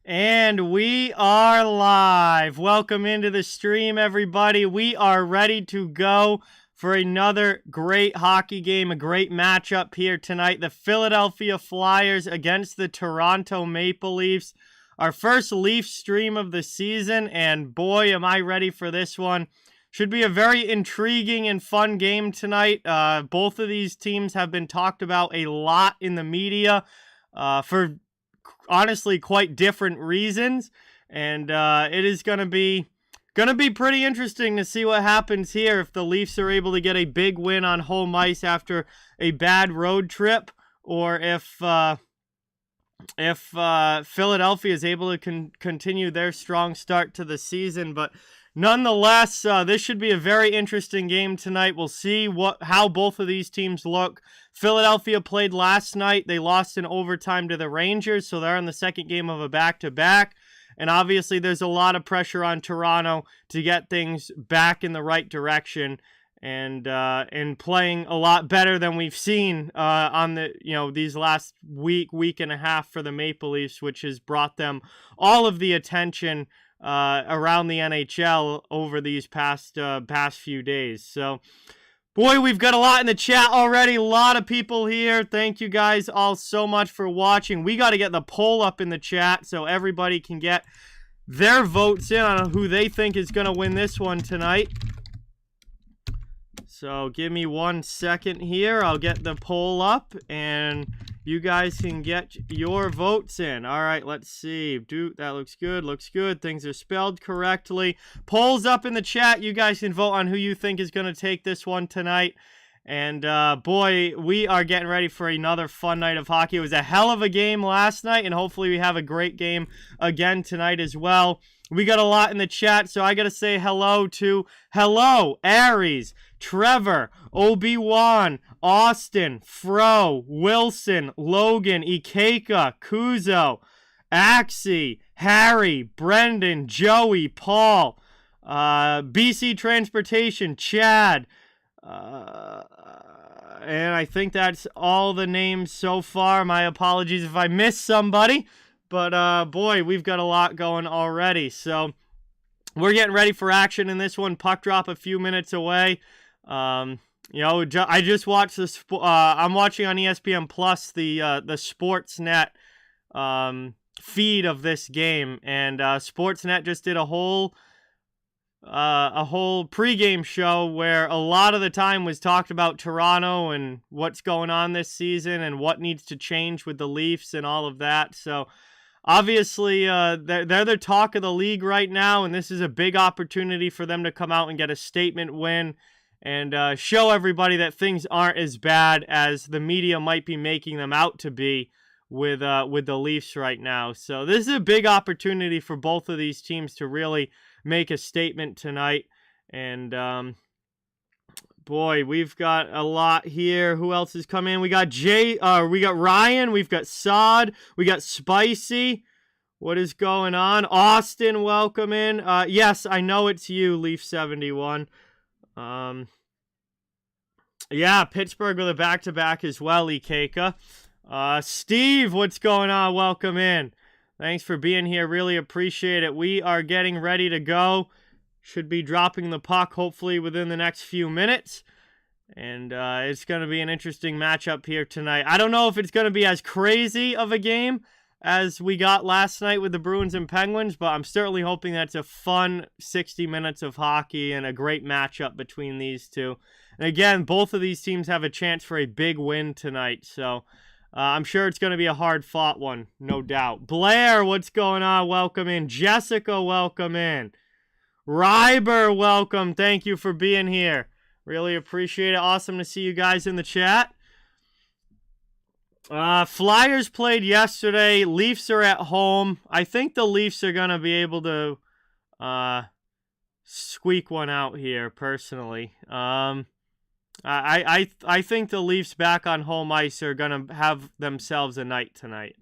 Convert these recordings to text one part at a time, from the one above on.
And we are live. Welcome into the stream, everybody. We are ready to go for another great hockey game, a great matchup here tonight. The Philadelphia Flyers against the Toronto Maple Leafs. Our first Leaf stream of the season, and boy, am I ready for this one. Should be a very intriguing and fun game tonight. Both of these teams have been talked about a lot in the media for honestly quite different reasons, and it is going to be pretty interesting to see what happens here if the Leafs are able to get a big win on home ice after a bad road trip, or if Philadelphia is able to continue their strong start to the season. But nonetheless, this should be a very interesting game tonight. We'll see how both of these teams look. Philadelphia played last night. They lost in overtime to the Rangers, so they're in the second game of a back-to-back. And obviously, there's a lot of pressure on Toronto to get things back in the right direction and playing a lot better than we've seen on these last week and a half for the Maple Leafs, which has brought them all of the attention around the NHL over these past few days. So, boy, we've got a lot in the chat already. A lot of people here. Thank you guys all so much for watching. We got to get the poll up in the chat so everybody can get their votes in on who they think is going to win this one tonight. So give me 1 second here. I'll get the poll up and you guys can get your votes in. All right, let's see. That looks good. Looks good. Things are spelled correctly. Polls up in the chat. You guys can vote on who you think is going to take this one tonight. And boy, we are getting ready for another fun night of hockey. It was a hell of a game last night, and hopefully we have a great game again tonight as well. We got a lot in the chat, so I got to say hello, Aries, Trevor, Obi-Wan, Austin, Fro, Wilson, Logan, Ikeka, Kuzo, Axie, Harry, Brendan, Joey, Paul, BC Transportation, Chad, and I think that's all the names so far. My apologies if I missed somebody. But, boy, we've got a lot going already. So, we're getting ready for action in this one. Puck drop a few minutes away. I just watched I'm watching on ESPN Plus the Sportsnet feed of this game. And Sportsnet just did a whole pregame show where a lot of the time was talked about Toronto and what's going on this season and what needs to change with the Leafs and all of that. So, obviously, they're the talk of the league right now, and this is a big opportunity for them to come out and get a statement win and show everybody that things aren't as bad as the media might be making them out to be with the Leafs right now. So this is a big opportunity for both of these teams to really make a statement tonight. And boy, we've got a lot here. Who else is coming in? We got we got Ryan, we've got Sod, we got Spicy. What is going on? Austin, welcome in. Yes, I know it's you, Leaf71. Yeah, Pittsburgh with a back-to-back as well, Ikeka. Steve, what's going on? Welcome in. Thanks for being here. Really appreciate it. We are getting ready to go. Should be dropping the puck hopefully within the next few minutes. And it's going to be an interesting matchup here tonight. I don't know if it's going to be as crazy of a game as we got last night with the Bruins and Penguins, but I'm certainly hoping that's a fun 60 minutes of hockey and a great matchup between these two. And again, both of these teams have a chance for a big win tonight. So I'm sure it's going to be a hard-fought one, no doubt. Blair, what's going on? Welcome in. Jessica, welcome in. Ryber, welcome. Thank you for being here. Really appreciate it. Awesome to see you guys in the chat. Flyers played yesterday. Leafs are at home. I think the Leafs are going to be able to squeak one out here, personally. I think the Leafs back on home ice are going to have themselves a night tonight.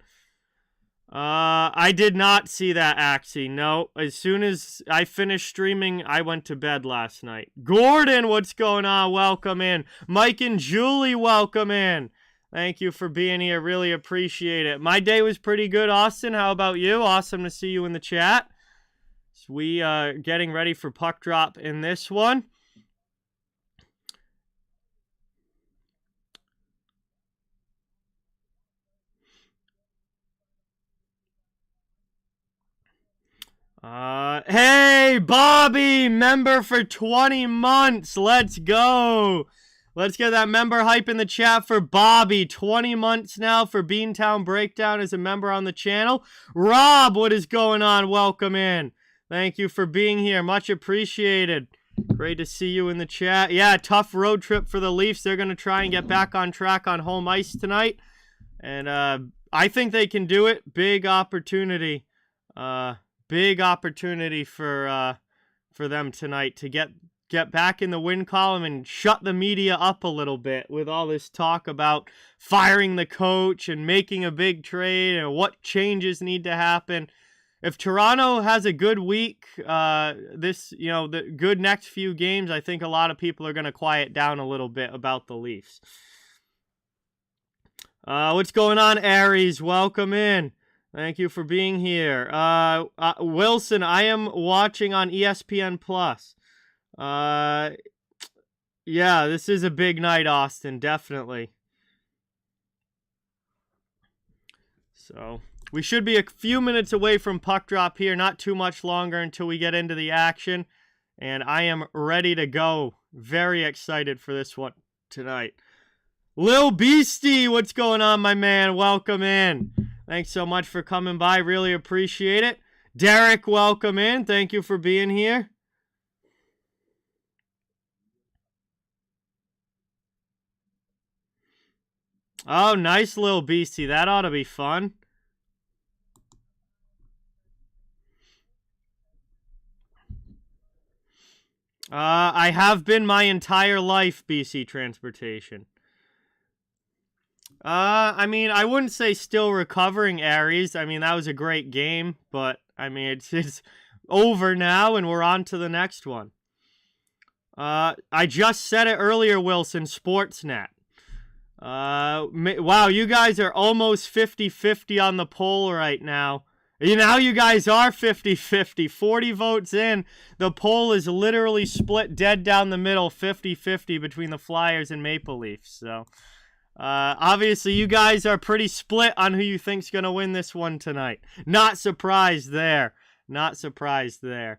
I did not see that, Axie. No, as soon as I finished streaming, I went to bed last night. Gordon, what's going on? Welcome in. Mike and Julie, welcome in. Thank you for being here. Really appreciate it. My day was pretty good, Austin. How about you? Awesome to see you in the chat. So we are getting ready for puck drop in this one. Hey, Bobby, member for 20 months. Let's go. Let's get that member hype in the chat for Bobby. 20 months now for Beantown Breakdown as a member on the channel. Rob, what is going on? Welcome in. Thank you for being here. Much appreciated. Great to see you in the chat. Yeah, tough road trip for the Leafs. They're going to try and get back on track on home ice tonight. And I think they can do it. Big opportunity. Big opportunity for them tonight to get back in the win column and shut the media up a little bit with all this talk about firing the coach and making a big trade and what changes need to happen. If Toronto has a good week, the good next few games, I think a lot of people are going to quiet down a little bit about the Leafs. What's going on, Aries? Welcome in. Thank you for being here. Wilson, I am watching on ESPN+. Yeah, this is a big night, Austin, definitely. So, we should be a few minutes away from puck drop here, not too much longer until we get into the action. And I am ready to go. Very excited for this one tonight. Lil Beastie, what's going on, my man? Welcome in. Thanks so much for coming by. Really appreciate it. Derek, welcome in. Thank you for being here. Oh, nice, Lil Beastie. That ought to be fun. I have been my entire life, BC Transportation. I mean, I wouldn't say still recovering, Aries. I mean, that was a great game, but, I mean, it's over now, and we're on to the next one. I just said it earlier, Wilson, Sportsnet. Wow, you guys are almost 50-50 on the poll right now. Now you guys are 50-50. 40 votes in. The poll is literally split dead down the middle, 50-50 between the Flyers and Maple Leafs, so... obviously, you guys are pretty split on who you think's going to win this one tonight. Not surprised there. Not surprised there.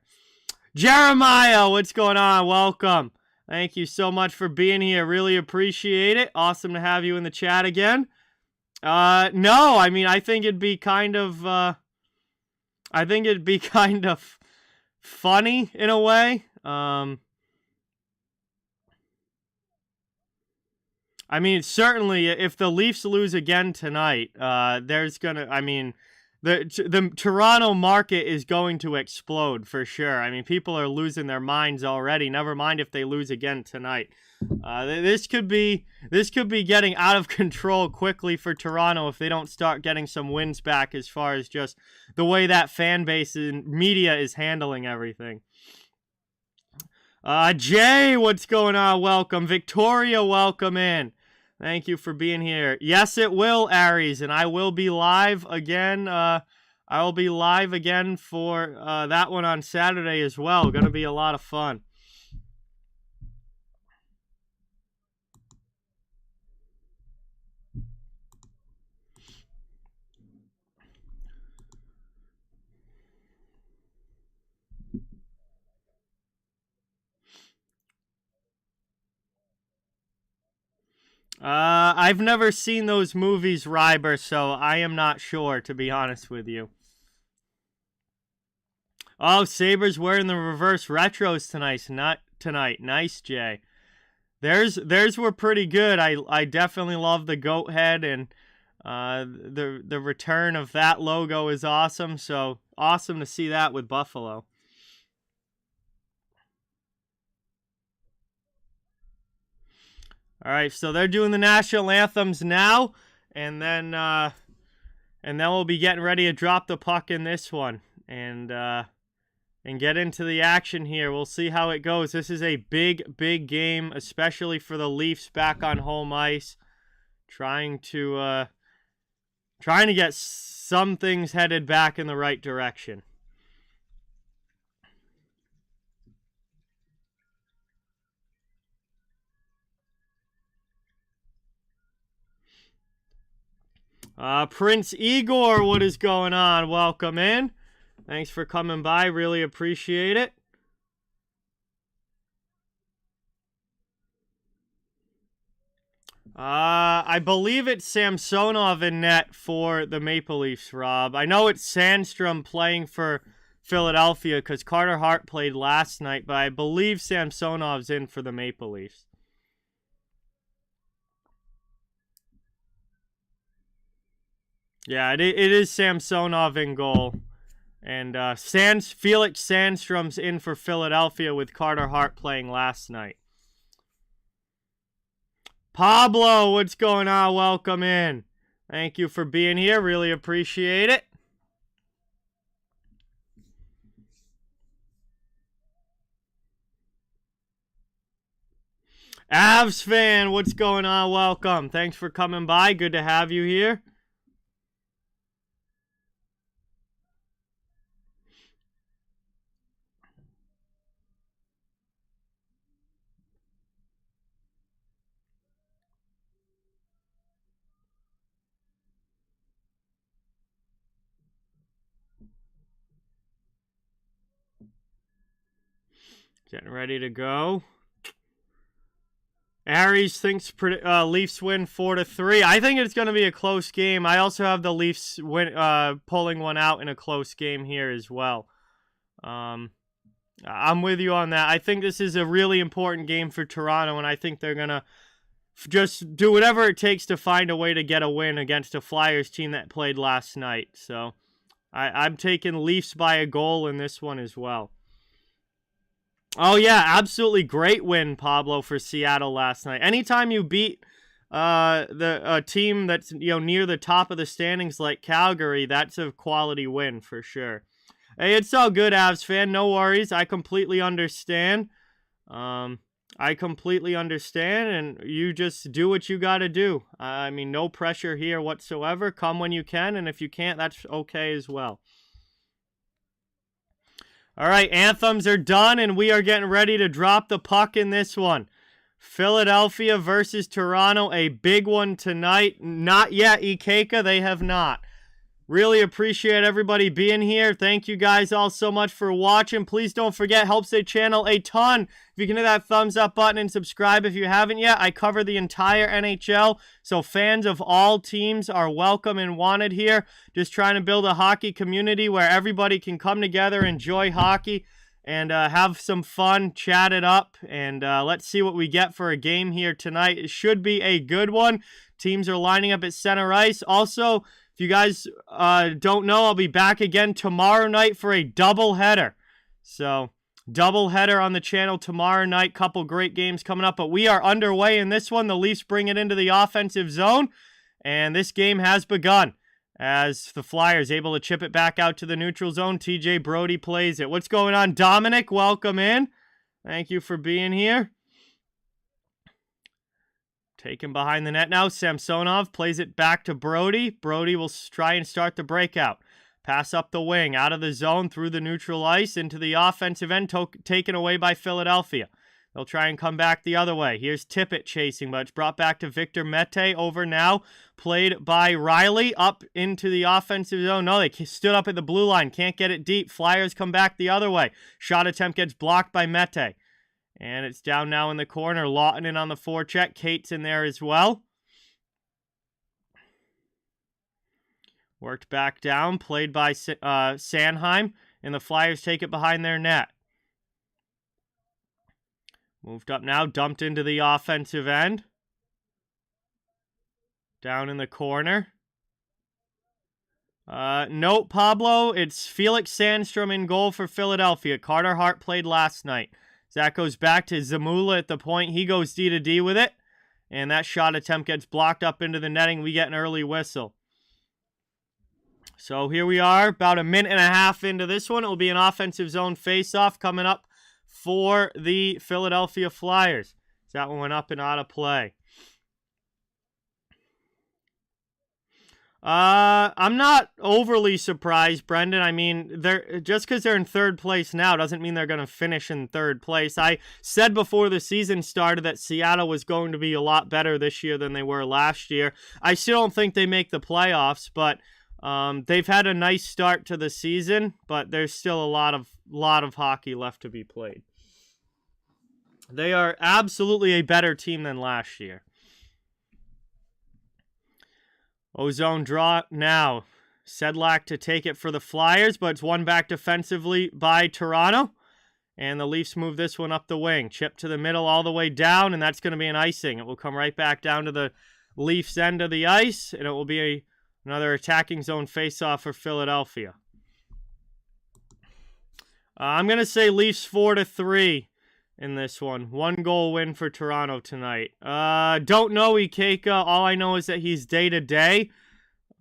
Jeremiah, what's going on? Welcome. Thank you so much for being here. Really appreciate it. Awesome to have you in the chat again. No, I mean, I think it'd be kind of, funny in a way. I mean, certainly, if the Leafs lose again tonight, there's gonna. I mean, the Toronto market is going to explode for sure. I mean, people are losing their minds already. Never mind if they lose again tonight. This could be getting out of control quickly for Toronto if they don't start getting some wins back. As far as just the way that fan base and media is handling everything. Jay, what's going on? Welcome. Victoria, welcome in. Thank you for being here. Yes, it will, Aries, and I will be live again. I will be live again for that one on Saturday as well. Going to be a lot of fun. I've never seen those movies, Ryber, so I am not sure, to be honest with you. Oh, Sabres wearing the reverse retros tonight. Nice, Jay. Theirs were pretty good. I definitely love the goat head, and the return of that logo is awesome. So awesome to see that with Buffalo. All right, so they're doing the national anthems now, and then we'll be getting ready to drop the puck in this one, and get into the action here. We'll see how it goes. This is a big game, especially for the Leafs back on home ice. Trying to get some things headed back in the right direction. Prince Igor, what is going on? Welcome in. Thanks for coming by. Really appreciate it. I believe it's Samsonov in net for the Maple Leafs, Rob. I know it's Sandstrom playing for Philadelphia because Carter Hart played last night, but I believe Samsonov's in for the Maple Leafs. Yeah, it is Samsonov in goal. And Felix Sandstrom's in for Philadelphia with Carter Hart playing last night. Pablo, what's going on? Welcome in. Thank you for being here. Really appreciate it. Avs fan, what's going on? Welcome. Thanks for coming by. Good to have you here. Getting ready to go. Aries thinks Leafs win 4-3. I think it's going to be a close game. I also have the Leafs pulling one out in a close game here as well. I'm with you on that. I think this is a really important game for Toronto, and I think they're going to just do whatever it takes to find a way to get a win against a Flyers team that played last night. So I'm taking Leafs by a goal in this one as well. Oh, yeah, absolutely great win, Pablo, for Seattle last night. Anytime you beat a team that's near the top of the standings like Calgary, that's a quality win for sure. Hey, it's all good, Avs fan. No worries. I completely understand. And you just do what you got to do. I mean, no pressure here whatsoever. Come when you can, and if you can't, that's okay as well. All right, anthems are done, and we are getting ready to drop the puck in this one. Philadelphia versus Toronto, a big one tonight. Not yet, Ikeka, they have not. Really appreciate everybody being here. Thank you guys all so much for watching. Please don't forget, helps the channel a ton. If you can hit that thumbs up button and subscribe if you haven't yet. I cover the entire NHL, so fans of all teams are welcome and wanted here. Just trying to build a hockey community where everybody can come together, enjoy hockey, and have some fun, chat it up, and let's see what we get for a game here tonight. It should be a good one. Teams are lining up at center ice. Also, if you guys don't know, I'll be back again tomorrow night for a doubleheader. So, doubleheader on the channel tomorrow night. Couple great games coming up, but we are underway in this one. The Leafs bring it into the offensive zone, and this game has begun as the Flyers able to chip it back out to the neutral zone. TJ Brody plays it. What's going on, Dominic? Welcome in. Thank you for being here. Taken behind the net now. Samsonov plays it back to Brody. Brody will try and start the breakout. Pass up the wing, out of the zone, through the neutral ice, into the offensive end, taken away by Philadelphia. They'll try and come back the other way. Here's Tippett chasing, but it's brought back to Victor Mete. Over now, played by Riley, up into the offensive zone. No, they stood up at the blue line. Can't get it deep. Flyers come back the other way. Shot attempt gets blocked by Mete. And it's down now in the corner. Lawton in on the forecheck. Kate's in there as well. Worked back down. Played by Sanheim. And the Flyers take it behind their net. Moved up now. Dumped into the offensive end. Down in the corner. Nope, Pablo. It's Felix Sandstrom in goal for Philadelphia. Carter Hart played last night. That goes back to Zamula at the point. He goes D to D with it. And that shot attempt gets blocked up into the netting. We get an early whistle. So here we are, about a minute and a half into this one. It will be an offensive zone face-off coming up for the Philadelphia Flyers. That one went up and out of play. I'm not overly surprised, Brendan. I mean, they're just because they're in third place now doesn't mean they're going to finish in third place. I said before the season started that Seattle was going to be a lot better this year than they were last year. I still don't think they make the playoffs, but they've had a nice start to the season. But there's still a lot of hockey left to be played. They are absolutely a better team than last year. Ozone draw now. Sedlak to take it for the Flyers, but it's won back defensively by Toronto. And the Leafs move this one up the wing. Chip to the middle all the way down, and that's going to be an icing. It will come right back down to the Leafs' end of the ice, and it will be another attacking zone faceoff for Philadelphia. I'm going to say Leafs 4-3 in this one. 1-goal win for Toronto tonight. Don't know Ikeka. All I know is that he's day-to-day.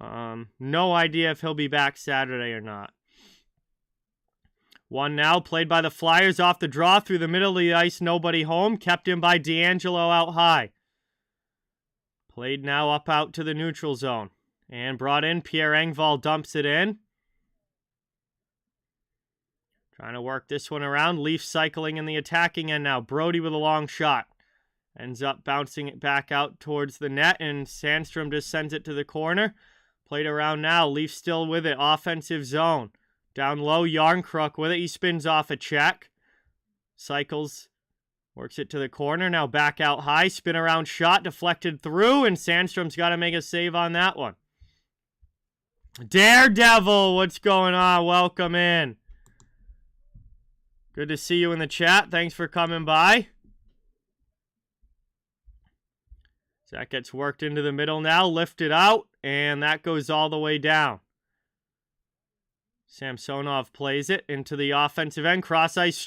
No idea if he'll be back Saturday or not. One now, played by the Flyers off the draw through the middle of the ice. Nobody home. Kept in by D'Angelo out high. Played now up out to the neutral zone. And brought in. Pierre Engvall dumps it in. Trying to work this one around. Leafs cycling in the attacking end now. Brody with a long shot. Ends up bouncing it back out towards the net, and Sandstrom just sends it to the corner. Played around now. Leafs still with it. Offensive zone. Down low, Yarncrook with it. He spins off a check. Cycles. Works it to the corner. Now back out high. Spin around shot. Deflected through, and Sandstrom's got to make a save on that one. Daredevil, what's going on? Welcome in. Good to see you in the chat. Thanks for coming by. So that gets worked into the middle now. Lifted out. And that goes all the way down. Samsonov plays it into the offensive end. Cross ice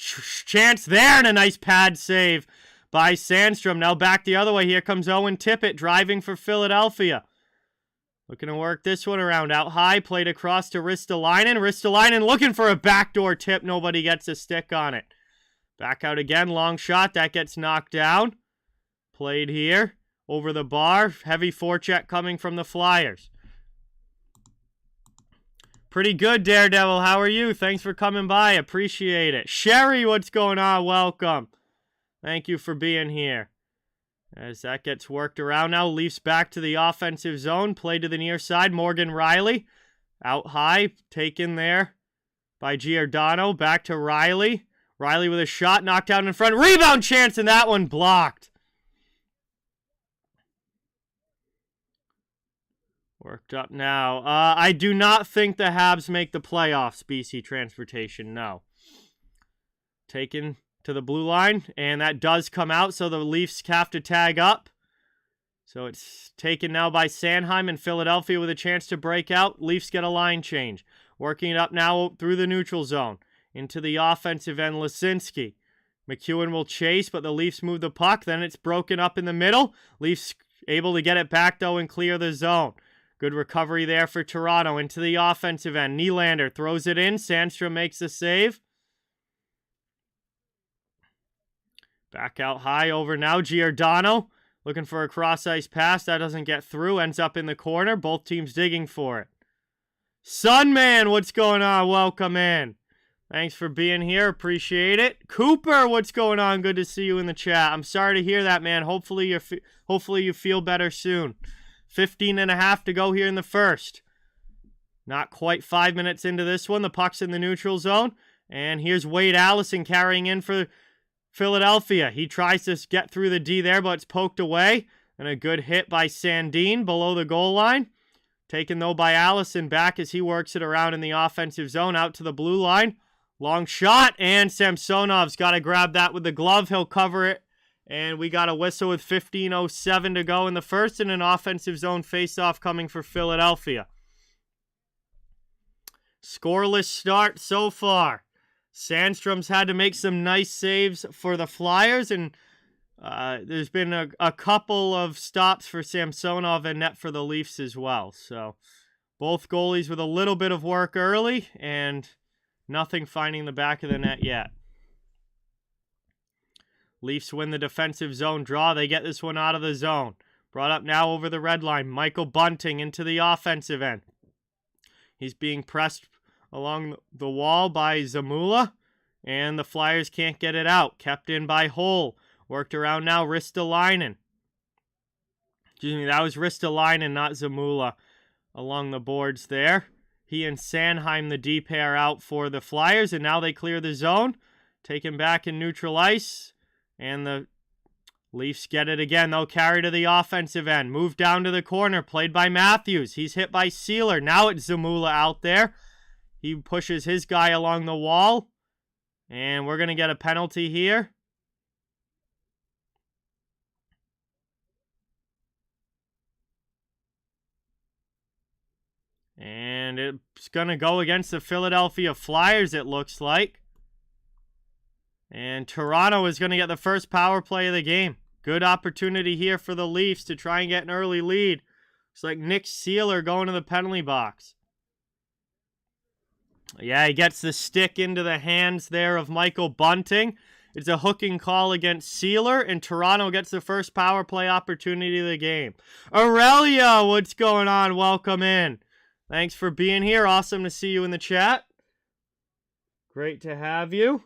chance there. And a nice pad save by Sandstrom. Now back the other way. Here comes Owen Tippett driving for Philadelphia. Looking to work this one around. Out high, played across to Ristolainen. Ristolainen looking for a backdoor tip. Nobody gets a stick on it. Back out again. Long shot. That gets knocked down. Played here. Over the bar. Heavy forecheck coming from the Flyers. Pretty good, Daredevil. How are you? Thanks for coming by. Appreciate it. Sherry, what's going on? Welcome. Thank you for being here. As that gets worked around now, Leafs back to the offensive zone. Play to the near side. Morgan Riley out high. Taken there by Giordano. Back to Riley. Riley with a shot. Knocked down in front. Rebound chance, and that one blocked. Worked up now. I do not think the Habs make the playoffs, BC Transportation. No. Taken to the blue line, and that does come out, so the Leafs have to tag up. So it's taken now by Sanheim and Philadelphia with a chance to break out. Leafs get a line change. Working it up now through the neutral zone. Into the offensive end, Lisinski. McEwen will chase, but the Leafs move the puck. Then it's broken up in the middle. Leafs able to get it back, though, and clear the zone. Good recovery there for Toronto. Into the offensive end. Nylander throws it in. Sandstrom makes the save. Back out high over now. Giordano looking for a cross-ice pass. That doesn't get through. Ends up in the corner. Both teams digging for it. Sunman, what's going on? Welcome in. Thanks for being here. Appreciate it. Cooper, what's going on? Good to see you in the chat. I'm sorry to hear that, man. Hopefully you feel better soon. 15.5 to go here in the first. Not quite 5 minutes into this one. The puck's in the neutral zone. And here's Wade Allison carrying in for Philadelphia. He tries to get through the D there, but it's poked away. And a good hit by Sandin below the goal line. Taken, though, by Allison back as he works it around in the offensive zone out to the blue line. Long shot, and Samsonov's got to grab that with the glove. He'll cover it. And we got a whistle with 15:07 to go in the first, and an offensive zone faceoff coming for Philadelphia. Scoreless start so far. Sandstrom's had to make some nice saves for the Flyers, and there's been a couple of stops for Samsonov and net for the Leafs as well. So both goalies with a little bit of work early, and nothing finding the back of the net yet. Leafs win the defensive zone draw. They get this one out of the zone. Brought up now over the red line. Michael Bunting into the offensive end. He's being pressed along the wall by Zamula, and the Flyers can't get it out. Kept in by Hull. Worked around now, Ristolainen. Excuse me, that was Ristolainen, not Zamula, along the boards there. He and Sanheim, the D pair, out for the Flyers, and now they clear the zone. Taken back in neutral ice, and the Leafs get it again. They'll carry to the offensive end. Move down to the corner. Played by Matthews. He's hit by Sealer. Now it's Zamula out there. He pushes his guy along the wall. And we're going to get a penalty here. And it's going to go against the Philadelphia Flyers, it looks like. And Toronto is going to get the first power play of the game. Good opportunity here for the Leafs to try and get an early lead. It's like Nick Sealer going to the penalty box. Yeah, he gets the stick into the hands there of Michael Bunting. It's a hooking call against Sealer, and Toronto gets the first power play opportunity of the game. Aurelia, what's going on? Welcome in. Thanks for being here. Awesome to see you in the chat. Great to have you.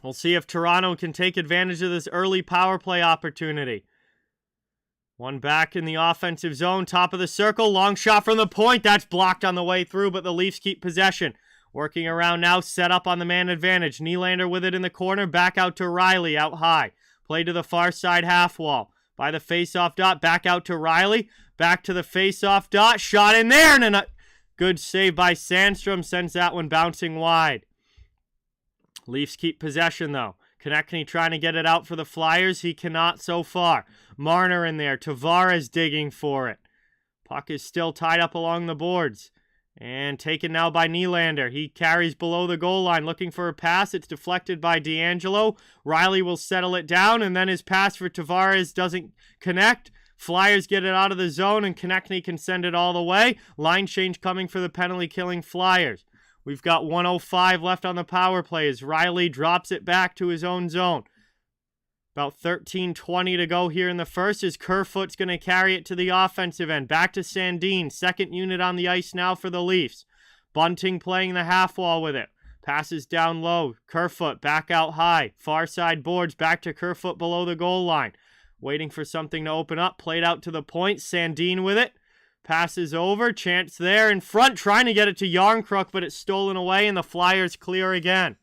We'll see if Toronto can take advantage of this early power play opportunity. One back in the offensive zone, top of the circle, long shot from the point. That's blocked on the way through, but the Leafs keep possession. Working around now, set up on the man advantage. Nylander with it in the corner, back out to Riley, out high. Play to the far side half wall. By the face-off dot, back out to Riley. Back to the face-off dot, shot in there, and a good save by Sandstrom, sends that one bouncing wide. Leafs keep possession, though. Konechny trying to get it out for the Flyers. He cannot so far. Marner in there. Tavares digging for it. Puck is still tied up along the boards. And taken now by Nylander. He carries below the goal line looking for a pass. It's deflected by D'Angelo. Riley will settle it down, and then his pass for Tavares doesn't connect. Flyers get it out of the zone, and Konechny can send it all the way. Line change coming for the penalty-killing Flyers. We've got 1:05 left on the power play as Riley drops it back to his own zone. About 13:20 to go here in the first as Kerfoot's going to carry it to the offensive end. Back to Sandin. Second unit on the ice now for the Leafs. Bunting playing the half wall with it. Passes down low. Kerfoot back out high. Far side boards back to Kerfoot below the goal line. Waiting for something to open up. Played out to the point. Sandin with it. Passes over, chance there in front, trying to get it to Yarncrook, but it's stolen away, and the Flyers clear again.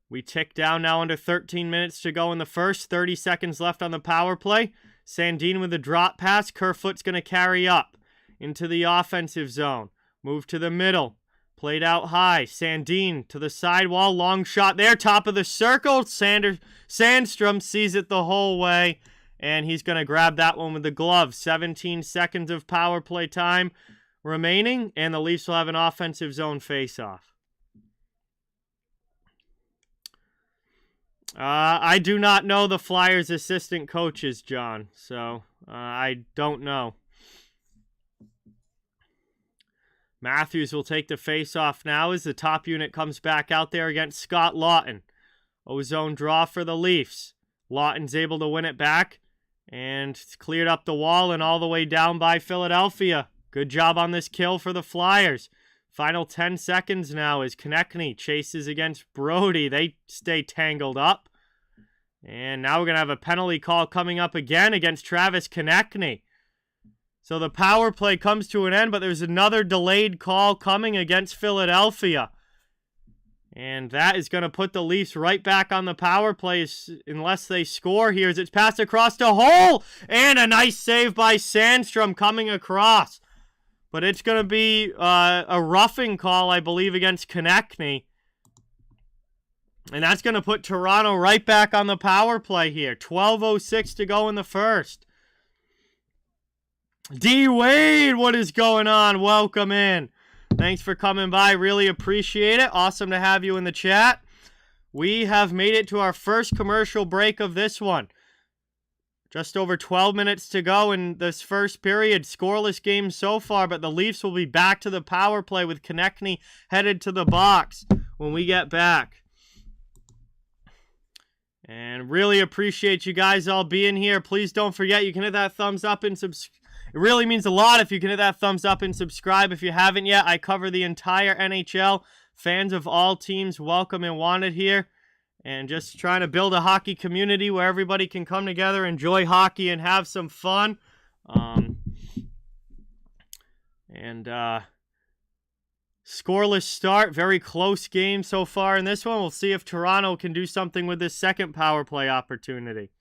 We tick down now under 13 minutes to go in the first, 30 seconds left on the power play. Sandin with a drop pass, Kerfoot's going to carry up into the offensive zone. Move to the middle, played out high, Sandin to the sidewall, long shot there, top of the circle, Sandstrom sees it the whole way. And he's going to grab that one with the glove. 17 seconds of power play time remaining. And the Leafs will have an offensive zone face-off. I do not know the Flyers' assistant coaches, John. So I don't know. Matthews will take the face-off now as the top unit comes back out there against Scott Laughton. O-zone draw for the Leafs. Lawton's able to win it back. And it's cleared up the wall and all the way down by Philadelphia. Good job on this kill for the Flyers. Final 10 seconds now as Konechny chases against Brody. They stay tangled up. And now we're going to have a penalty call coming up again against Travis Konechny. So the power play comes to an end, but there's another delayed call coming against Philadelphia. And that is going to put the Leafs right back on the power play unless they score here as it's passed across to Hull. And a nice save by Sandstrom coming across. But it's going to be a roughing call, I believe, against Konechny. And that's going to put Toronto right back on the power play here. 12:06 to go in the first. D. Wade, what is going on? Welcome in. Thanks for coming by. Really appreciate it. Awesome to have you in the chat. We have made it to our first commercial break of this one. Just over 12 minutes to go in this first period. Scoreless game so far, but the Leafs will be back to the power play with Konechny headed to the box when we get back. And really appreciate you guys all being here. Please don't forget, you can hit that thumbs up and subscribe. It really means a lot if you can hit that thumbs up and subscribe. If you haven't yet, I cover the entire NHL. Fans of all teams welcome and wanted here. And just trying to build a hockey community where everybody can come together, enjoy hockey, and have some fun. Scoreless start. Very close game so far in this one. We'll see if Toronto can do something with this second power play opportunity.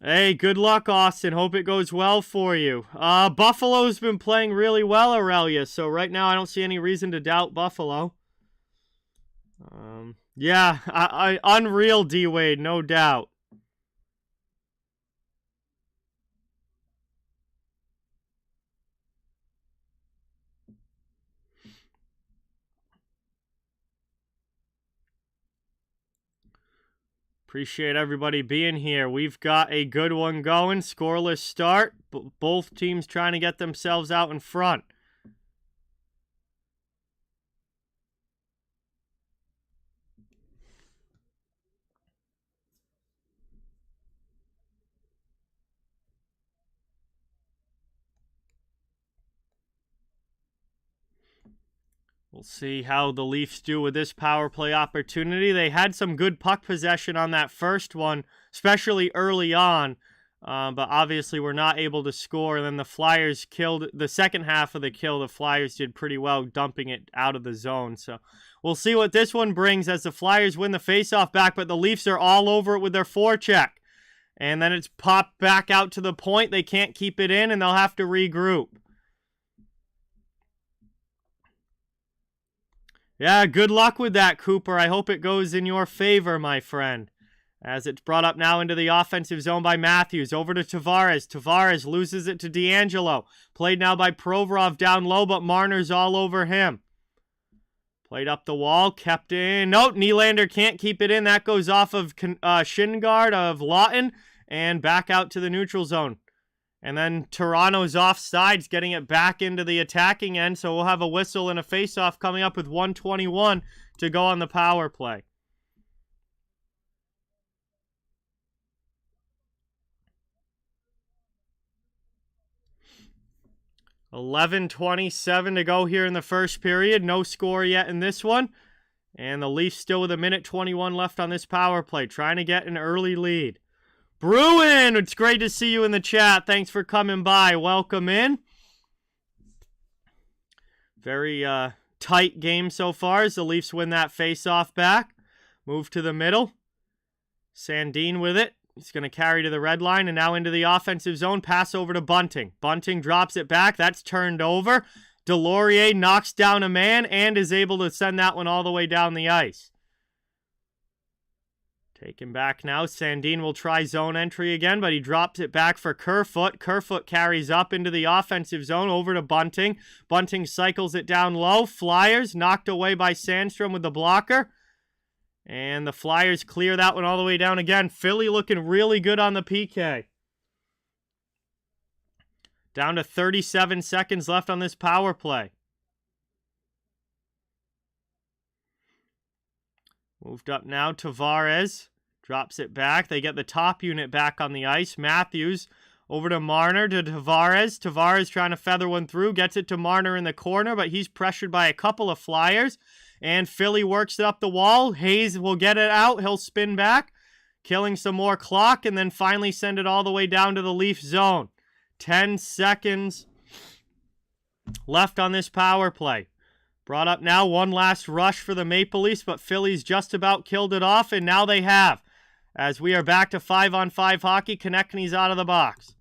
Hey, good luck, Austin. Hope it goes well for you. Buffalo's been playing really well, Aurelia, so right now I don't see any reason to doubt Buffalo. Yeah, unreal D-Wade, no doubt. Appreciate everybody being here. We've got a good one going. Scoreless start. Both teams trying to get themselves out in front. We'll see how the Leafs do with this power play opportunity. They had some good puck possession on that first one, especially early on, but obviously were not able to score. And then the Flyers killed the second half of the kill. The Flyers did pretty well dumping it out of the zone. So we'll see what this one brings as the Flyers win the faceoff back, but the Leafs are all over it with their forecheck. And then it's popped back out to the point. They can't keep it in, and they'll have to regroup. Yeah, good luck with that, Cooper. I hope it goes in your favor, my friend. As it's brought up now into the offensive zone by Matthews. Over to Tavares. Tavares loses it to D'Angelo. Played now by Provorov down low, but Marner's all over him. Played up the wall, kept in. Nope, Nylander can't keep it in. That goes off of shin guard of Lawton and back out to the neutral zone. And then Toronto's offsides, getting it back into the attacking end. So we'll have a whistle and a faceoff coming up with 1:21 to go on the power play. $11:27 to go here in the first period. No score yet in this one. And the Leafs still with 1:21 left on this power play, trying to get an early lead. Bruin, it's great to see you in the chat. Thanks for coming by. Welcome in. Very tight game so far as the Leafs win that face-off back. Move to the middle. Sandin with it. He's going to carry to the red line and now into the offensive zone. Pass over to Bunting. Bunting drops it back. That's turned over. Delorier knocks down a man and is able to send that one all the way down the ice. Taken back now. Sandin will try zone entry again, but he drops it back for Kerfoot. Kerfoot carries up into the offensive zone over to Bunting. Bunting cycles it down low. Flyers knocked away by Sandstrom with the blocker. And the Flyers clear that one all the way down again. Philly looking really good on the PK. Down to 37 seconds left on this power play. Moved up now, Tavares drops it back. They get the top unit back on the ice. Matthews over to Marner, to Tavares. Tavares trying to feather one through, gets it to Marner in the corner, but he's pressured by a couple of Flyers. And Philly works it up the wall. Hayes will get it out. He'll spin back, killing some more clock, and then finally send it all the way down to the Leaf zone. 10 seconds left on this power play. Brought up now, one last rush for the Maple Leafs, but Philly's just about killed it off, and now they have. As we are back to 5-on-5 hockey, Konechny's out of the box.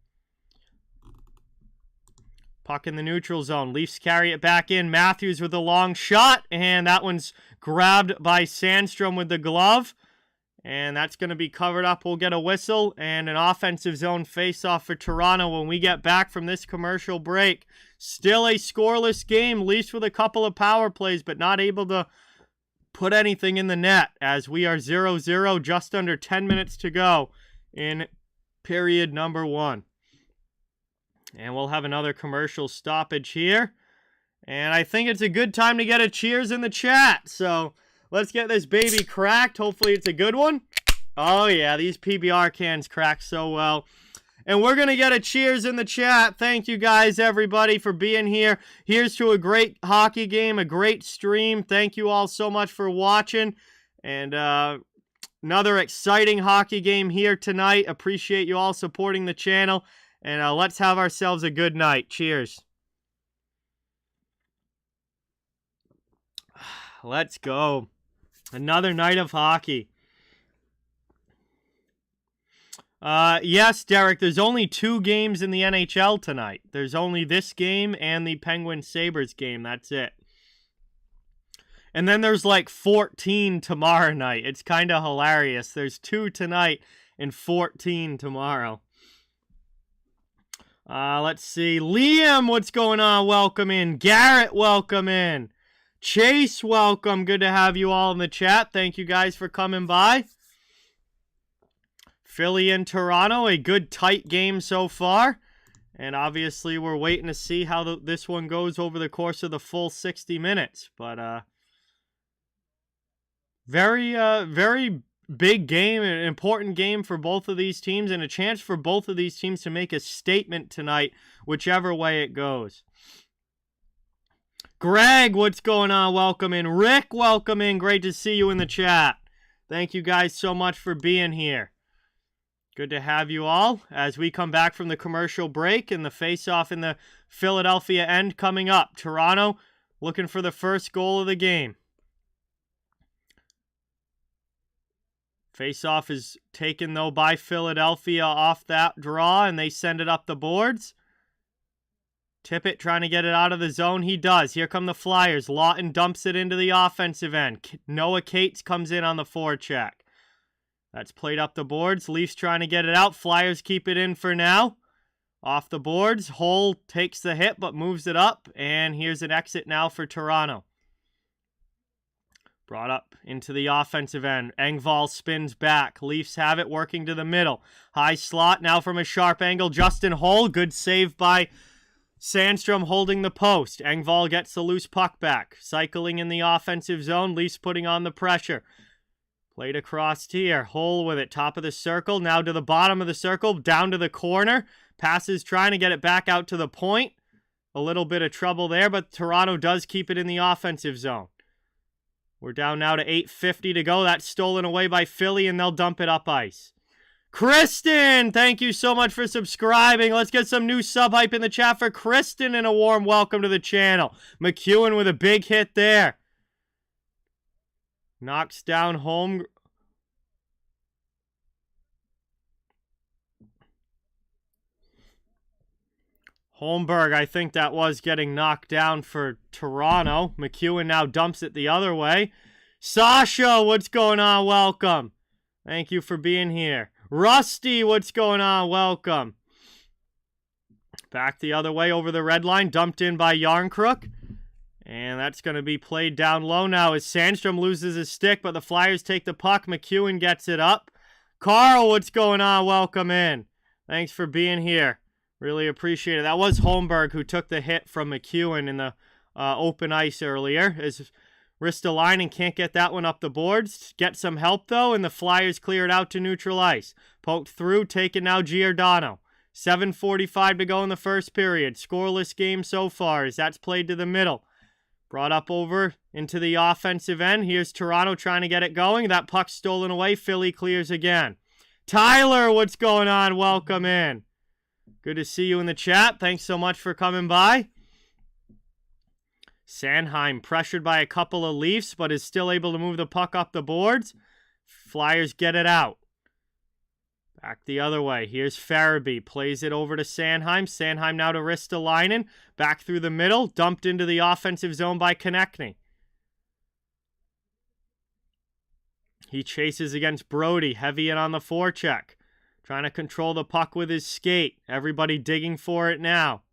Puck in the neutral zone. Leafs carry it back in. Matthews with a long shot, and that one's grabbed by Sandstrom with the glove. And that's going to be covered up. We'll get a whistle and an offensive zone face-off for Toronto when we get back from this commercial break. Still a scoreless game, Leafs with a couple of power plays, but not able to put anything in the net as we are 0-0, just under 10 minutes to go in period number 1. And we'll have another commercial stoppage here. And I think it's a good time to get a cheers in the chat. So Let's get this baby cracked. Hopefully it's a good one. Oh, yeah, these PBR cans crack so well. And we're going to get a cheers in the chat. Thank you guys, everybody, for being here. Here's to a great hockey game, a great stream. Thank you all so much for watching. And another exciting hockey game here tonight. Appreciate you all supporting the channel. And let's have ourselves a good night. Cheers. Let's go. Another night of hockey. Yes, Derek, there's only 2 games in the NHL tonight. There's only this game and the Penguins-Sabres game. That's it. And then there's like 14 tomorrow night. It's kind of hilarious. There's 2 tonight and 14 tomorrow. Let's see. Liam, what's going on? Welcome in. Garrett, welcome in. Chase, welcome. Good to have you all in the chat. Thank you guys for coming by. Philly and Toronto, a good tight game so far. And obviously we're waiting to see how this one goes over the course of the full 60 minutes. But very big game, an important game for both of these teams, and a chance for both of these teams to make a statement tonight, whichever way it goes. Greg, what's going on? Welcome in. Rick, welcome in. Great to see you in the chat. Thank you guys so much for being here. Good to have you all as we come back from the commercial break and the face-off in the Philadelphia end coming up. Toronto looking for the first goal of the game. Face-off is taken, though, by Philadelphia off that draw, and they send it up the boards. Tippett trying to get it out of the zone. He does. Here come the Flyers. Lawton dumps it into the offensive end. Noah Cates comes in on the forecheck. That's played up the boards. Leafs trying to get it out. Flyers keep it in for now. Off the boards. Hull takes the hit but moves it up. And here's an exit now for Toronto. Brought up into the offensive end. Engvall spins back. Leafs have it working to the middle. High slot now from a sharp angle. Justin Hull. Good save by Sandstrom holding the post. Engvall gets the loose puck back. Cycling in the offensive zone. Leafs putting on the pressure. Played across here. Hull with it. Top of the circle. Now to the bottom of the circle. Down to the corner. Passes trying to get it back out to the point. A little bit of trouble there, but Toronto does keep it in the offensive zone. We're down now to 8:50 to go. That's stolen away by Philly, and they'll dump it up ice. Kristen, thank you so much for subscribing. Let's get some new sub hype in the chat for Kristen and a warm welcome to the channel. McEwen with a big hit there. Knocks down home. Holmberg, I think that was getting knocked down for Toronto. McEwen now dumps it the other way. Sasha, what's going on? Welcome. Thank you for being here. Rusty, what's going on? Welcome. Back the other way over the red line. Dumped in by Yarncrook. And that's going to be played down low now as Sandstrom loses his stick, but the Flyers take the puck. McEwen gets it up. Carl, what's going on? Welcome in. Thanks for being here. Really appreciate it. That was Holmberg who took the hit from McEwen in the open ice earlier. As Ristolainen can't get that one up the boards. Get some help, though, and the Flyers clear it out to neutral ice. Poked through, taken now Giordano. 7:45 to go in the first period. Scoreless game so far as that's played to the middle. Brought up over into the offensive end. Here's Toronto trying to get it going. That puck's stolen away. Philly clears again. Tyler, what's going on? Welcome in. Good to see you in the chat. Thanks so much for coming by. Sanheim pressured by a couple of Leafs, but is still able to move the puck up the boards. Flyers get it out. Back the other way. Here's Farabee. Plays it over to Sanheim. Sanheim now to Ristolainen. Back through the middle. Dumped into the offensive zone by Konechny. He chases against Brody. Heavy in on the forecheck. Trying to control the puck with his skate. Everybody digging for it now.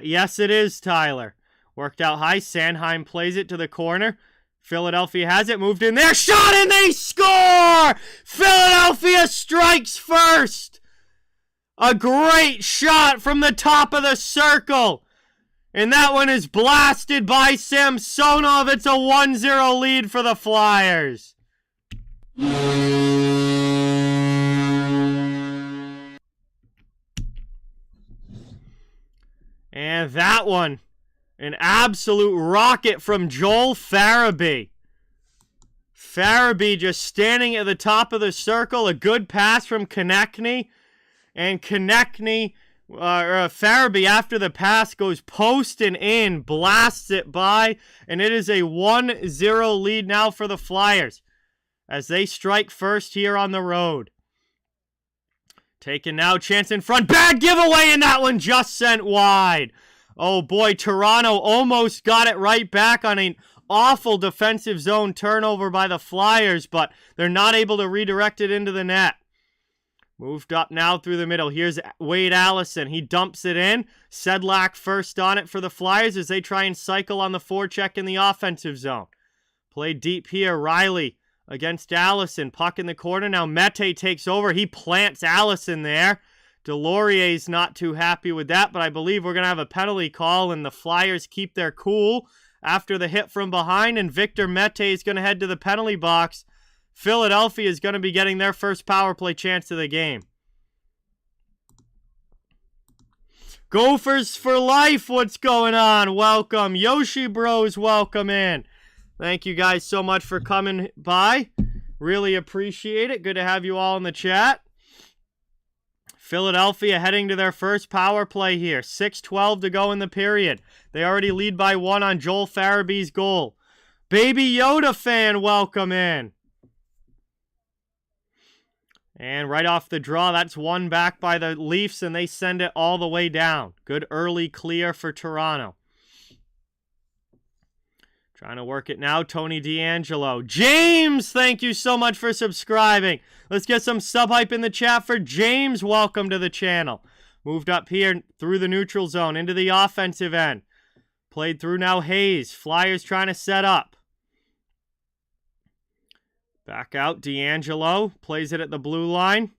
Yes, it is, Tyler. Worked out high. Sanheim plays it to the corner. Philadelphia has it. Moved in there. Shot and they score! Philadelphia strikes first. A great shot from the top of the circle. And that one is blasted by Samsonov. It's a 1-0 lead for the Flyers. And that one, an absolute rocket from Joel Farabee. Farabee just standing at the top of the circle. A good pass from Konechny. And Konechny, Farabee, after the pass, goes posting in, blasts it by, and it is a 1-0 lead now for the Flyers as they strike first here on the road. Taking now, chance in front. Bad giveaway, and that one just sent wide. Oh boy, Toronto almost got it right back on an awful defensive zone turnover by the Flyers, but they're not able to redirect it into the net. Moved up now through the middle. Here's Wade Allison. He dumps it in. Sedlak first on it for the Flyers as they try and cycle on the forecheck in the offensive zone. Played deep here. Riley against Allison. Puck in the corner. Now Mete takes over. He plants Allison there. Delorier's not too happy with that, but I believe we're going to have a penalty call, and the Flyers keep their cool after the hit from behind, and Victor Mete is going to head to the penalty box. Philadelphia is going to be getting their first power play chance of the game. Gophers for life, what's going on? Welcome. Yoshi Bros, welcome in. Thank you guys so much for coming by. Really appreciate it. Good to have you all in the chat. Philadelphia heading to their first power play here. 6:12 to go in the period. They already lead by 1 on Joel Farabee's goal. Baby Yoda fan, welcome in. And right off the draw, that's one back by the Leafs, and they send it all the way down. Good early clear for Toronto. Trying to work it now, Tony D'Angelo. James, thank you so much for subscribing. Let's get some sub-hype in the chat for James. Welcome to the channel. Moved up here through the neutral zone into the offensive end. Played through now Hayes. Flyers trying to set up. Back out, D'Angelo. Plays it at the blue line.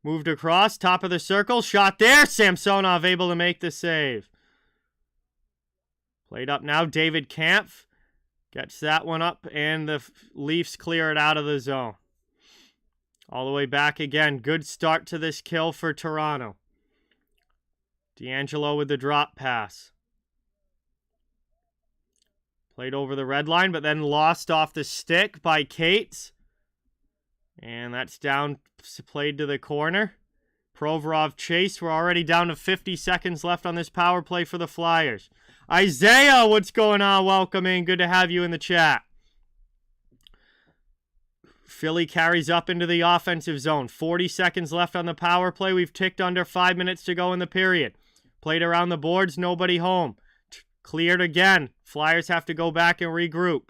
Moved across, top of the circle. Shot there. Samsonov able to make the save. Played up now, David Kampf. Gets that one up, and the Leafs clear it out of the zone. All the way back again. Good start to this kill for Toronto. D'Angelo with the drop pass. Played over the red line, but then lost off the stick by Cates. And that's down, played to the corner. Provorov chase. We're already down to 50 seconds left on this power play for the Flyers. Isaiah, what's going on? Welcome in. Good to have you in the chat. Philly carries up into the offensive zone. 40 seconds left on the power play. We've ticked under 5 minutes to go in the period. Played around the boards. Nobody home. Cleared again. Flyers have to go back and regroup.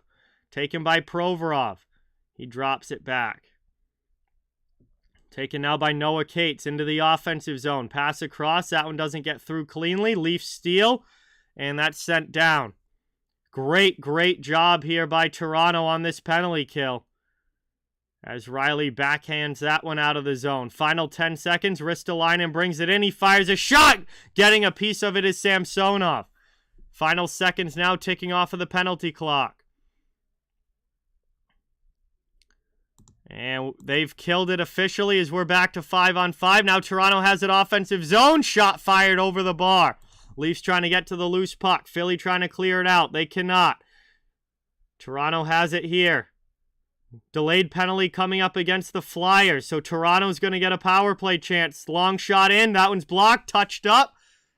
Taken by Provorov. He drops it back. Taken now by Noah Cates into the offensive zone. Pass across. That one doesn't get through cleanly. Leafs steal. And that's sent down. Great job here by Toronto on this penalty kill. As Riley backhands that one out of the zone. Final 10 seconds. Ristolainen brings it in. He fires a shot. Getting a piece of it is Samsonov. Final seconds now ticking off of the penalty clock. And they've killed it officially as we're back to 5-on-5. Now Toronto has an offensive zone. Shot fired over the bar. Leafs trying to get to the loose puck. Philly trying to clear it out. They cannot. Toronto has it here. Delayed penalty coming up against the Flyers. So Toronto's going to get a power play chance. Long shot in. That one's blocked. Touched up.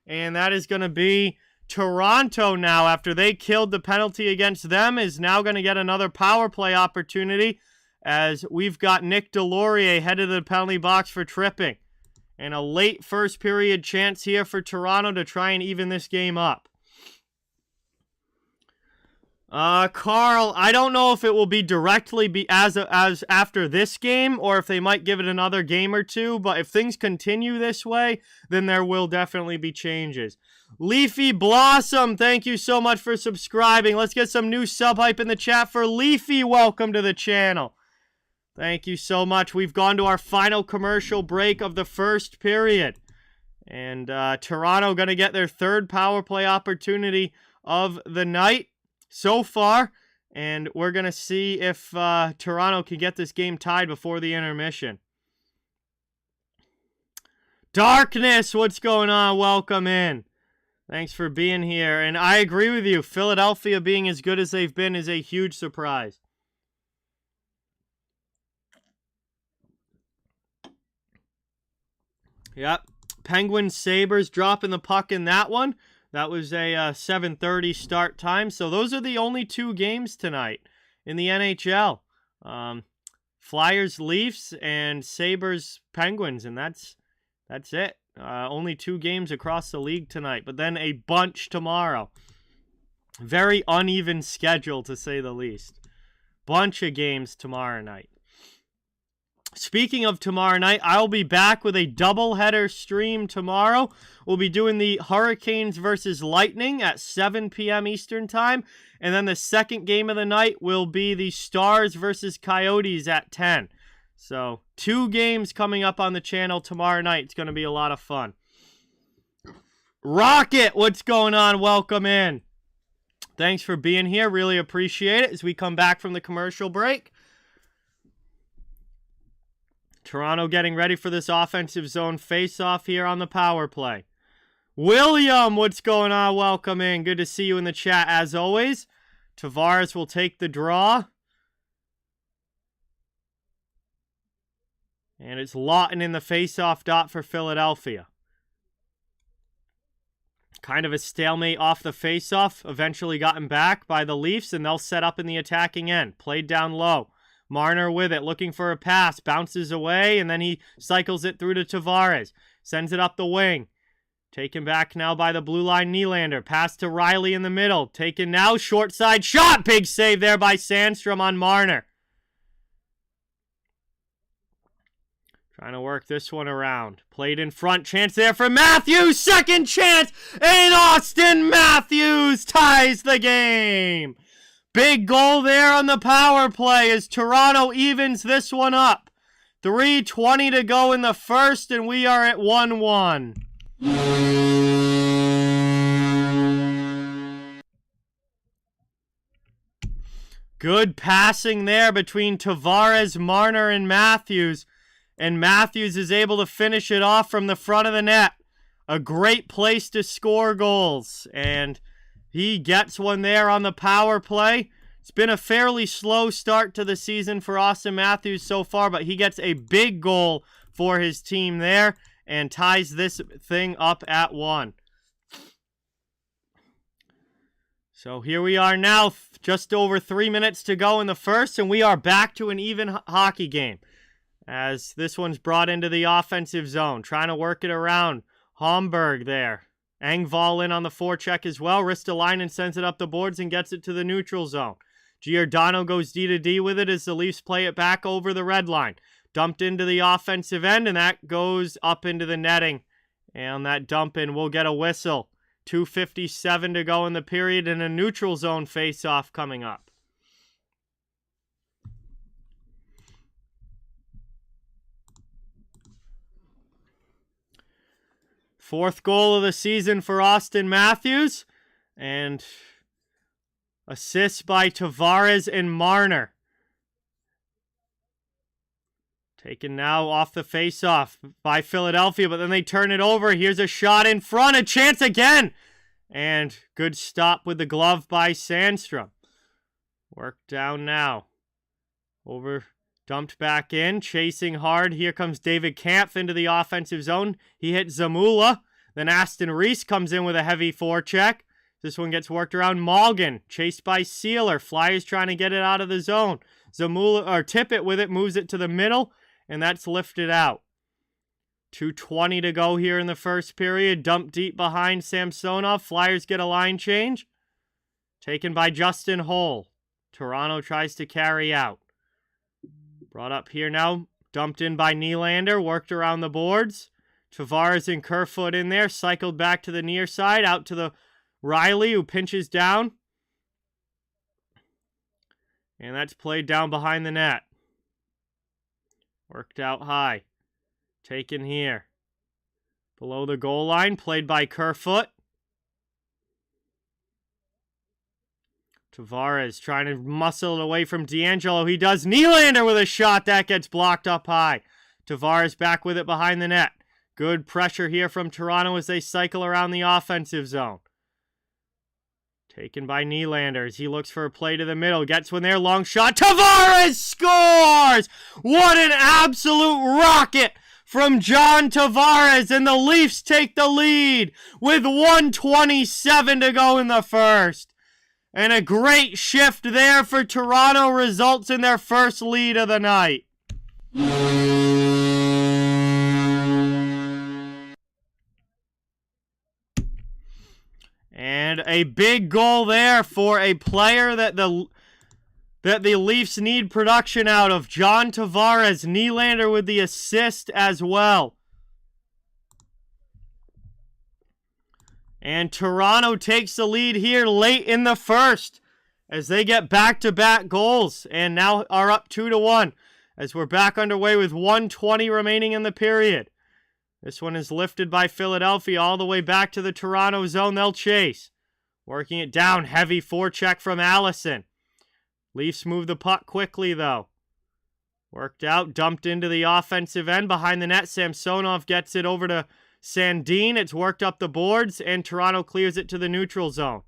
And that is going to be Toronto now. After they killed the penalty against them, is now going to get another power play opportunity. As we've got Nick Delorier headed to the penalty box for tripping. And a late first period chance here for Toronto to try and even this game up. Carl, I don't know if it will be directly as after this game or if they might give it another game or two. But if things continue this way, then there will definitely be changes. Leafy Blossom, thank you so much for subscribing. Let's get some new sub hype in the chat for Leafy. Welcome to the channel. Thank you so much. We've gone to our final commercial break of the first period. And Toronto going to get their third power play opportunity of the night so far. And we're going to see if Toronto can get this game tied before the intermission. Darkness, what's going on? Welcome in. Thanks for being here. And I agree with you. Philadelphia being as good as they've been is a huge surprise. Yep. Penguins, Sabres dropping the puck in that one. That was a 7:30 start time. So those are the only two games tonight in the NHL. Flyers, Leafs, and Sabres, Penguins. And that's it. Only two games across the league tonight. But then a bunch tomorrow. Very uneven schedule, to say the least. Bunch of games tomorrow night. Speaking of tomorrow night, I'll be back with a doubleheader stream tomorrow. We'll be doing the Hurricanes versus Lightning at 7 p.m. Eastern Time. And then the second game of the night will be the Stars versus Coyotes at 10. So, 2 games coming up on the channel tomorrow night. It's going to be a lot of fun. Rocket, what's going on? Welcome in. Thanks for being here. Really appreciate it as we come back from the commercial break. Toronto getting ready for this offensive zone face-off here on the power play. William, what's going on? Welcome in. Good to see you in the chat as always. Tavares will take the draw. And it's Lawton in the face-off dot for Philadelphia. Kind of a stalemate off the face-off. Eventually gotten back by the Leafs, and they'll set up in the attacking end. Played down low. Marner with it, looking for a pass, bounces away, and then he cycles it through to Tavares. Sends it up the wing. Taken back now by the blue line Nylander. Pass to Riley in the middle. Taken now, short side shot. Big save there by Sandstrom on Marner. Trying to work this one around. Played in front. Chance there for Matthews. Second chance. And Austin Matthews ties the game. Big goal there on the power play as Toronto evens this one up. 3:20 to go in the first, and we are at 1-1. Good passing there between Tavares, Marner, and Matthews. And Matthews is able to finish it off from the front of the net. A great place to score goals. And he gets one there on the power play. It's been a fairly slow start to the season for Austin Matthews so far, but he gets a big goal for his team there and ties this thing up at 1. So here we are now, just over 3 minutes to go in the first, and we are back to an even hockey game as this one's brought into the offensive zone, trying to work it around. Holmberg there. Engvall in on the forecheck as well. Ristolainen sends it up the boards and gets it to the neutral zone. Giordano goes D-to-D with it as the Leafs play it back over the red line. Dumped into the offensive end, and that goes up into the netting. And that dump in will get a whistle. 2:57 to go in the period, and a neutral zone face-off coming up. Fourth goal of the season for Austin Matthews. And assists by Tavares and Marner. Taken now off the face-off by Philadelphia, but then they turn it over. Here's a shot in front, a chance again. And good stop with the glove by Sandstrom. Work down now. Over, dumped back in, chasing hard. Here comes David Kampf into the offensive zone. He hits Zamula. Then Aston Reese comes in with a heavy forecheck. This one gets worked around. Malgin, chased by Sealer. Flyers trying to get it out of the zone. Zamula, or Tippett with it, moves it to the middle, and that's lifted out. 2:20 to go here in the first period. Dumped deep behind Samsonov. Flyers get a line change. Taken by Justin Holl. Toronto tries to carry out. Brought up here now. Dumped in by Nylander. Worked around the boards. Tavares and Kerfoot in there. Cycled back to the near side. Out to the Riley, who pinches down. And that's played down behind the net. Worked out high. Taken here. Below the goal line, played by Kerfoot. Tavares trying to muscle it away from D'Angelo. He does. Nylander with a shot that gets blocked up high. Tavares back with it behind the net. Good pressure here from Toronto as they cycle around the offensive zone. Taken by Nylander as he looks for a play to the middle. Gets one there, long shot. Tavares scores! What an absolute rocket from John Tavares, and the Leafs take the lead with 1:27 to go in the first. And a great shift there for Toronto results in their first lead of the night. And a big goal there for a player that the Leafs need production out of. John Tavares, Nylander with the assist as well. And Toronto takes the lead here late in the first as they get back-to-back goals and now are up 2-1 as we're back underway with 1:20 remaining in the period. This one is lifted by Philadelphia all the way back to the Toronto zone. They'll chase. Working it down. Heavy forecheck from Allison. Leafs move the puck quickly, though. Worked out. Dumped into the offensive end. Behind the net, Samsonov gets it over to Sandin. It's worked up the boards, and Toronto clears it to the neutral zone.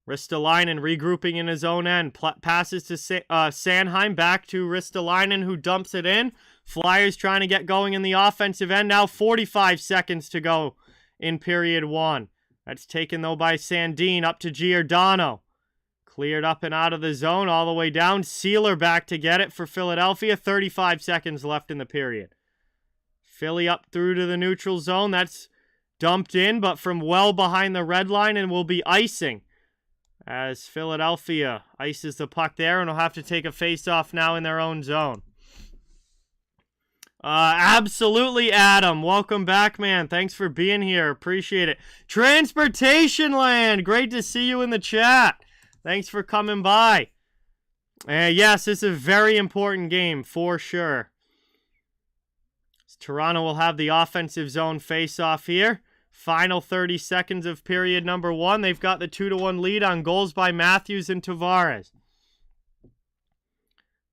Ristolainen regrouping in his own end. Passes to Sanheim. Back to Ristolainen, who dumps it in. Flyers trying to get going in the offensive end. Now 45 seconds to go in period one. That's taken, though, by Sandin up to Giordano. Cleared up and out of the zone all the way down. Sealer back to get it for Philadelphia. 35 seconds left in the period. Philly up through to the neutral zone. That's dumped in, but from well behind the red line, and will be icing as Philadelphia ices the puck there, and will have to take a face-off now in their own zone. Absolutely, Adam. Welcome back, man. Thanks for being here. Appreciate it. Transportation Land. Great to see you in the chat. Thanks for coming by. Yes, this is a very important game for sure. Toronto will have the offensive zone face-off here. Final 30 seconds of period number one. They've got the 2-1 lead on goals by Matthews and Tavares.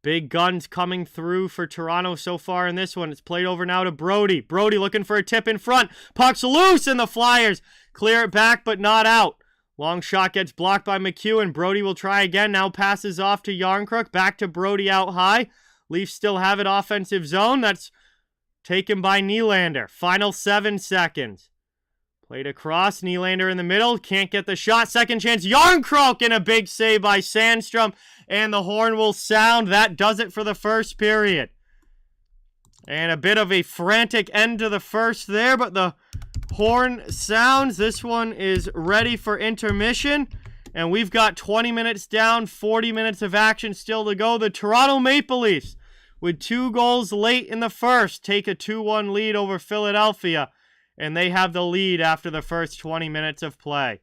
Big guns coming through for Toronto so far in this one. It's played over now to Brody. Brody looking for a tip in front. Puck's loose, and the Flyers clear it back, but not out. Long shot gets blocked by McEwen. Brody will try again. Now passes off to Yarncrook. Back to Brody out high. Leafs still have it offensive zone. That's taken by Nylander. Final 7 seconds. Played across. Nylander in the middle. Can't get the shot. Second chance. Yarncrook, and a big save by Sandstrom. And the horn will sound. That does it for the first period. And a bit of a frantic end to the first there, but the horn sounds. This one is ready for intermission. And we've got 20 minutes down, 40 minutes of action still to go. The Toronto Maple Leafs, with 2 goals late in the first, take a 2-1 lead over Philadelphia. And they have the lead after the first 20 minutes of play.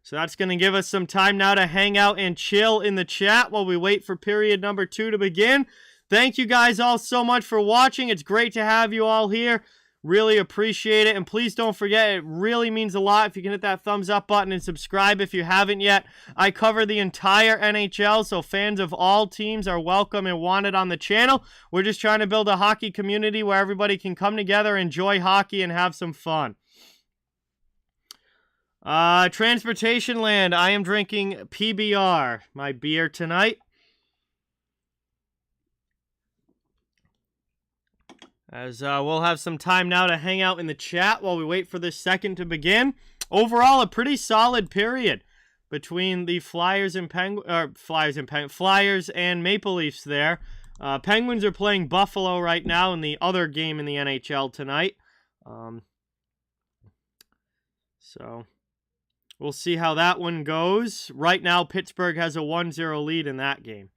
So that's going to give us some time now to hang out and chill in the chat while we wait for period number 2 to begin. Thank you guys all so much for watching. It's great to have you all here. Really appreciate it. And please don't forget, it really means a lot if you can hit that thumbs up button and subscribe if you haven't yet. I cover the entire NHL, so fans of all teams are welcome and wanted on the channel. We're just trying to build a hockey community where everybody can come together, enjoy hockey, and have some fun. Transportation Land. I am drinking PBR, my beer tonight. As we'll have some time now to hang out in the chat while we wait for this second to begin. Overall, a pretty solid period between the Flyers and Flyers and Maple Leafs there. Penguins are playing Buffalo right now in the other game in the NHL tonight. So we'll see how that one goes. Right now, Pittsburgh has a 1-0 lead in that game.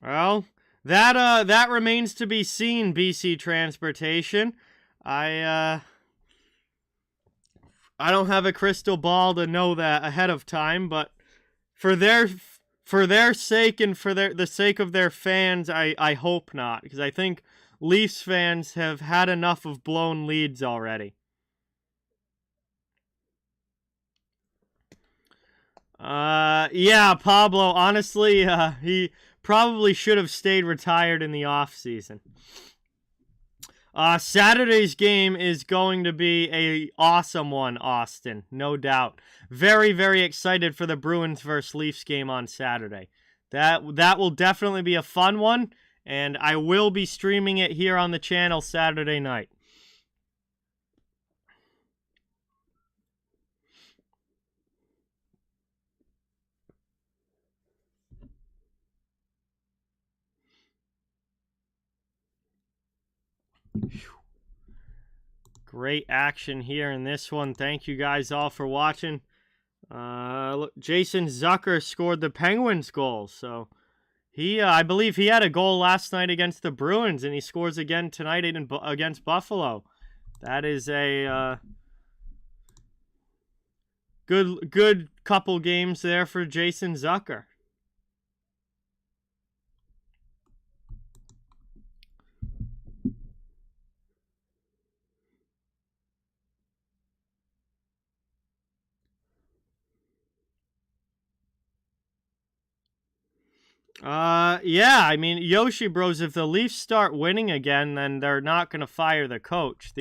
Well, that remains to be seen, BC Transportation. I don't have a crystal ball to know that ahead of time, but for their for their sake and for the sake of their fans, I hope not, because I think Leafs fans have had enough of blown leads already. Yeah, Pablo, honestly, he probably should have stayed retired in the offseason. Saturday's game is going to be a awesome one, Austin, no doubt. Very, very excited for the Bruins versus Leafs game on Saturday. That will definitely be a fun one, and I will be streaming it here on the channel Saturday night. Great action here in this one. Thank you guys all for watching. Look, Jason Zucker scored the Penguins goal, so he, I believe he had a goal last night against the Bruins, and he scores again tonight against Buffalo. That is a good couple games there for Jason Zucker. Yeah, I mean, Yoshi Bros, if the Leafs start winning again, then they're not going to fire the coach.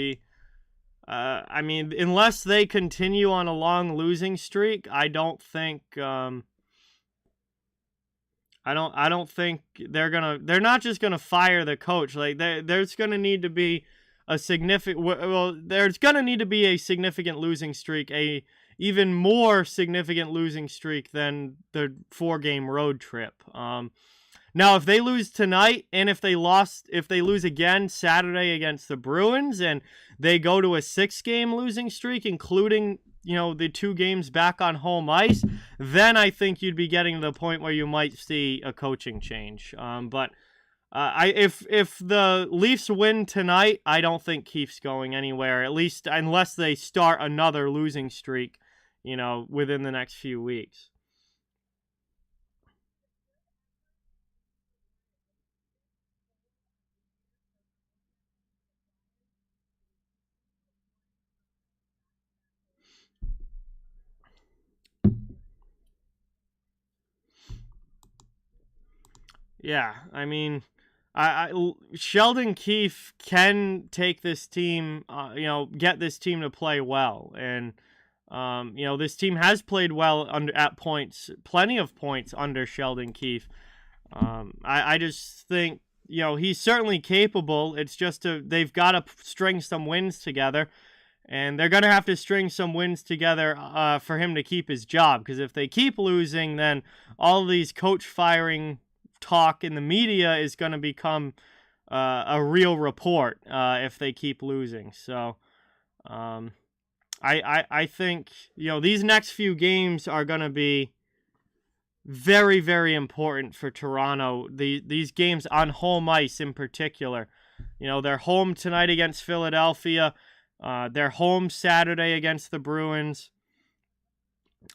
I mean, unless they continue on a long losing streak, I don't think, I don't think they're not just gonna fire the coach. Like, there's gonna need to be a there's gonna need to be a significant losing streak, a even more significant losing streak than the 4-game road trip. Now, if they lose tonight, and if they lose again Saturday against the Bruins, and they go to a 6-game losing streak, including, you know, the 2 games back on home ice, then I think you'd be getting to the point where you might see a coaching change. But if the Leafs win tonight, I don't think Keefe's going anywhere, at least unless they start another losing streak, you know, within the next few weeks. Yeah, I mean, Sheldon Keefe can take this team, you know, get this team to play well, and you know, this team has played well at points, plenty of points under Sheldon Keefe. I just think, you know, he's certainly capable. It's just they've got to string some wins together, and they're going to have to string some wins together for him to keep his job. Because if they keep losing, then all these coach firing talk in the media is going to become a real report if they keep losing. So I think, you know, these next few games are going to be very, very important for Toronto. These games on home ice in particular. You know, they're home tonight against Philadelphia. They're home Saturday against the Bruins.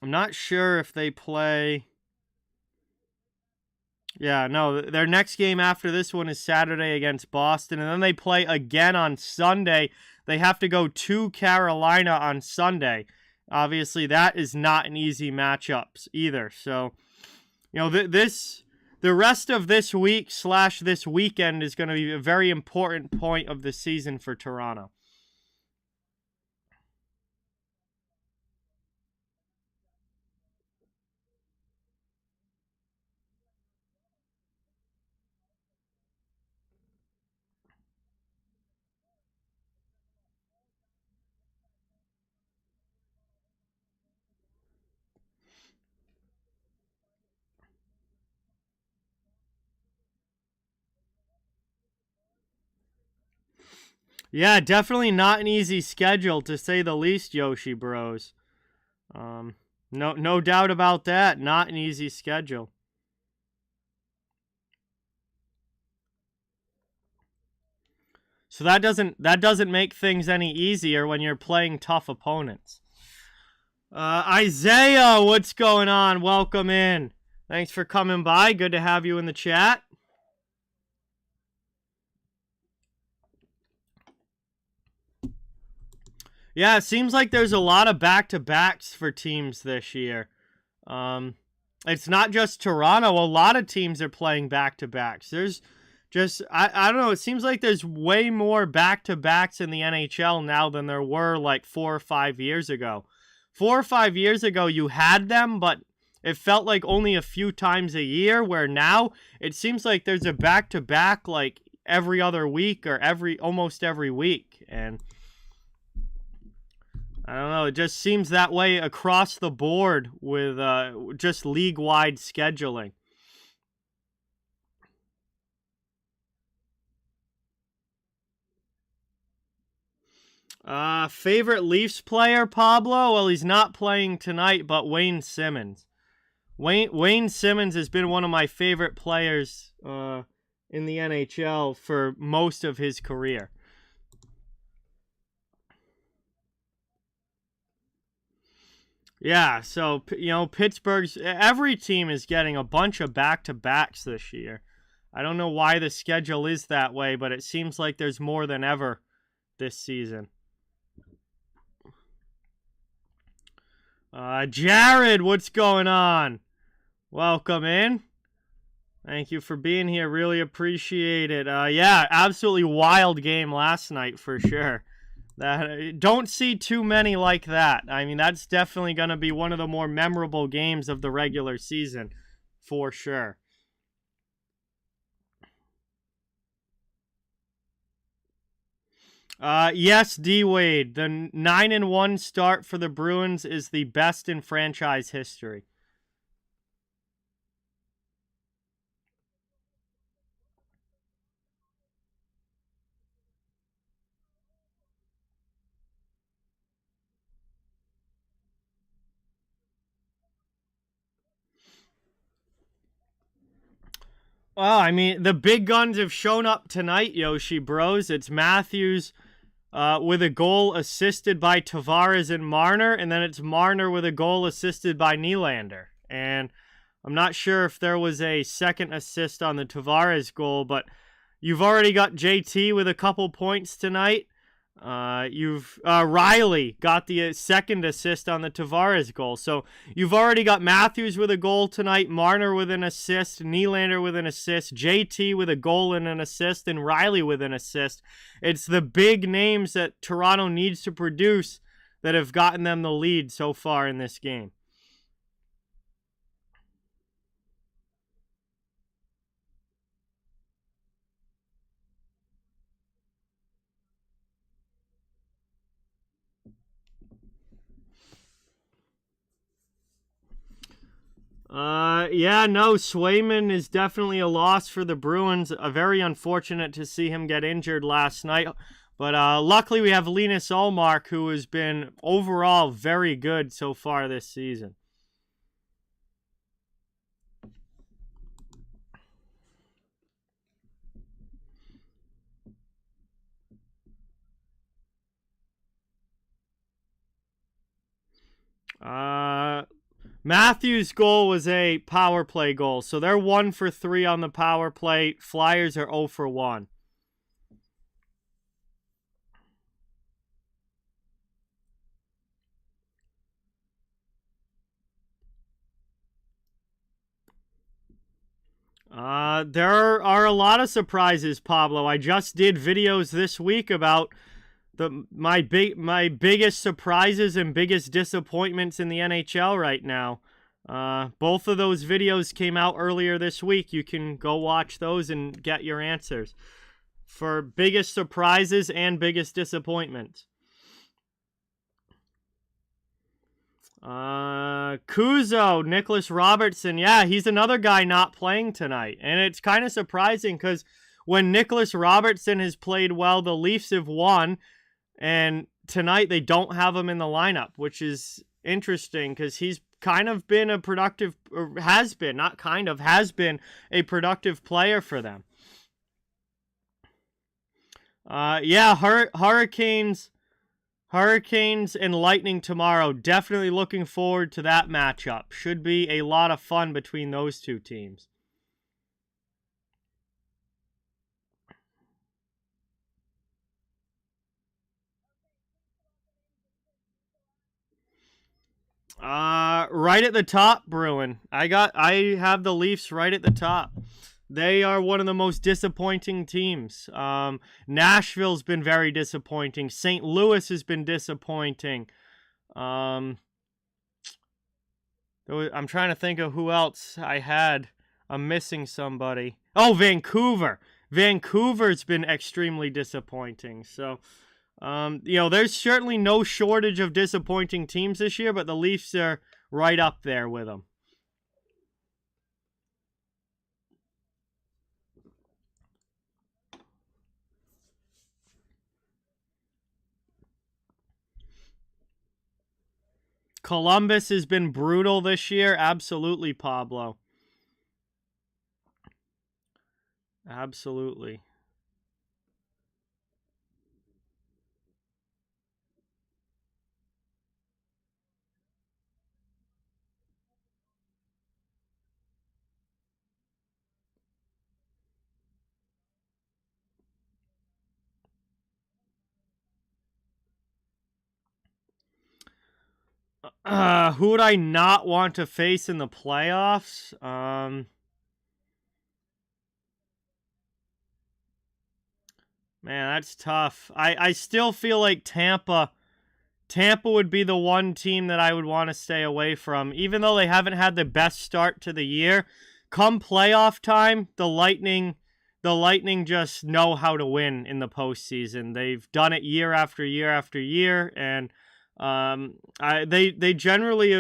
I'm not sure if they play... Yeah, no, their next game after this one is Saturday against Boston, and then they play again on Sunday. They have to go to Carolina on Sunday. Obviously, that is not an easy matchup either. So, you know, the rest of this week / this weekend is going to be a very important point of the season for Toronto. Yeah, definitely not an easy schedule, to say the least, Yoshi Bros. No doubt about that. Not an easy schedule. So that doesn't make things any easier when you're playing tough opponents. Isaiah, what's going on? Welcome in. Thanks for coming by. Good to have you in the chat. Yeah, it seems like there's a lot of back-to-backs for teams this year. It's not just Toronto. A lot of teams are playing back-to-backs. There's just, I don't know, it seems like there's way more back-to-backs in the NHL now than there were like 4 or 5 years ago. 4 or 5 years ago, you had them, but it felt like only a few times a year, where now it seems like there's a back-to-back like every other week or almost every week. And I don't know, it just seems that way across the board with just league-wide scheduling. Favorite Leafs player, Pablo? Well, he's not playing tonight, but Wayne Simmons. Wayne Simmons has been one of my favorite players in the NHL for most of his career. Yeah, so, Pittsburgh's, every team is getting a bunch of back-to-backs this year. I don't know why the schedule is that way, but it seems like there's more than ever this season. Jared, what's going on? Welcome in. Thank you for being here. Really appreciate it. Yeah, absolutely wild game last night for sure. Don't see too many like that. I mean, that's definitely going to be one of the more memorable games of the regular season, for sure. Yes, D-Wade. The 9-1 start for the Bruins is the best in franchise history. Well, I mean, the big guns have shown up tonight, Yoshi Bros. It's Matthews with a goal assisted by Tavares and Marner, and then it's Marner with a goal assisted by Nylander. And I'm not sure if there was a second assist on the Tavares goal, but you've already got JT with a couple points tonight. Riley got the second assist on the Tavares goal. So you've already got Matthews with a goal tonight, Marner with an assist, Nylander with an assist, JT with a goal and an assist, and Riley with an assist. It's the big names that Toronto needs to produce that have gotten them the lead so far in this game. Yeah, no, Swayman is definitely a loss for the Bruins. Very unfortunate to see him get injured last night. But luckily we have Linus Ullmark, who has been overall very good so far this season. Matthews' goal was a power play goal. So they're 1 for 3 on the power play. Flyers are 0 for 1. There are a lot of surprises, Pablo. I just did videos this week about my biggest surprises and biggest disappointments in the NHL right now. Both of those videos came out earlier this week. You can go watch those and get your answers for biggest surprises and biggest disappointments. Kuzo, Nicholas Robertson. Yeah, he's another guy not playing tonight. And it's kind of surprising because when Nicholas Robertson has played well, the Leafs have won. And tonight they don't have him in the lineup, which is interesting because he's kind of been a productive, or has been, not kind of, has been a productive player for them. Yeah, Hurricanes Hurricanes and Lightning tomorrow. Definitely looking forward to that matchup. Should be a lot of fun between those two teams. Right at the top, Bruin. I have the Leafs right at the top. They are one of the most disappointing teams. Nashville's been very disappointing. St. Louis has been disappointing. I'm trying to think of who else I had. I'm missing somebody. Oh, Vancouver. Vancouver's been extremely disappointing. So, there's certainly no shortage of disappointing teams this year, but the Leafs are right up there with them. Columbus has been brutal this year. Absolutely, Pablo. Absolutely. Who would I not want to face in the playoffs? Man, that's tough. I still feel like Tampa would be the one team that I would want to stay away from. Even though they haven't had the best start to the year, come playoff time, the Lightning just know how to win in the postseason. They've done it year after year after year, and they generally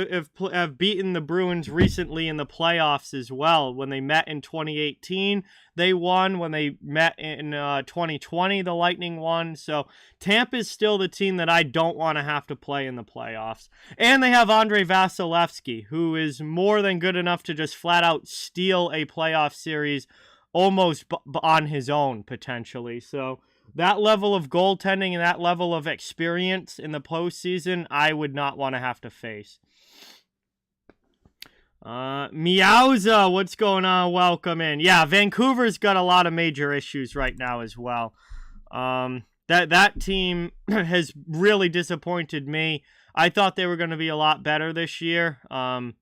have beaten the Bruins recently in the playoffs as well. When they met in 2018, they won. When they met in 2020, the Lightning won. So Tampa is still the team that I don't want to have to play in the playoffs. And they have Andrei Vasilevsky, who is more than good enough to just flat out steal a playoff series almost on his own, potentially. So that level of goaltending and that level of experience in the postseason, I would not want to have to face. Meowza, what's going on? Welcome in. Yeah, Vancouver's got a lot of major issues right now as well. That team has really disappointed me. I thought they were going to be a lot better this year. And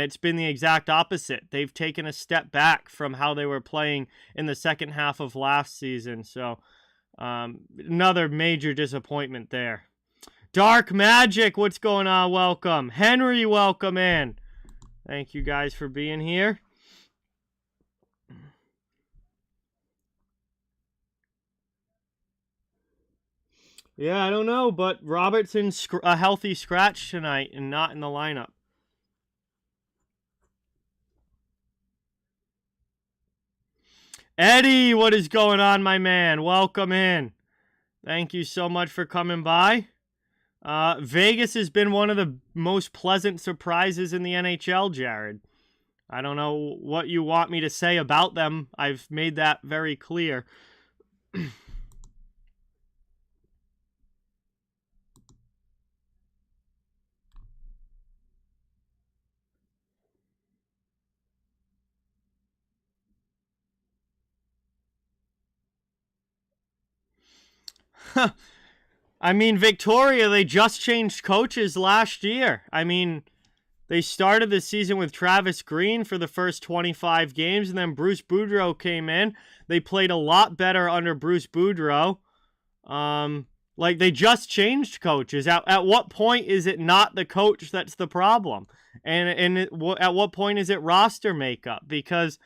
it's been the exact opposite. They've taken a step back from how they were playing in the second half of last season. So, another major disappointment there. Dark Magic, what's going on? Welcome. Henry, welcome in. Thank you guys for being here. Yeah, I don't know, but Robertson's a healthy scratch tonight and not in the lineup. Eddie, what is going on, my man? Welcome in. Thank you so much for coming by. Vegas has been one of the most pleasant surprises in the NHL, Jared. I don't know what you want me to say about them. I've made that very clear. I mean, Victoria, they just changed coaches last year. I mean, they started the season with Travis Green for the first 25 games, and then Bruce Boudreau came in. They played a lot better under Bruce Boudreau. They just changed coaches. At what point is it not the coach that's the problem? At what point is it roster makeup? Because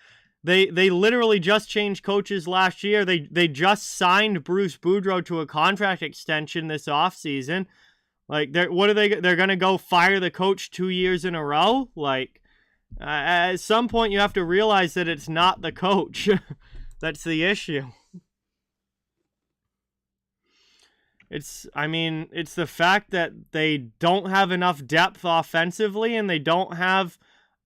they literally just changed coaches last year. They just signed Bruce Boudreau to a contract extension this offseason. They're going to go fire the coach 2 years in a row? At some point you have to realize that it's not the coach. That's the issue. It's the fact that they don't have enough depth offensively, and they don't have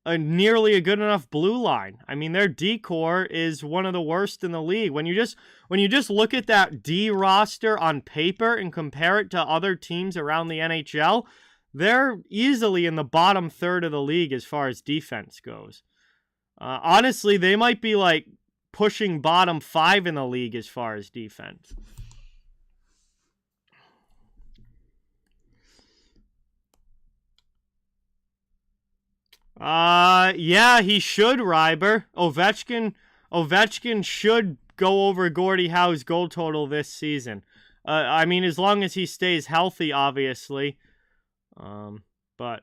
nearly a good enough blue line. I mean, their D core is one of the worst in the league. When you just look at that D roster on paper and compare it to other teams around the NHL, they're easily in the bottom third of the league as far as defense goes. Honestly, they might be like pushing bottom 5 in the league as far as defense. Yeah, he should, Ryber. Ovechkin should go over Gordie Howe's goal total this season. I mean, as long as he stays healthy, obviously. But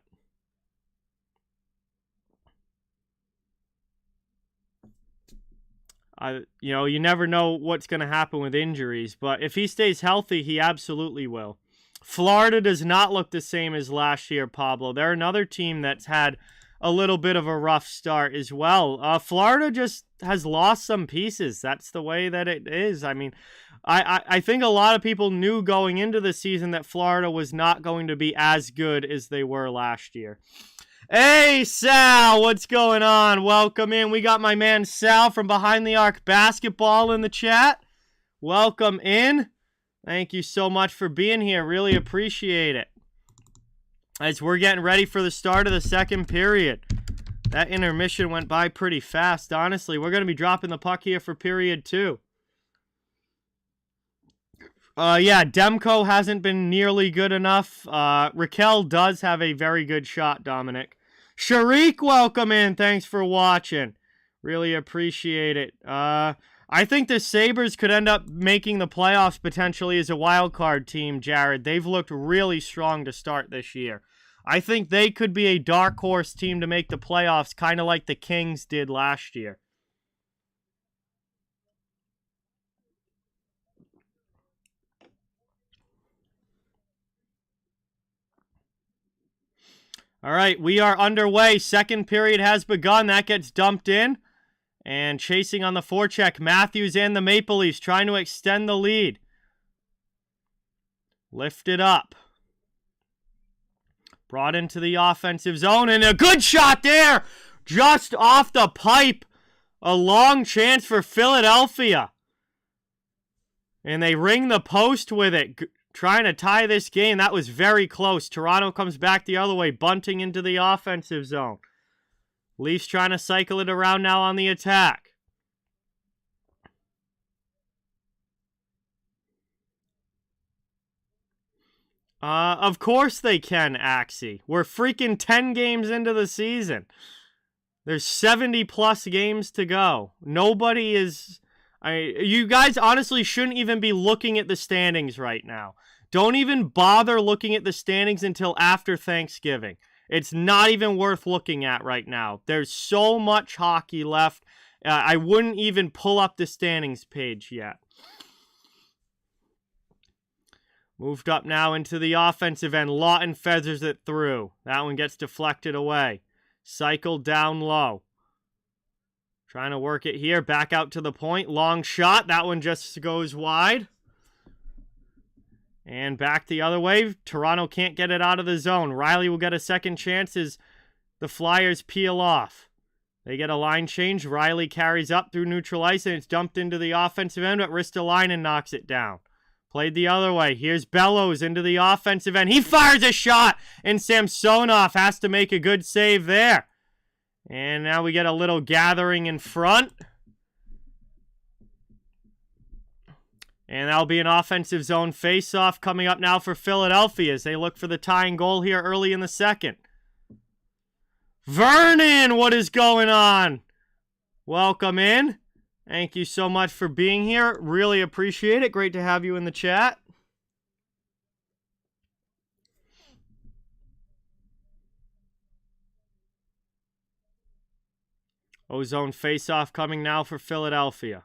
you never know what's going to happen with injuries. But if he stays healthy, he absolutely will. Florida does not look the same as last year, Pablo. They're another team that's had a little bit of a rough start as well. Florida just has lost some pieces. That's the way that it is. I mean, I think a lot of people knew going into the season that Florida was not going to be as good as they were last year. Hey, Sal, what's going on? Welcome in. We got my man Sal from Behind the Arc Basketball in the chat. Welcome in. Thank you so much for being here. Really appreciate it. As we're getting ready for the start of the second period. That intermission went by pretty fast, honestly. We're going to be dropping the puck here for period 2. Yeah, Demko hasn't been nearly good enough. Raquel does have a very good shot, Dominic. Sharik, welcome in. Thanks for watching. Really appreciate it. I think the Sabres could end up making the playoffs potentially as a wild card team, Jared. They've looked really strong to start this year. I think they could be a dark horse team to make the playoffs, kind of like the Kings did last year. All right, we are underway. Second period has begun. That gets dumped in. And chasing on the forecheck, Matthews and the Maple Leafs trying to extend the lead. Lift it up. Brought into the offensive zone, and a good shot there! Just off the pipe. A long chance for Philadelphia. And they ring the post with it, trying to tie this game. That was very close. Toronto comes back the other way, bunting into the offensive zone. Leafs trying to cycle it around now on the attack. Of course they can, Axie. We're freaking 10 games into the season. There's 70-plus games to go. Nobody is... you guys honestly shouldn't even be looking at the standings right now. Don't even bother looking at the standings until after Thanksgiving. It's not even worth looking at right now. There's so much hockey left. I wouldn't even pull up the standings page yet. Moved up now into the offensive end. Lawton feathers it through. That one gets deflected away. Cycled down low. Trying to work it here. Back out to the point. Long shot. That one just goes wide. And back the other way. Toronto can't get it out of the zone. Riley will get a second chance as the Flyers peel off. They get a line change. Riley carries up through neutral ice, and it's dumped into the offensive end, but Ristolainen knocks it down. Played the other way. Here's Bellows into the offensive end. He fires a shot, and Samsonov has to make a good save there. And now we get a little gathering in front. And that'll be an offensive zone face-off coming up now for Philadelphia as they look for the tying goal here early in the second. Vernon, what is going on? Welcome in. Thank you so much for being here. Really appreciate it. Great to have you in the chat. Ozone face-off coming now for Philadelphia.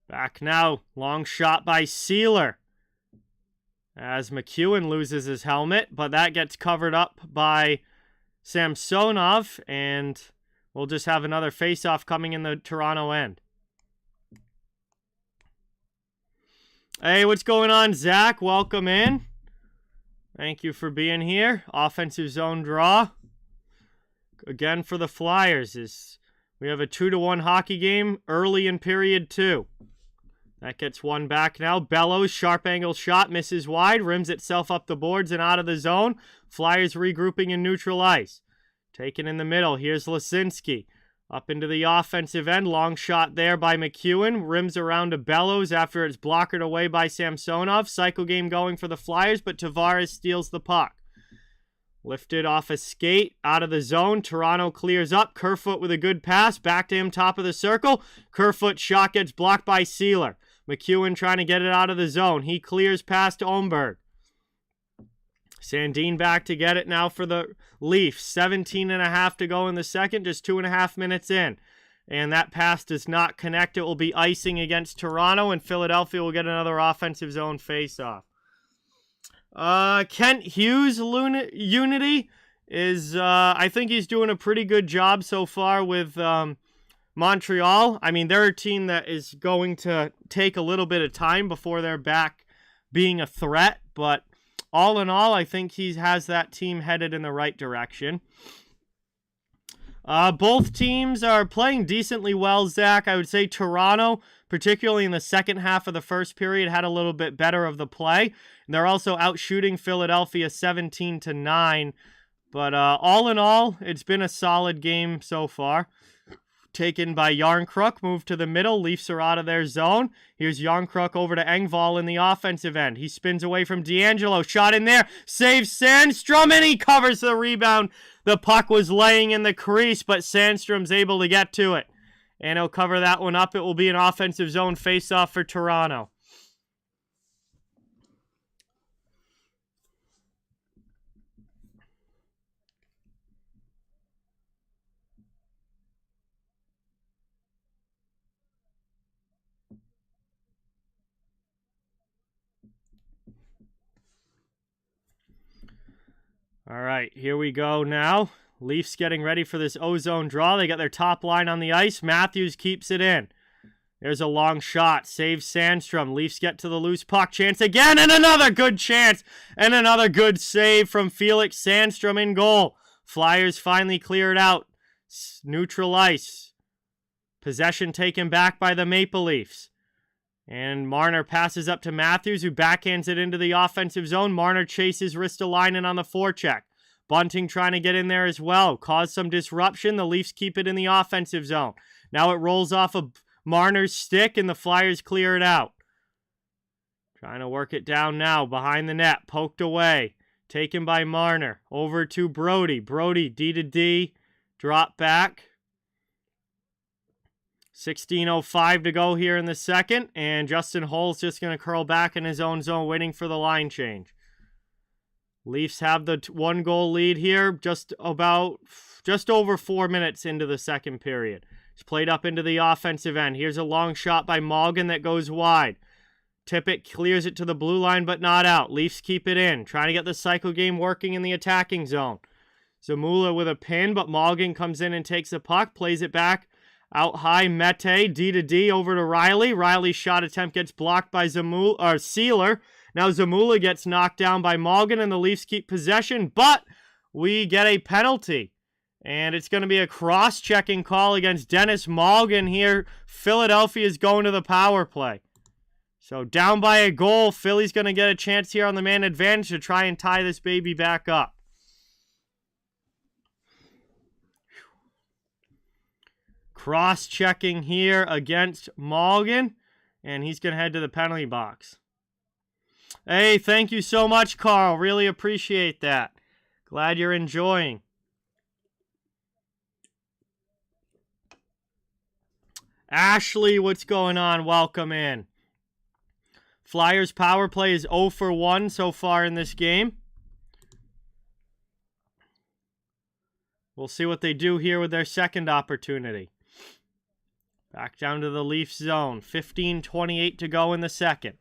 Back now. Long shot by Sealer. As McEwen loses his helmet, but that gets covered up by Samsonov, and we'll just have another face-off coming in the Toronto end. Hey, what's going on, Zach? Welcome in. Thank you for being here. Offensive zone draw. Again for the Flyers. We have a 2-1 hockey game early in period 2. That gets one back now. Bellows, sharp angle shot, misses wide, rims itself up the boards and out of the zone. Flyers regrouping in neutral ice. Taken in the middle. Here's Lisinski. Up into the offensive end. Long shot there by McEwen. Rims around to Bellows after it's blockered away by Samsonov. Cycle game going for the Flyers, but Tavares steals the puck. Lifted off a skate, out of the zone. Toronto clears up. Kerfoot with a good pass. Back to him, top of the circle. Kerfoot shot gets blocked by Sealer. McEwen trying to get it out of the zone. He clears past Omberg. Sandin back to get it now for the Leafs. 17.5 to go in the second, just 2.5 minutes in. And that pass does not connect. It will be icing against Toronto, and Philadelphia will get another offensive zone face-off. Kent Hughes' unity is, I think he's doing a pretty good job so far with Montreal. I mean, they're a team that is going to take a little bit of time before they're back being a threat, but all in all, I think he has that team headed in the right direction. Both teams are playing decently well, Zach. I would say Toronto, particularly in the second half of the first period, had a little bit better of the play. And they're also outshooting Philadelphia 17-9. But all in all, it's been a solid game so far. Taken by Yarncrook, moved to the middle. Leafs are out of their zone. Here's Yarncrook over to Engvall in the offensive end. He spins away from D'Angelo. Shot in there. Saves Sandstrom, and he covers the rebound. The puck was laying in the crease, but Sandstrom's able to get to it. And he'll cover that one up. It will be an offensive zone face-off for Toronto. All right, here we go now. Leafs getting ready for this ozone draw. They got their top line on the ice. Matthews keeps it in. There's a long shot. Saves Sandstrom. Leafs get to the loose puck. Chance again, and another good chance. And another good save from Felix Sandstrom in goal. Flyers finally clear it out. Neutral ice. Possession taken back by the Maple Leafs. And Marner passes up to Matthews, who backhands it into the offensive zone. Marner chases Ristolainen on the forecheck. Bunting trying to get in there as well. Cause some disruption. The Leafs keep it in the offensive zone. Now it rolls off of Marner's stick, and the Flyers clear it out. Trying to work it down now. Behind the net. Poked away. Taken by Marner. Over to Brody. Brody, D to D. Drop back. 16:05 to go here in the second, and Justin Hull's just going to curl back in his own zone, waiting for the line change. Leafs have the one-goal lead here, just over 4 minutes into the second period. It's played up into the offensive end. Here's a long shot by Malgin that goes wide. Tippett clears it to the blue line, but not out. Leafs keep it in, trying to get the cycle game working in the attacking zone. Zamula with a pin, but Malgin comes in and takes the puck, plays it back. Out high, Mete, D to D over to Riley. Riley's shot attempt gets blocked by Sealer. Now Zamula gets knocked down by Malgin, and the Leafs keep possession, but we get a penalty. And it's going to be a cross-checking call against Dennis Malgin here. Philadelphia's going to the power play. So down by a goal, Philly's going to get a chance here on the man advantage to try and tie this baby back up. Cross-checking here against Malgin, and he's going to head to the penalty box. Hey, thank you so much, Carl. Really appreciate that. Glad you're enjoying. Ashley, what's going on? Welcome in. Flyers power play is 0 for 1 so far in this game. We'll see what they do here with their second opportunity. Back down to the Leafs zone. 15:28 to go in the second.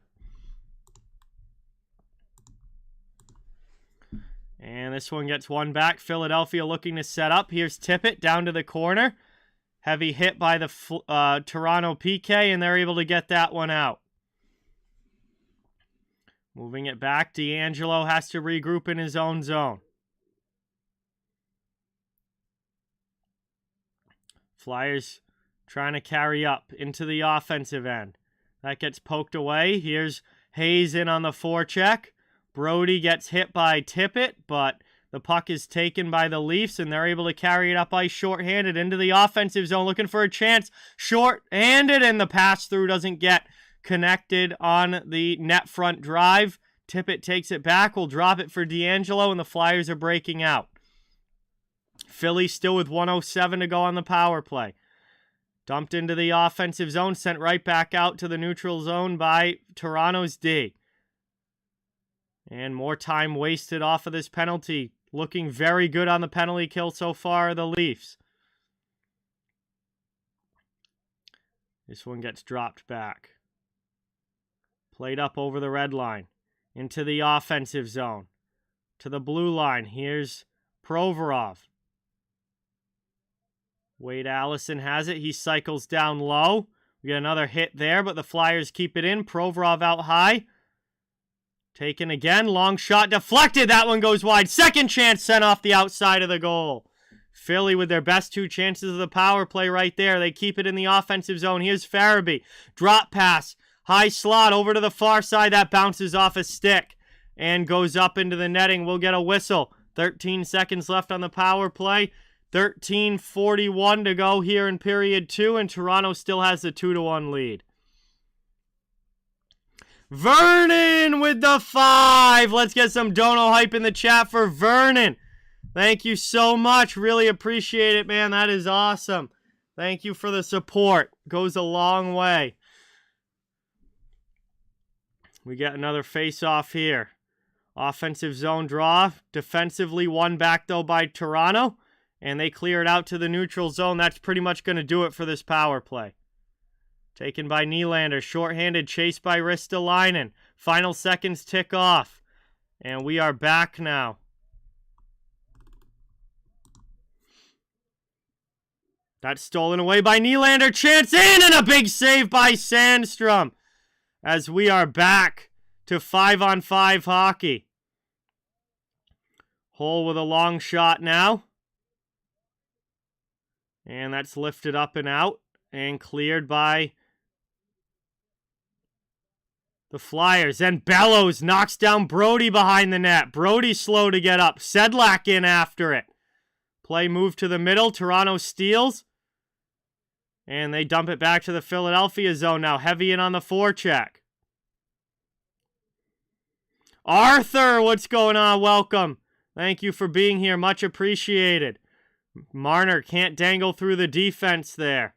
And this one gets one back. Philadelphia looking to set up. Here's Tippett down to the corner. Heavy hit by the Toronto PK, and they're able to get that one out. Moving it back, D'Angelo has to regroup in his own zone. Flyers trying to carry up into the offensive end. That gets poked away. Here's Hayes in on the forecheck. Brody gets hit by Tippett, but the puck is taken by the Leafs, and they're able to carry it up ice shorthanded into the offensive zone, looking for a chance. Shorthanded, and the pass-through doesn't get connected on the net front drive. Tippett takes it back, will drop it for D'Angelo, and the Flyers are breaking out. Philly still with 1:07 to go on the power play. Dumped into the offensive zone, sent right back out to the neutral zone by Toronto's D. And more time wasted off of this penalty. Looking very good on the penalty kill so far, the Leafs. This one gets dropped back. Played up over the red line. Into the offensive zone. To the blue line. Here's Provorov. Wade Allison has it. He cycles down low. We get another hit there, but the Flyers keep it in. Provorov out high. Taken again. Long shot deflected. That one goes wide. Second chance sent off the outside of the goal. Philly with their best two chances of the power play right there. They keep it in the offensive zone. Here's Farabee. Drop pass. High slot over to the far side. That bounces off a stick and goes up into the netting. We'll get a whistle. 13 seconds left on the power play. 13:41 to go here in period 2, and Toronto still has the 2-1 lead. Vernon with the 5. Let's get some dono hype in the chat for Vernon. Thank you so much. Really appreciate it, man. That is awesome. Thank you for the support. Goes a long way. We get another face-off here. Offensive zone draw. Defensively won back, though, by Toronto. And they clear it out to the neutral zone. That's pretty much going to do it for this power play. Taken by Nylander. Shorthanded. Chased by Ristolainen. Final seconds tick off. And we are back now. That's stolen away by Nylander. Chance in, and a big save by Sandstrom. As we are back to 5-on-5 hockey. Hole with a long shot now. And that's lifted up and out and cleared by the Flyers. And Bellows knocks down Brody behind the net. Brody slow to get up. Sedlak in after it. Play move to the middle. Toronto steals. And they dump it back to the Philadelphia zone now. Heavy in on the forecheck. Arthur, what's going on? Welcome. Thank you for being here. Much appreciated. Marner can't dangle through the defense there.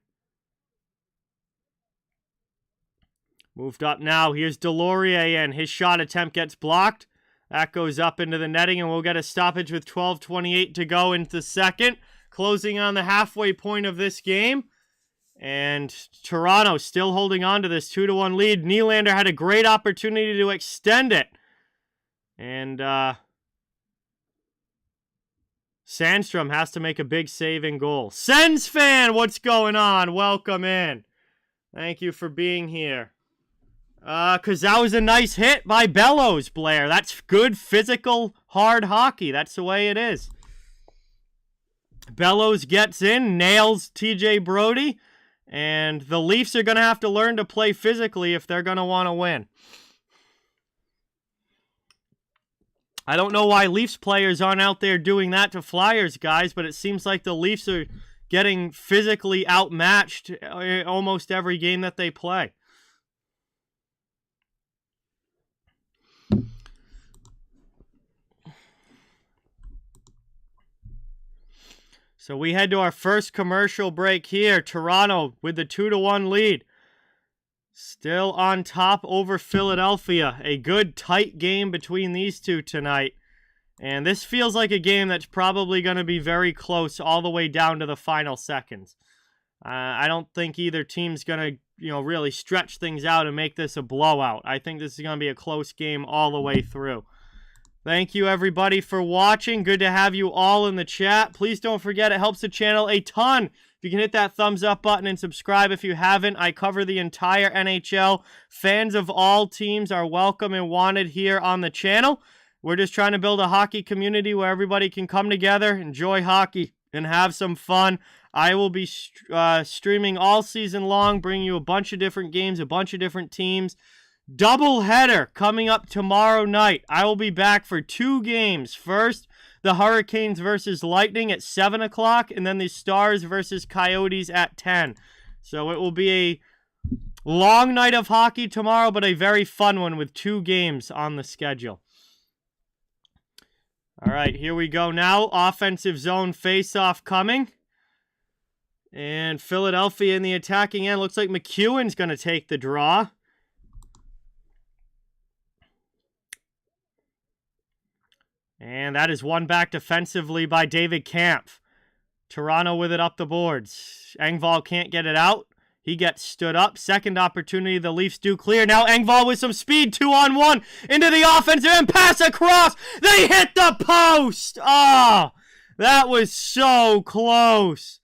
Moved up now. Here's Delorier in. His shot attempt gets blocked. That goes up into the netting, and we'll get a stoppage with 12:28 to go into second. Closing on the halfway point of this game. And Toronto still holding on to this 2-1 lead. Nylander had a great opportunity to extend it. And Sandstrom has to make a big saving goal. Sens fan, what's going on? Welcome in. Thank you for being here. Because that was a nice hit by Bellows, Blair. That's good, physical, hard hockey. That's the way it is. Bellows gets in, nails TJ Brody, and the Leafs are going to have to learn to play physically if they're going to want to win. I don't know why Leafs players aren't out there doing that to Flyers guys, but it seems like the Leafs are getting physically outmatched almost every game that they play. So we head to our first commercial break here. Toronto with the 2-1 lead. Still on top over Philadelphia. A good tight game between these two tonight. And this feels like a game that's probably going to be very close all the way down to the final seconds. I don't think either team's going to, really stretch things out and make this a blowout. I think this is going to be a close game all the way through. Thank you, everybody, for watching. Good to have you all in the chat. Please don't forget, it helps the channel a ton If you can hit that thumbs up button and subscribe if you haven't. I cover the entire NHL. Fans of all teams are welcome and wanted here on the channel. We're just trying to build a hockey community where everybody can come together, enjoy hockey, and have some fun. I will be streaming all season long, bringing you a bunch of different games, a bunch of different teams. Double header coming up tomorrow night. I will be back for 2 games. First, the Hurricanes versus Lightning at 7 o'clock, and then the Stars versus Coyotes at 10. So it will be a long night of hockey tomorrow, but a very fun one with 2 games on the schedule. All right, here we go now. Offensive zone face-off coming. And Philadelphia in the attacking end. Looks like McEwen's going to take the draw. And that is won back defensively by David Kampf. Toronto with it up the boards. Engvall can't get it out. He gets stood up. Second opportunity, the Leafs do clear. Now Engvall with some speed, 2-on-1 into the offensive end, pass across. They hit the post. Oh, that was so close.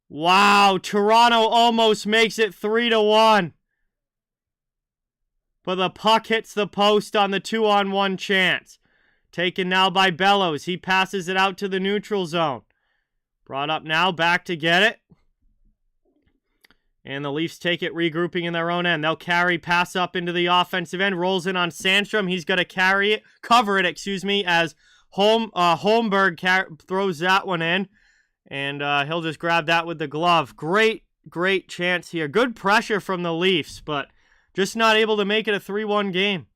Wow, Toronto almost makes it 3-1. But the puck hits the post on the 2-on-1 chance. Taken now by Bellows. He passes it out to the neutral zone. Brought up now, back to get it. And the Leafs take it, regrouping in their own end. They'll carry, pass up into the offensive end. Rolls in on Sandstrom. He's going to cover it, as Holmberg throws that one in. And he'll just grab that with the glove. Great chance here. Good pressure from the Leafs, but just not able to make it a 3-1 game.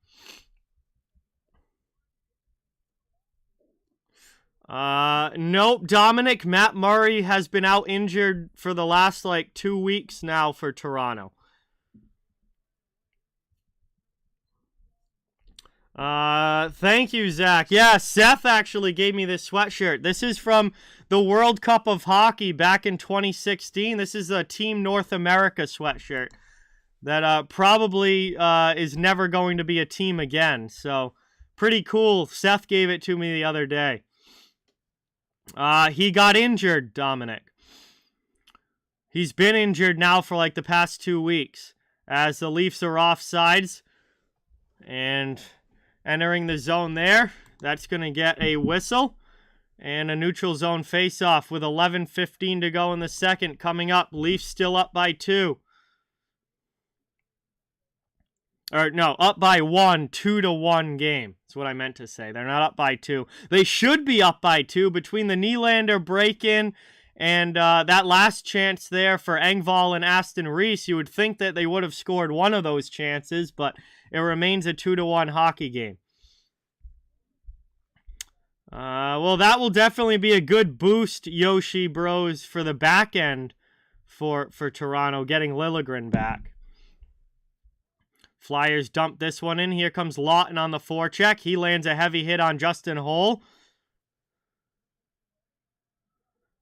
Nope. Matt Murray has been out injured for the last, 2 weeks now for Toronto. Thank you, Zach. Yeah, Seth actually gave me this sweatshirt. This is from the World Cup of Hockey back in 2016. This is a Team North America sweatshirt that probably is never going to be a team again. So, pretty cool. Seth gave it to me the other day. He got injured, Dominic. He's been injured now for the past 2 weeks as the Leafs are offsides and entering the zone there. That's going to get a whistle and a neutral zone face-off with 11:15 to go in the second coming up. Leafs still up by 2. Or, no, up by 1, 2-1 game. That's what I meant to say. They're not up by 2. They should be up by 2 between the Nylander break-in and that last chance there for Engvall and Aston Reese. You would think that they would have scored one of those chances, but it remains a 2-1 hockey game. Well, that will definitely be a good boost, Yoshi Bros, for the back end for Toronto, getting Liljegren back. Flyers dump this one in. Here comes Lawton on the forecheck. He lands a heavy hit on Justin Holl.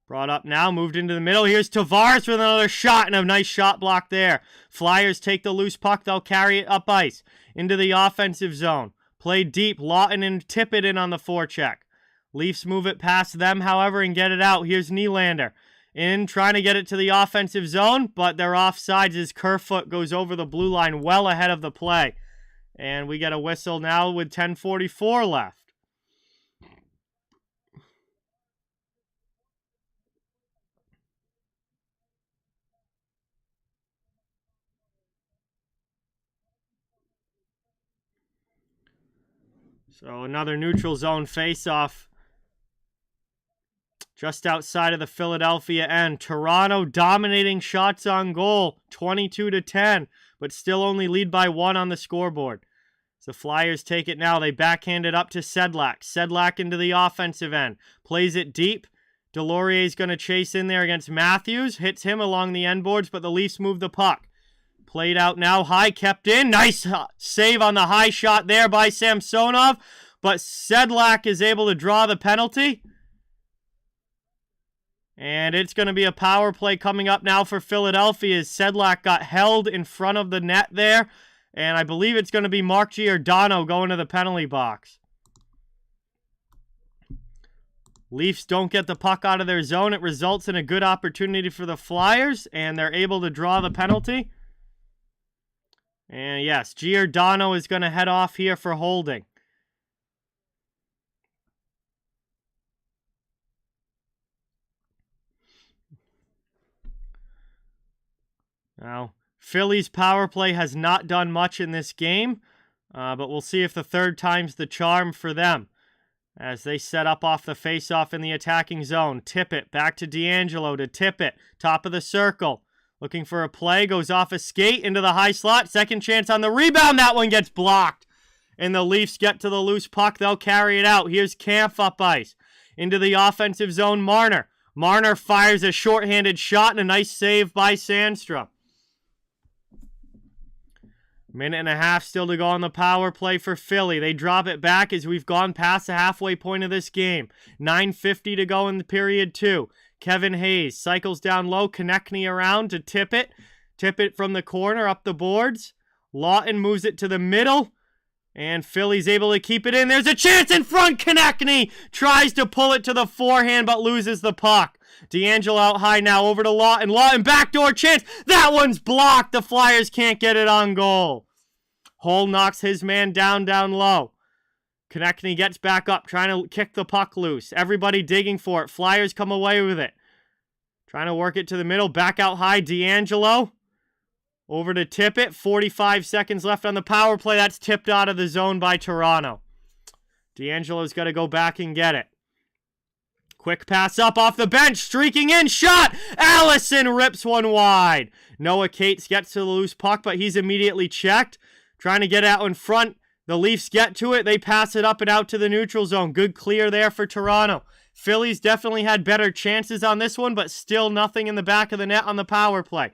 Brought up now, moved into the middle. Here's Tavares with another shot, and a nice shot block there. Flyers take the loose puck. They'll carry it up ice into the offensive zone. Play deep. Lawton and Tippett in on the forecheck. Leafs move it past them, however, and get it out. Here's Nylander in, trying to get it to the offensive zone, but they're offsides as Kerfoot goes over the blue line well ahead of the play. And we get a whistle now with 10:44 left. So another neutral zone face-off just outside of the Philadelphia end. Toronto dominating shots on goal, 22-10, but still only lead by 1 on the scoreboard. So Flyers take it now. They backhand it up to Sedlak. Sedlak into the offensive end. Plays it deep. Delorier's going to chase in there against Matthews. Hits him along the end boards, but the Leafs move the puck. Played out now, high, kept in. Nice save on the high shot there by Samsonov. But Sedlak is able to draw the penalty. And it's going to be a power play coming up now for Philadelphia as Sedlak got held in front of the net there. And I believe it's going to be Mark Giordano going to the penalty box. Leafs don't get the puck out of their zone. It results in a good opportunity for the Flyers, and they're able to draw the penalty. And yes, Giordano is going to head off here for holding. Now, Philly's power play has not done much in this game, but we'll see if the third time's the charm for them. As they set up off the faceoff in the attacking zone. Tip it, back to D'Angelo to tip it. Top of the circle. Looking for a play, goes off a skate into the high slot. Second chance on the rebound, that one gets blocked. And the Leafs get to the loose puck, they'll carry it out. Here's Kampf up ice. Into the offensive zone, Marner. Marner fires a shorthanded shot and a nice save by Sandstrom. Minute and a half still to go on the power play for Philly. They drop it back as we've gone past the halfway point of this game. 9:50 to go in the period 2. Kevin Hayes cycles down low. Konechny around to tip it. Tip it from the corner up the boards. Lawton moves it to the middle. And Philly's able to keep it in. There's a chance in front. Konechny tries to pull it to the forehand but loses the puck. D'Angelo out high now over to Lawton. Lawton backdoor chance. That one's blocked. The Flyers can't get it on goal. Hull knocks his man down low. Konechny gets back up, trying to kick the puck loose. Everybody digging for it. Flyers come away with it. Trying to work it to the middle. Back out high. D'Angelo. Over to tip it. 45 seconds left on the power play. That's tipped out of the zone by Toronto. D'Angelo's got to go back and get it. Quick pass up off the bench. Streaking in. Shot. Allison rips one wide. Noah Cates gets to the loose puck, but he's immediately checked. Trying to get out in front. The Leafs get to it. They pass it up and out to the neutral zone. Good clear there for Toronto. Philly's definitely had better chances on this one, but still nothing in the back of the net on the power play.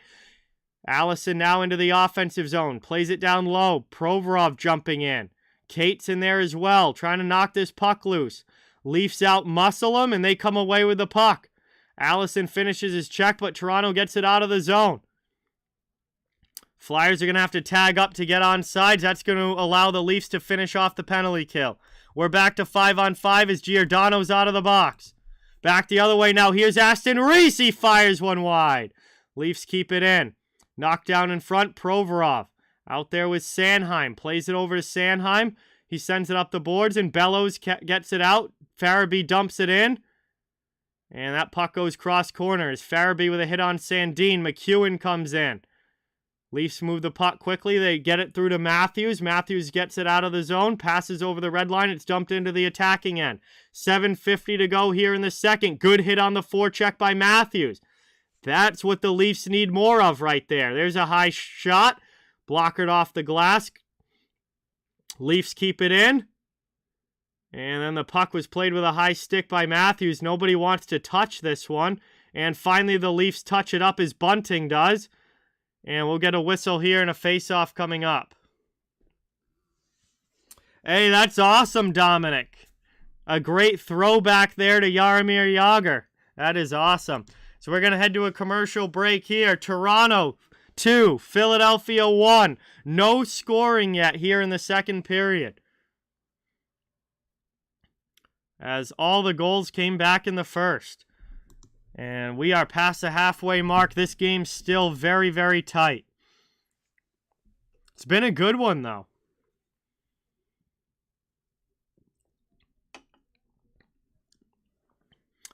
Allison now into the offensive zone. Plays it down low. Provorov jumping in. Cates in there as well. Trying to knock this puck loose. Leafs out muscle them, and they come away with the puck. Allison finishes his check, but Toronto gets it out of the zone. Flyers are going to have to tag up to get on sides. That's going to allow the Leafs to finish off the penalty kill. We're back to 5-on-5 as Giordano's out of the box. Back the other way now. Here's Aston Reese. He fires one wide. Leafs keep it in. Knocked down in front. Provorov out there with Sanheim. Plays it over to Sanheim. He sends it up the boards and Bellows gets it out. Farabee dumps it in. And that puck goes cross corners. Farabee with a hit on Sandin. McEwen comes in. Leafs move the puck quickly. They get it through to Matthews. Matthews gets it out of the zone. Passes over the red line. It's dumped into the attacking end. 7:50 to go here in the second. Good hit on the forecheck by Matthews. That's what the Leafs need more of right there. There's a high shot. Blockered off the glass. Leafs keep it in. And then the puck was played with a high stick by Matthews. Nobody wants to touch this one. And finally the Leafs touch it up as Bunting does. And we'll get a whistle here and a face-off coming up. Hey, that's awesome, Dominic. A great throwback there to Jaromir Jagr. That is awesome. So we're going to head to a commercial break here. Toronto 2, Philadelphia 1. No scoring yet here in the second period, as all the goals came back in the first. And we are past the halfway mark. This game's still very, very tight. It's been a good one, though.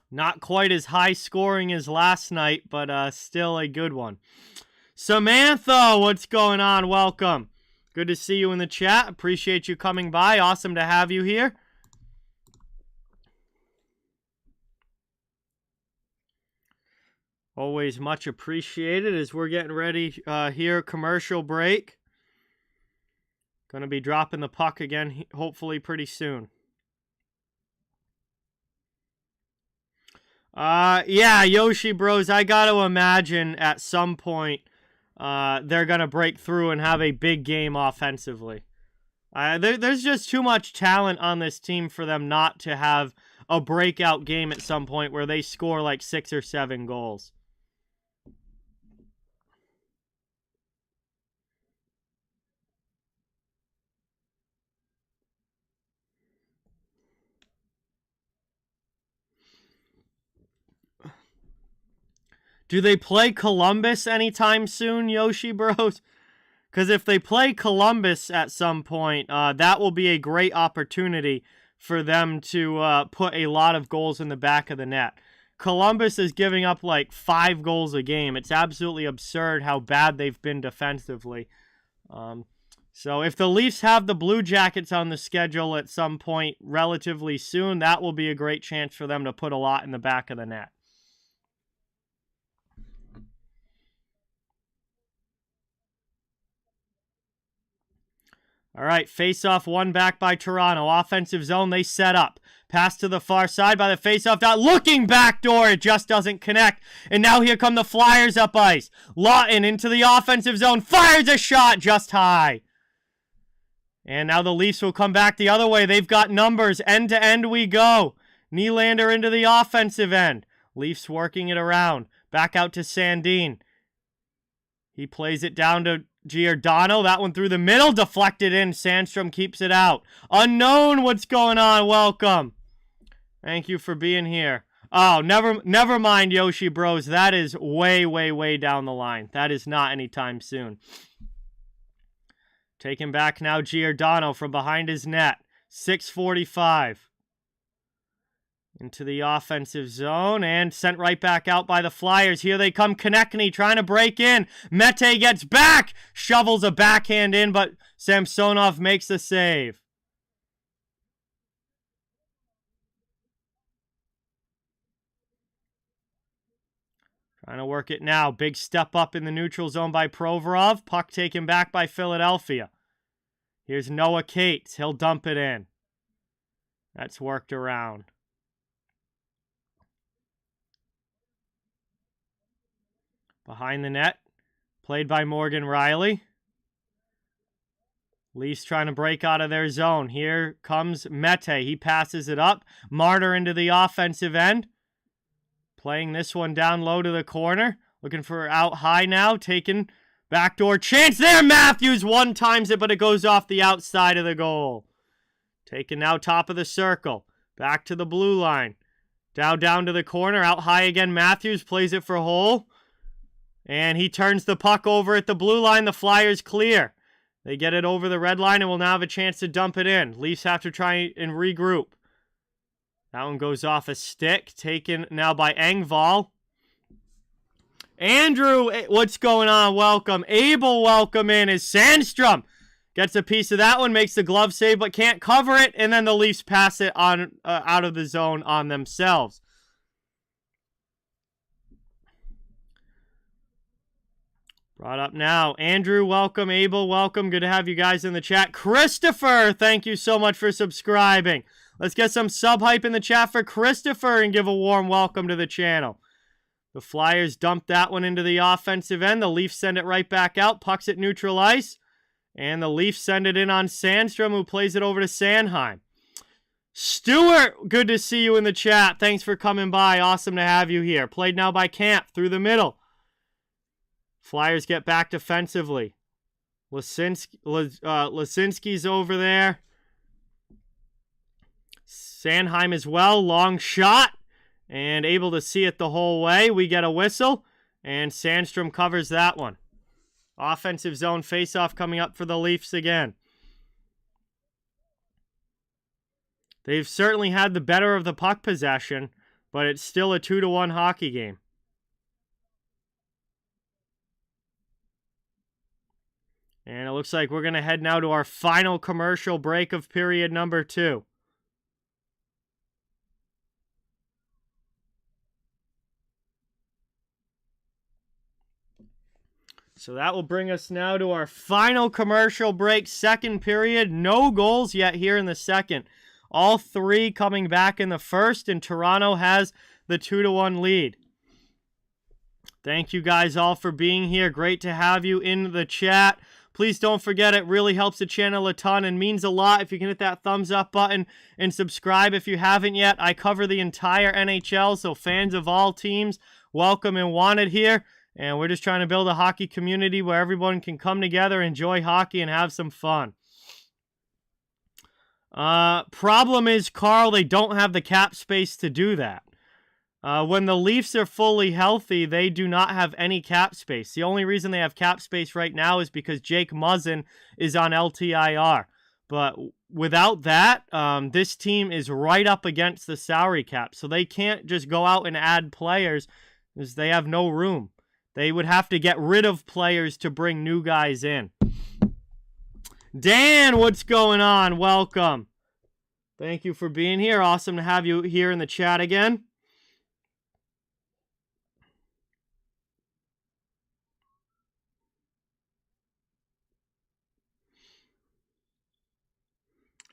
Not quite as high scoring as last night, but still a good one. Samantha, what's going on? Welcome. Good to see you in the chat. Appreciate you coming by. Awesome to have you here. Always much appreciated as we're getting ready here. Commercial break. Going to be dropping the puck again, hopefully pretty soon. Yeah, Yoshi Bros, I got to imagine at some point they're going to break through and have a big game offensively. There's just too much talent on this team for them not to have a breakout game at some point where they score like 6 or 7 goals. Do they play Columbus anytime soon, Yoshi Bros? Because if they play Columbus at some point, that will be a great opportunity for them to put a lot of goals in the back of the net. Columbus is giving up like 5 goals a game. It's absolutely absurd how bad they've been defensively. So if the Leafs have the Blue Jackets on the schedule at some point relatively soon, that will be a great chance for them to put a lot in the back of the net. All right, face-off won back by Toronto. Offensive zone, they set up. Pass to the far side by the face-off dot. Looking backdoor, it just doesn't connect. And now here come the Flyers up ice. Lawton into the offensive zone, fires a shot just high. And now the Leafs will come back the other way. They've got numbers. End to end we go. Nylander into the offensive end. Leafs working it around. Back out to Sandin. He plays it down to Giordano. That one through the middle. Deflected in. Sandstrom keeps it out. Unknown, what's going on? Welcome. Thank you for being here. Oh, never mind, Yoshi Bros. That is way, way, way down the line. That is not anytime soon. Taken back now, Giordano from behind his net. 6:45. Into the offensive zone and sent right back out by the Flyers. Here they come, Konechny trying to break in. Mete gets back, shovels a backhand in, but Samsonov makes the save. Trying to work it now. Big step up in the neutral zone by Provorov. Puck taken back by Philadelphia. Here's Noah Cates. He'll dump it in. That's worked around. Behind the net. Played by Morgan Riley. Leafs trying to break out of their zone. Here comes Mete. He passes it up. Marner into the offensive end. Playing this one down low to the corner. Looking for out high now. Taken backdoor chance there. Matthews one-times it, but it goes off the outside of the goal. Taken now top of the circle. Back to the blue line. Down to the corner. Out high again. Matthews plays it for Hole. And he turns the puck over at the blue line. The Flyers clear. They get it over the red line and will now have a chance to dump it in. Leafs have to try and regroup. That one goes off a stick. Taken now by Engvall. Andrew, what's going on? Welcome. Abel, welcome in as Sandstrom gets a piece of that one. Makes the glove save but can't cover it. And then the Leafs pass it on out of the zone on themselves. Brought up now. Andrew, welcome. Abel, welcome. Good to have you guys in the chat. Christopher, thank you so much for subscribing. Let's get some sub hype in the chat for Christopher and give a warm welcome to the channel. The Flyers dump that one into the offensive end. The Leafs send it right back out. Puck's at neutral ice. And the Leafs send it in on Sandstrom, who plays it over to Sanheim. Stuart, good to see you in the chat. Thanks for coming by. Awesome to have you here. Played now by Camp through the middle. Flyers get back defensively. Lisinski's over there. Sanheim as well. Long shot. And able to see it the whole way. We get a whistle. And Sandstrom covers that one. Offensive zone faceoff coming up for the Leafs again. They've certainly had the better of the puck possession, but it's still a 2-1 hockey game. And it looks like we're going to head now to our final commercial break of period number 2. So that will bring us now to our final commercial break, second period. No goals yet here in the second. All 3 coming back in the first, and Toronto has the 2-1 lead. Thank you guys all for being here. Great to have you in the chat. Please don't forget, it really helps the channel a ton and means a lot if you can hit that thumbs up button and subscribe if you haven't yet. I cover the entire NHL, so fans of all teams, welcome and wanted here. And we're just trying to build a hockey community where everyone can come together, enjoy hockey, and have some fun. Problem is, Carl, they don't have the cap space to do that. When the Leafs are fully healthy, they do not have any cap space. The only reason they have cap space right now is because Jake Muzzin is on LTIR. But without that, this team is right up against the salary cap. So they can't just go out and add players because they have no room. They would have to get rid of players to bring new guys in. Dan, what's going on? Welcome. Thank you for being here. Awesome to have you here in the chat again.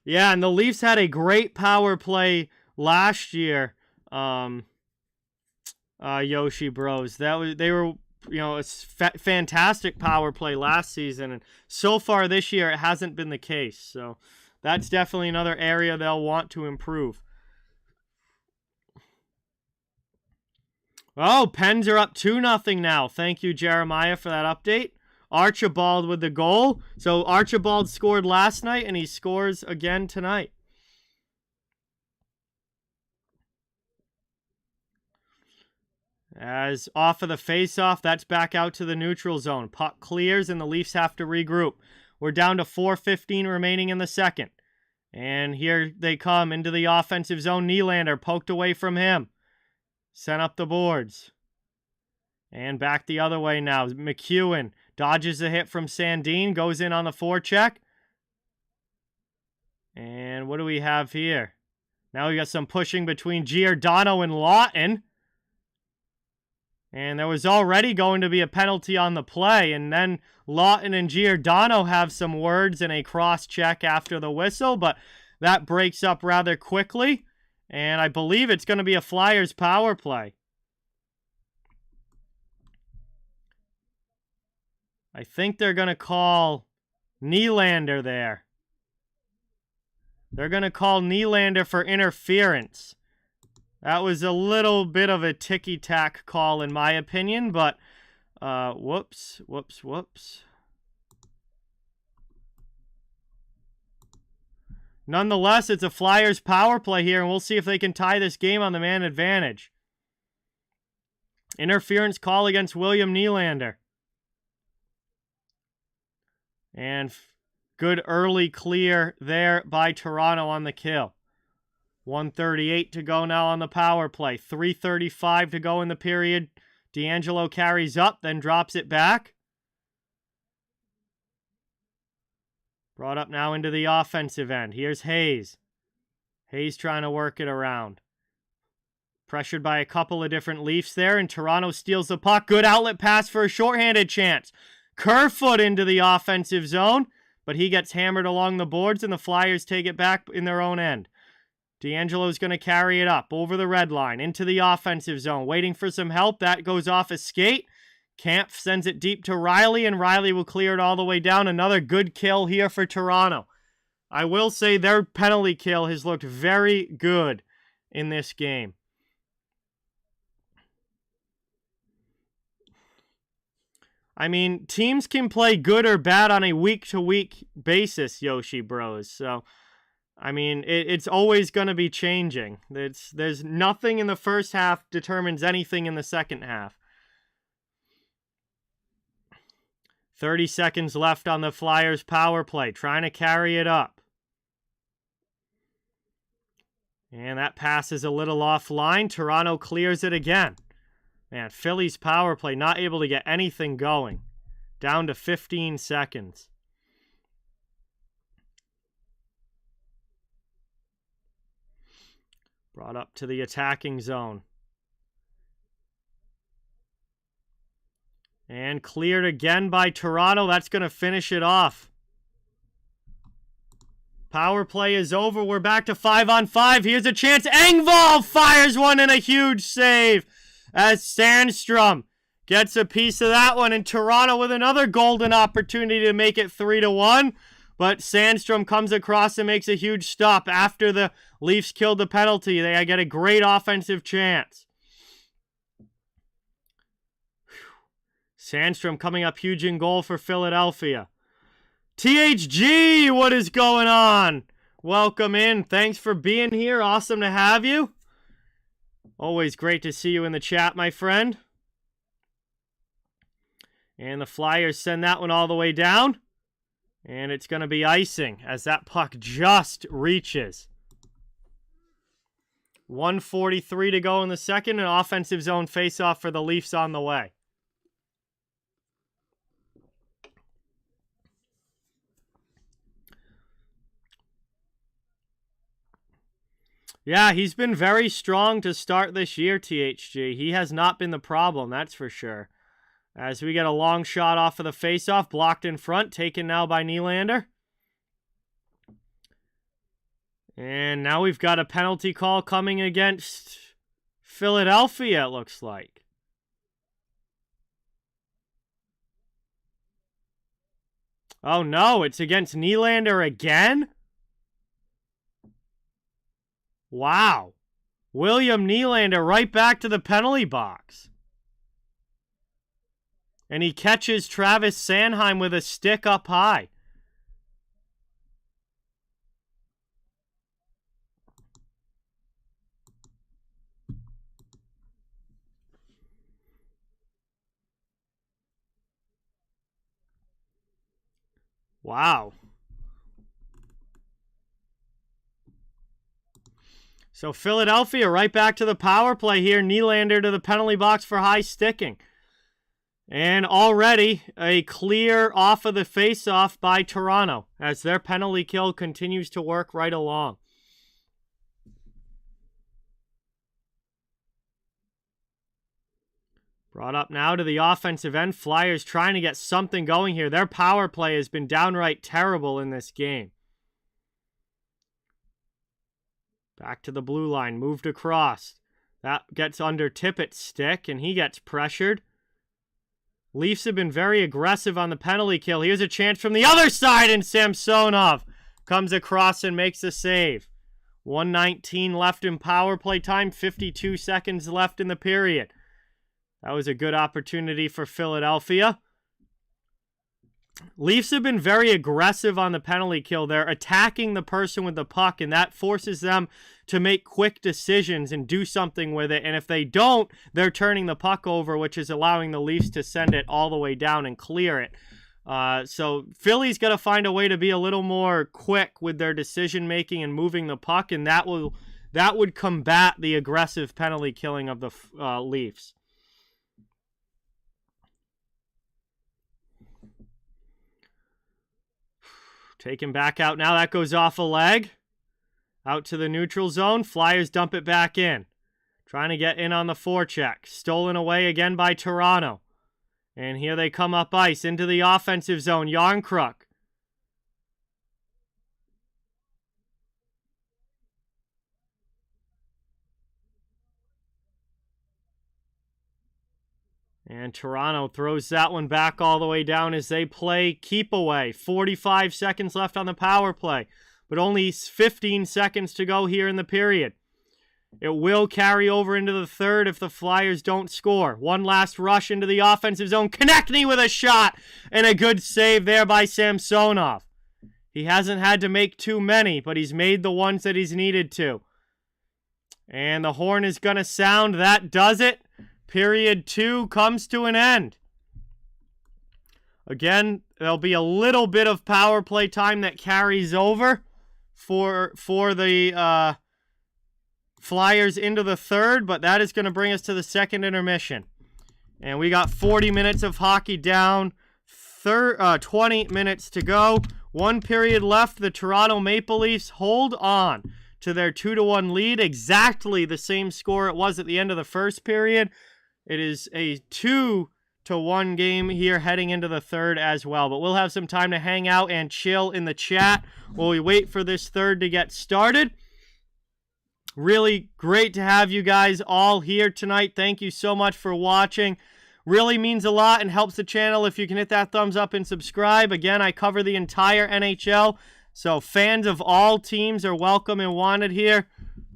Yeah, and the Leafs had a great power play last year. Yoshi Bros. They were a fantastic power play last season, and so far this year it hasn't been the case. So that's definitely another area they'll want to improve. Oh, Pens are up 2-0 now. Thank you, Jeremiah, for that update. Archibald with the goal. So Archibald scored last night, and he scores again tonight. As off of the face-off, that's back out to the neutral zone. Puck clears, and the Leafs have to regroup. We're down to 4:15 remaining in the second. And here they come into the offensive zone. Nylander poked away from him. Sent up the boards. And back the other way now. McEwen dodges a hit from Sandin. Goes in on the forecheck. And what do we have here? Now we got some pushing between Giordano and Lawton. And there was already going to be a penalty on the play. And then Lawton and Giordano have some words in a cross-check after the whistle. But that breaks up rather quickly. And I believe it's going to be a Flyers power play. I think they're going to call Nylander there. They're going to call Nylander for interference. That was a little bit of a ticky-tack call in my opinion, but whoops. Nonetheless, it's a Flyers power play here, and we'll see if they can tie this game on the man advantage. Interference call against William Nylander. And good early clear there by Toronto on the kill. 1:38 to go now on the power play. 3:35 to go in the period. D'Angelo carries up, then drops it back. Brought up now into the offensive end. Here's Hayes. Hayes trying to work it around. Pressured by a couple of different Leafs there, and Toronto steals the puck. Good outlet pass for a shorthanded chance. Kerfoot into the offensive zone, but he gets hammered along the boards, and the Flyers take it back in their own end. D'Angelo's going to carry it up over the red line into the offensive zone, waiting for some help. That goes off a skate. Camp sends it deep to Riley, and Riley will clear it all the way down. Another good kill here for Toronto. I will say their penalty kill has looked very good in this game. I mean, teams can play good or bad on a week-to-week basis, Yoshi Bros. So, I mean, it's always going to be changing. There's nothing in the first half determines anything in the second half. 30 seconds left on the Flyers power play, trying to carry it up. And that pass is a little offline. Toronto clears it again. Man, Philly's power play not able to get anything going. Down to 15 seconds. Brought up to the attacking zone. And cleared again by Toronto. That's going to finish it off. Power play is over. We're back to 5-on-5. Here's a chance. Engvall fires one and a huge save as Sandstrom gets a piece of that one. And Toronto with another golden opportunity to make it 3-1. But Sandstrom comes across and makes a huge stop after the Leafs killed the penalty. They get a great offensive chance. Sandstrom coming up huge in goal for Philadelphia. THG, what is going on? Welcome in. Thanks for being here. Awesome to have you. Always great to see you in the chat, my friend. And the Flyers send that one all the way down. And it's going to be icing as that puck just reaches. 1:43 to go in the second. An offensive zone faceoff for the Leafs on the way. Yeah, he's been very strong to start this year, THG. He has not been the problem, that's for sure. As we get a long shot off of the faceoff, blocked in front, taken now by Nylander. And now we've got a penalty call coming against Philadelphia, it looks like. Oh no, it's against Nylander again? Wow. William Nylander right back to the penalty box. And he catches Travis Sanheim with a stick up high. Wow. So Philadelphia right back to the power play here. Nylander to the penalty box for high sticking. And already a clear off of the faceoff by Toronto as their penalty kill continues to work right along. Brought up now to the offensive end. Flyers trying to get something going here. Their power play has been downright terrible in this game. Back to the blue line. Moved across. That gets under Tippett's stick, and he gets pressured. Leafs have been very aggressive on the penalty kill. Here's a chance from the other side, and Samsonov comes across and makes a save. 1:19 left in power play time. 52 seconds left in the period. That was a good opportunity for Philadelphia. Leafs have been very aggressive on the penalty kill. They're attacking the person with the puck, and that forces them to make quick decisions and do something with it. And if they don't, they're turning the puck over, which is allowing the Leafs to send it all the way down and clear it. So Philly's got to find a way to be a little more quick with their decision-making and moving the puck, and that would combat the aggressive penalty killing of the Leafs. Taken back out now. That goes off a leg. Out to the neutral zone. Flyers dump it back in. Trying to get in on the forecheck. Stolen away again by Toronto. And here they come up ice into the offensive zone. Yarncrook. And Toronto throws that one back all the way down as they play keep away. 45 seconds left on the power play, but only 15 seconds to go here in the period. It will carry over into the third if the Flyers don't score. One last rush into the offensive zone. Konechny with a shot and a good save there by Samsonov. He hasn't had to make too many, but he's made the ones that he's needed to. And the horn is going to sound. That does it. Period 2 comes to an end. Again, there'll be a little bit of power play time that carries over for the Flyers into the third, but that is going to bring us to the second intermission. And we got 40 minutes of hockey down, 20 minutes to go. One period left. The Toronto Maple Leafs hold on to their 2-1 lead, exactly the same score it was at the end of the first period. It is a 2-1 game here heading into the third as well. But we'll have some time to hang out and chill in the chat while we wait for this third to get started. Really great to have you guys all here tonight. Thank you so much for watching. Really means a lot and helps the channel if you can hit that thumbs up and subscribe. Again, I cover the entire NHL, so fans of all teams are welcome and wanted here.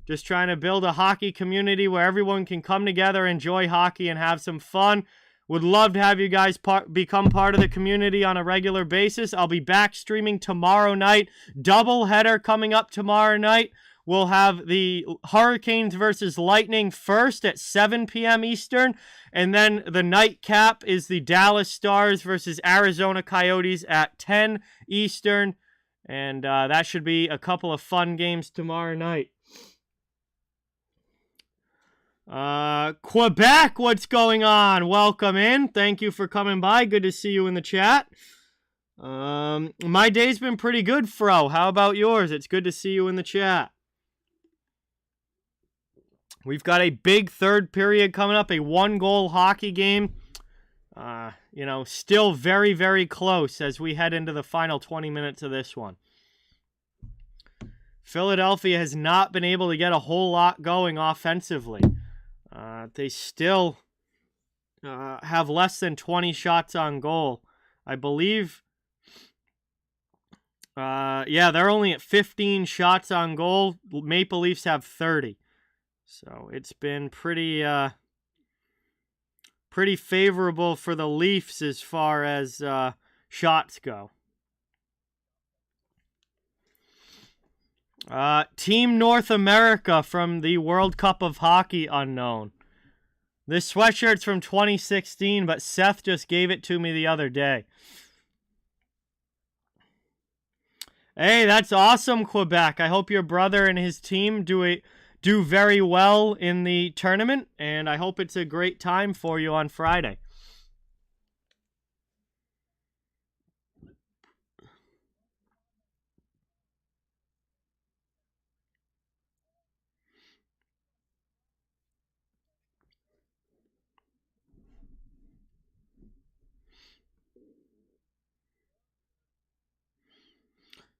Just trying to build a hockey community where everyone can come together, enjoy hockey, and have some fun. Would love to have you guys become part of the community on a regular basis. I'll be back streaming tomorrow night. Double header coming up tomorrow night. we'll have the Hurricanes versus Lightning first at 7 p.m. Eastern. And then the nightcap is the Dallas Stars versus Arizona Coyotes at 10 Eastern. And that should be a couple of fun games tomorrow night. Quebec, what's going on? Welcome in. Thank you for coming by. Good to see you in the chat. My day's been pretty good, Fro. How about yours? It's good to see you in the chat. We've got a big third period coming up, a one-goal hockey game. Still very, very close as we head into the final 20 minutes of this one. Philadelphia has not been able to get a whole lot going offensively. They still have less than 20 shots on goal. I believe, they're only at 15 shots on goal. Maple Leafs have 30. So it's been pretty favorable for the Leafs as far as shots go. Team North America from the World Cup of Hockey unknown. This sweatshirt's from 2016, but Seth just gave it to me the other day. Hey, that's awesome, Quebec. I hope your brother and his team do very well in the tournament, and I hope it's a great time for you on Friday.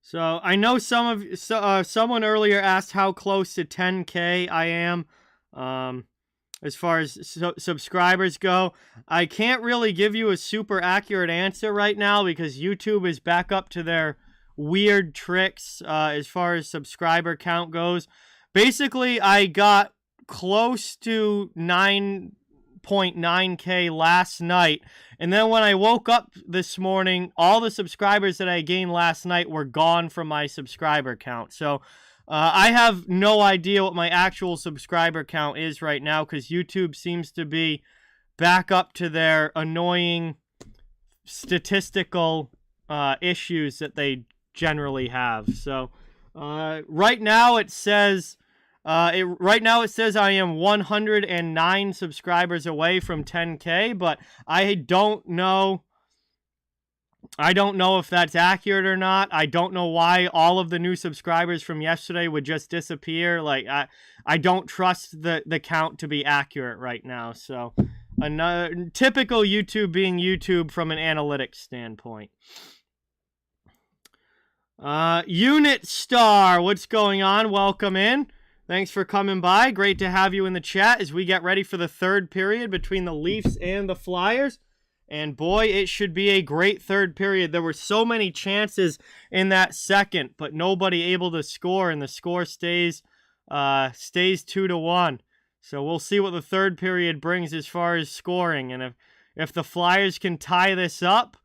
So I know someone earlier asked how close to 10K I am as far as subscribers go. I can't really give you a super accurate answer right now because YouTube is back up to their weird tricks as far as subscriber count goes. Basically, I got close to 9.9K last night. And then when I woke up this morning, all the subscribers that I gained last night were gone from my subscriber count. So I have no idea what my actual subscriber count is right now because YouTube seems to be back up to their annoying statistical issues that they generally have. So right now it says I am 109 subscribers away from 10K, but I don't know if that's accurate or not. I don't know why all of the new subscribers from yesterday would just disappear. Like I don't trust the count to be accurate right now. So another typical YouTube being YouTube from an analytics standpoint. Unit Star, what's going on? Welcome in. Thanks for coming by. Great to have you in the chat as we get ready for the third period between the Leafs and the Flyers. And boy, it should be a great third period. There were so many chances in that second, but nobody able to score, and the score stays 2-1. So we'll see what the third period brings as far as scoring. And if the Flyers can tie this up,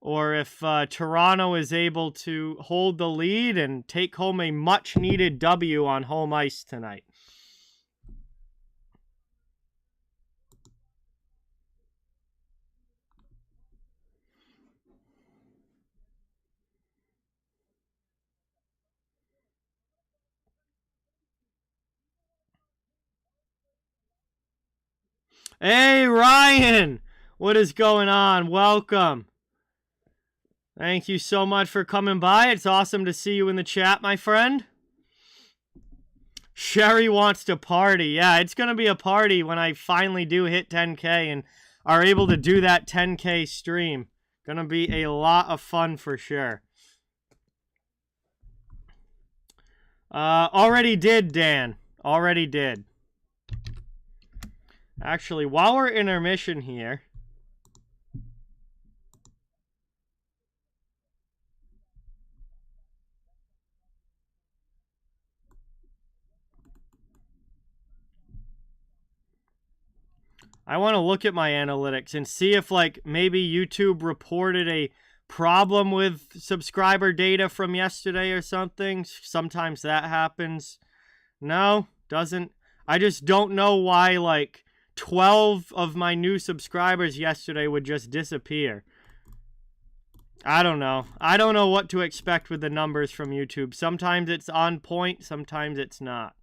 or if Toronto is able to hold the lead and take home a much-needed W on home ice tonight. Hey, Ryan! What is going on? Welcome. Thank you so much for coming by. It's awesome to see you in the chat, my friend. Sherry wants to party. Yeah, it's going to be a party when I finally do hit 10K and are able to do that 10K stream. Going to be a lot of fun for sure. Already did, Dan. Already did. Actually, while we're intermission here... I want to look at my analytics and see if, like, maybe YouTube reported a problem with subscriber data from yesterday or something. Sometimes that happens. No, doesn't. I just don't know why, like, 12 of my new subscribers yesterday would just disappear. I don't know. I don't know what to expect with the numbers from YouTube. Sometimes it's on point, sometimes it's not.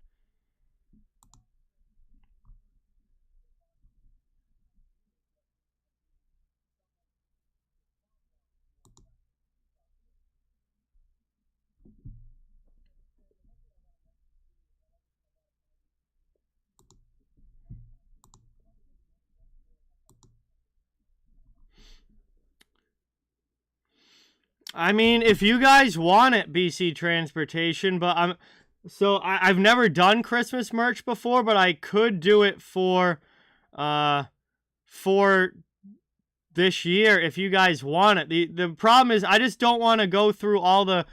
I mean, if you guys want it, BC Transportation, but I've never done Christmas merch before, but I could do it for this year if you guys want it. The problem is I just don't want to go through all the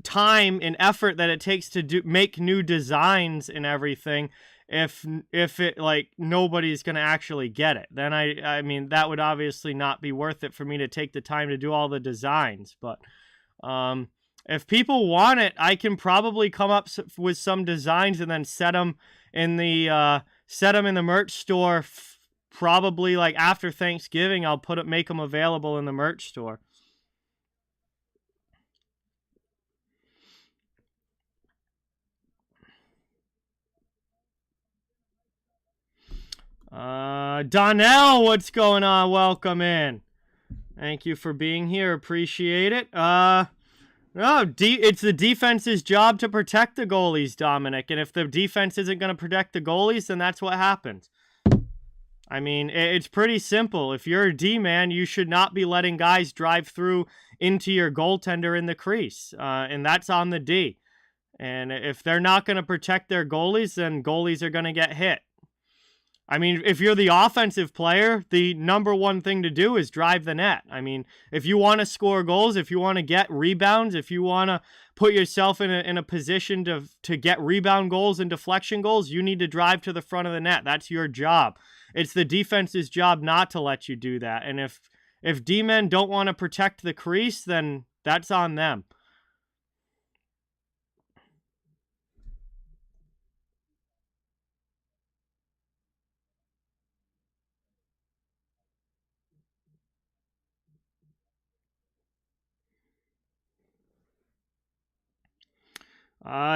time and effort that it takes to make new designs and everything if it, like, nobody's gonna actually get it. Then I mean, that would obviously not be worth it for me to take the time to do all the designs. But if people want it, I can probably come up with some designs and then set them in the merch store. Probably like after Thanksgiving, I'll make them available in the merch store. Donnell, what's going on? Welcome in. Thank you for being here. Appreciate it. It's the defense's job to protect the goalies, Dominic. And if the defense isn't going to protect the goalies, then that's what happens. I mean, it's pretty simple. If you're a D-man, you should not be letting guys drive through into your goaltender in the crease. And that's on the D. And if they're not going to protect their goalies, then goalies are going to get hit. I mean, if you're the offensive player, the number one thing to do is drive the net. I mean, if you want to score goals, if you want to get rebounds, if you want to put yourself in a position to get rebound goals and deflection goals, you need to drive to the front of the net. That's your job. It's the defense's job not to let you do that. And if D-men don't want to protect the crease, then that's on them.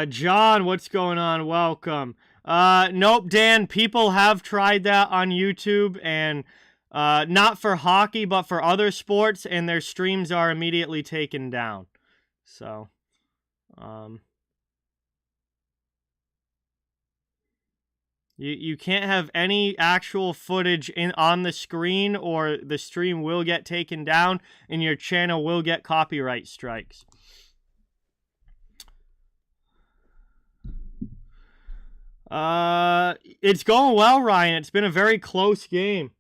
John, what's going on? Welcome. Nope, Dan, people have tried that on YouTube, and not for hockey, but for other sports, and their streams are immediately taken down. So, you can't have any actual footage on the screen, or the stream will get taken down, and your channel will get copyright strikes. It's going well, Ryan. It's been a very close game.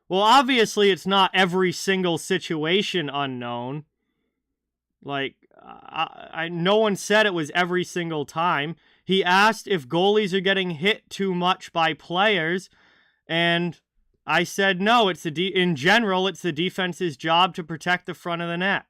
Well, obviously, it's not every single situation unknown. Like, no one said it was every single time. He asked if goalies are getting hit too much by players, and I said no. In general, it's the defense's job to protect the front of the net.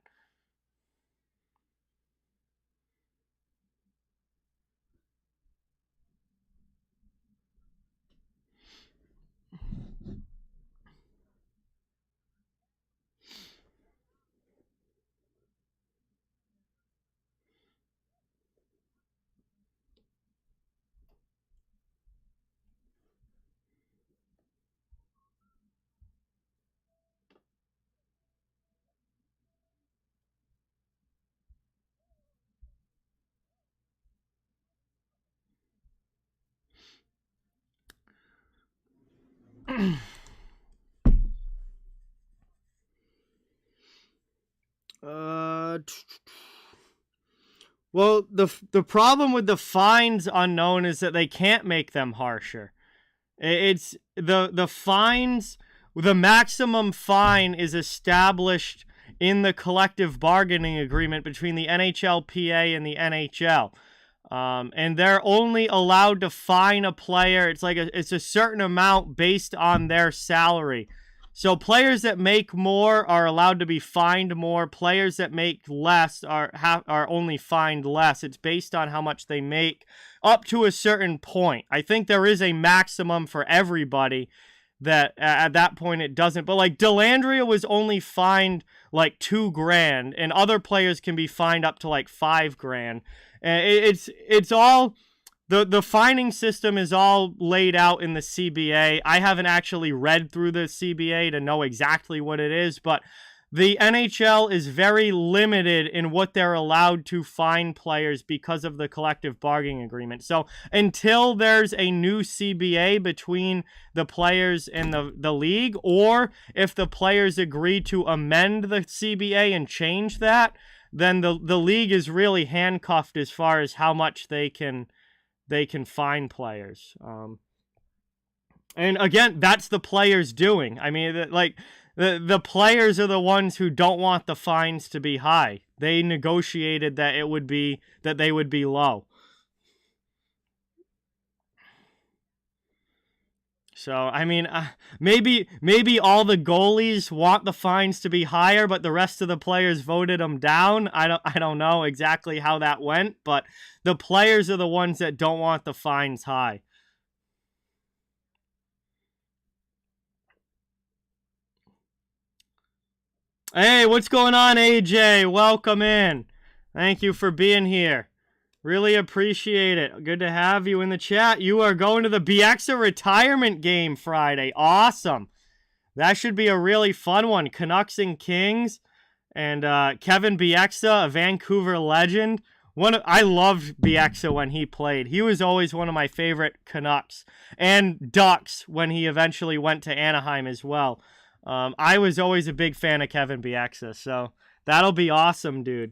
Well, the problem with the fines unknown is that they can't make them harsher. It's the fines the maximum fine is established in the collective bargaining agreement between the NHLPA and the NHL. And they're only allowed to fine a player. It's a certain amount based on their salary. So players that make more are allowed to be fined more. Players that make less are only fined less. It's based on how much they make up to a certain point. I think there is a maximum for everybody that at that point it doesn't. But like Dellandrea was only fined like $2,000, and other players can be fined up to like $5,000. It's all the fining system is all laid out in the CBA. I haven't actually read through the CBA to know exactly what it is, but the NHL is very limited in what they're allowed to fine players because of the collective bargaining agreement. So until there's a new CBA between the players and the league, or if the players agree to amend the CBA and change that, then the league is really handcuffed as far as how much they can fine players. And again, that's the players doing. I mean, like the players are the ones who don't want the fines to be high. They negotiated that they would be low. So, I mean, maybe all the goalies want the fines to be higher, but the rest of the players voted them down. I don't know exactly how that went, but the players are the ones that don't want the fines high. Hey, what's going on, AJ? Welcome in. Thank you for being here. Really appreciate it. Good to have you in the chat. You are going to the Bieksa retirement game Friday. Awesome. That should be a really fun one. Canucks and Kings. And Kevin Bieksa, a Vancouver legend. I loved Bieksa when he played. He was always one of my favorite Canucks. And Ducks when he eventually went to Anaheim as well. I was always a big fan of Kevin Bieksa. So that'll be awesome, dude.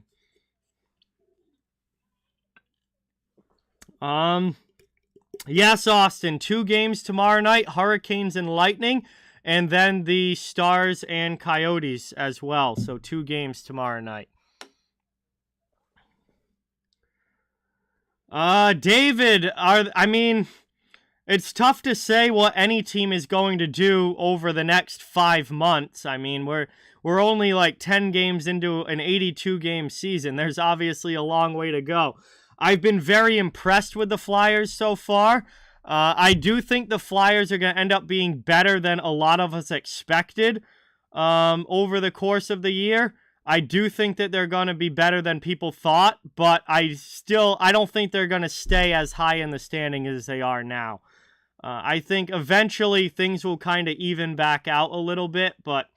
Yes, Austin. 2 games tomorrow night, Hurricanes and Lightning, and then the Stars and Coyotes as well. So 2 games tomorrow night. David, it's tough to say what any team is going to do over the next 5 months. I mean, we're only like 10 games into an 82-game season. There's obviously a long way to go. I've been very impressed with the Flyers so far. I do think the Flyers are going to end up being better than a lot of us expected over the course of the year. I do think that they're going to be better than people thought, but I don't think they're going to stay as high in the standing as they are now. I think eventually things will kind of even back out a little bit, but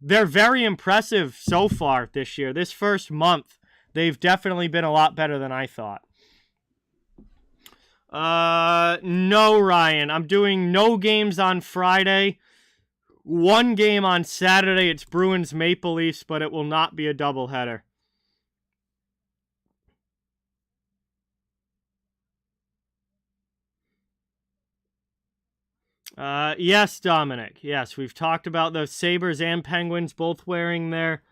they're very impressive so far this year. This first month, they've definitely been a lot better than I thought. No, Ryan. I'm doing no games on Friday. 1 game on Saturday. It's Bruins Maple Leafs, but it will not be a doubleheader. Yes, Dominic. Yes, we've talked about the Sabres and Penguins both wearing their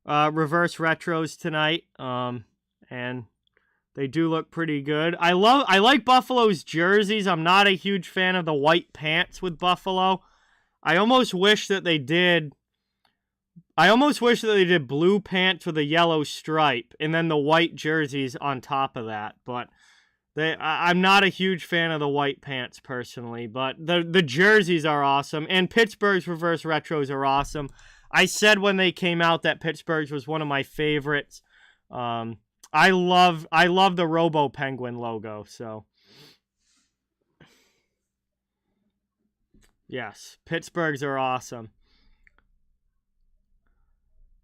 reverse retros tonight. And they do look pretty good. I like Buffalo's jerseys. I'm not a huge fan of the white pants with Buffalo. I almost wish that they did blue pants with a yellow stripe and then the white jerseys on top of that. But I'm not a huge fan of the white pants personally, but the jerseys are awesome, and Pittsburgh's reverse retros are awesome. I said when they came out that Pittsburgh's was one of my favorites. I love the Robo Penguin logo, so yes, Pittsburgh's are awesome.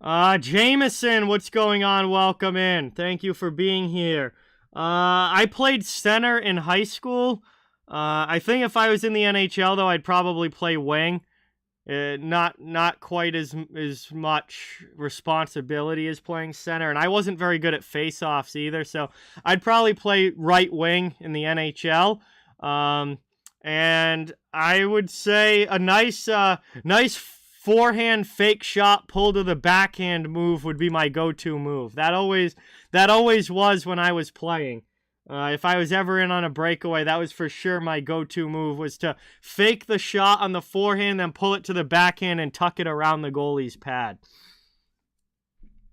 Jameson, what's going on? Welcome in. Thank you for being here. I played center in high school. I think if I was in the NHL, though, I'd probably play wing. Not quite as much responsibility as playing center, and I wasn't very good at face-offs either, so I'd probably play right wing in the NHL. And I would say a nice forehand fake shot pull to the backhand move would be my go-to move. That always was when I was playing. If I was ever in on a breakaway, that was for sure my go-to move, was to fake the shot on the forehand, then pull it to the backhand and tuck it around the goalie's pad.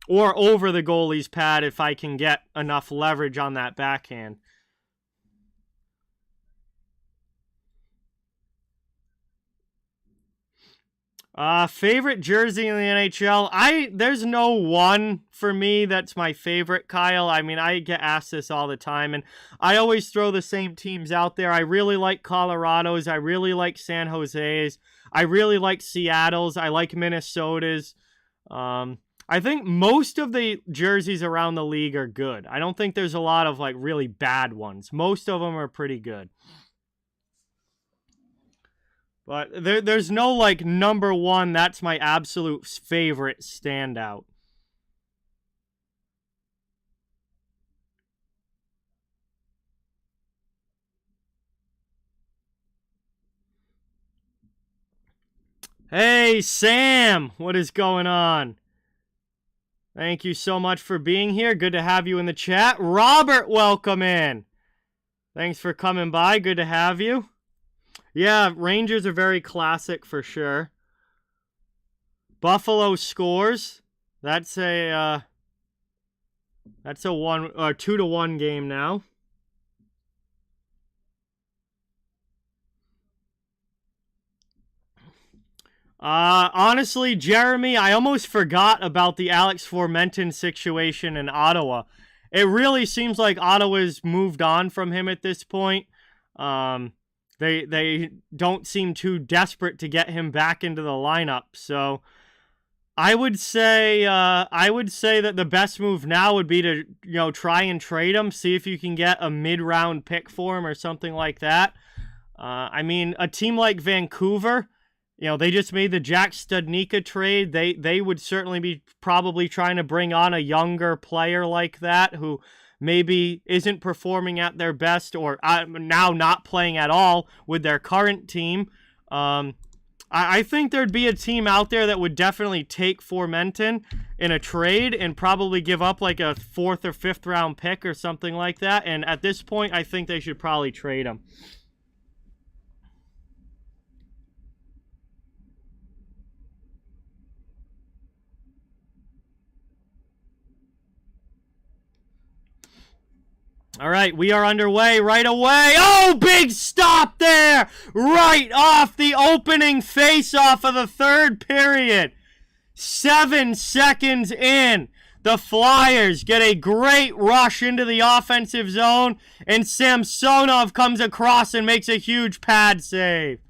Or over the goalie's pad if I can get enough leverage on that backhand. Favorite jersey in the NHL? There's no one for me that's my favorite, Kyle. I mean, I get asked this all the time, and I always throw the same teams out there. I really like Colorado's. I really like San Jose's. I really like Seattle's. I like Minnesota's. I think most of the jerseys around the league are good. I don't think there's a lot of, like, really bad ones. Most of them are pretty good. But there's no, like, number one, that's my absolute favorite standout. Hey, Sam! What is going on? Thank you so much for being here. Good to have you in the chat. Robert, welcome in. Thanks for coming by. Good to have you. Yeah, Rangers are very classic for sure. Buffalo scores. That's a 2-1 game now. Honestly, Jeremy, I almost forgot about the Alex Formenton situation in Ottawa. It really seems like Ottawa's moved on from him at this point. They don't seem too desperate to get him back into the lineup. So I would say that the best move now would be to, try and trade him, see if you can get a mid-round pick for him or something like that. I mean, a team like Vancouver, they just made the Jack Studnicka trade. They would certainly be probably trying to bring on a younger player like that who maybe isn't performing at their best or now not playing at all with their current team. I think there'd be a team out there that would definitely take Formenton in a trade and probably give up like a 4th or 5th round pick or something like that. And at this point, I think they should probably trade him. All right, we are underway right away. Oh, big stop there! Right off the opening face-off of the third period. 7 seconds in, the Flyers get a great rush into the offensive zone, and Samsonov comes across and makes a huge pad save.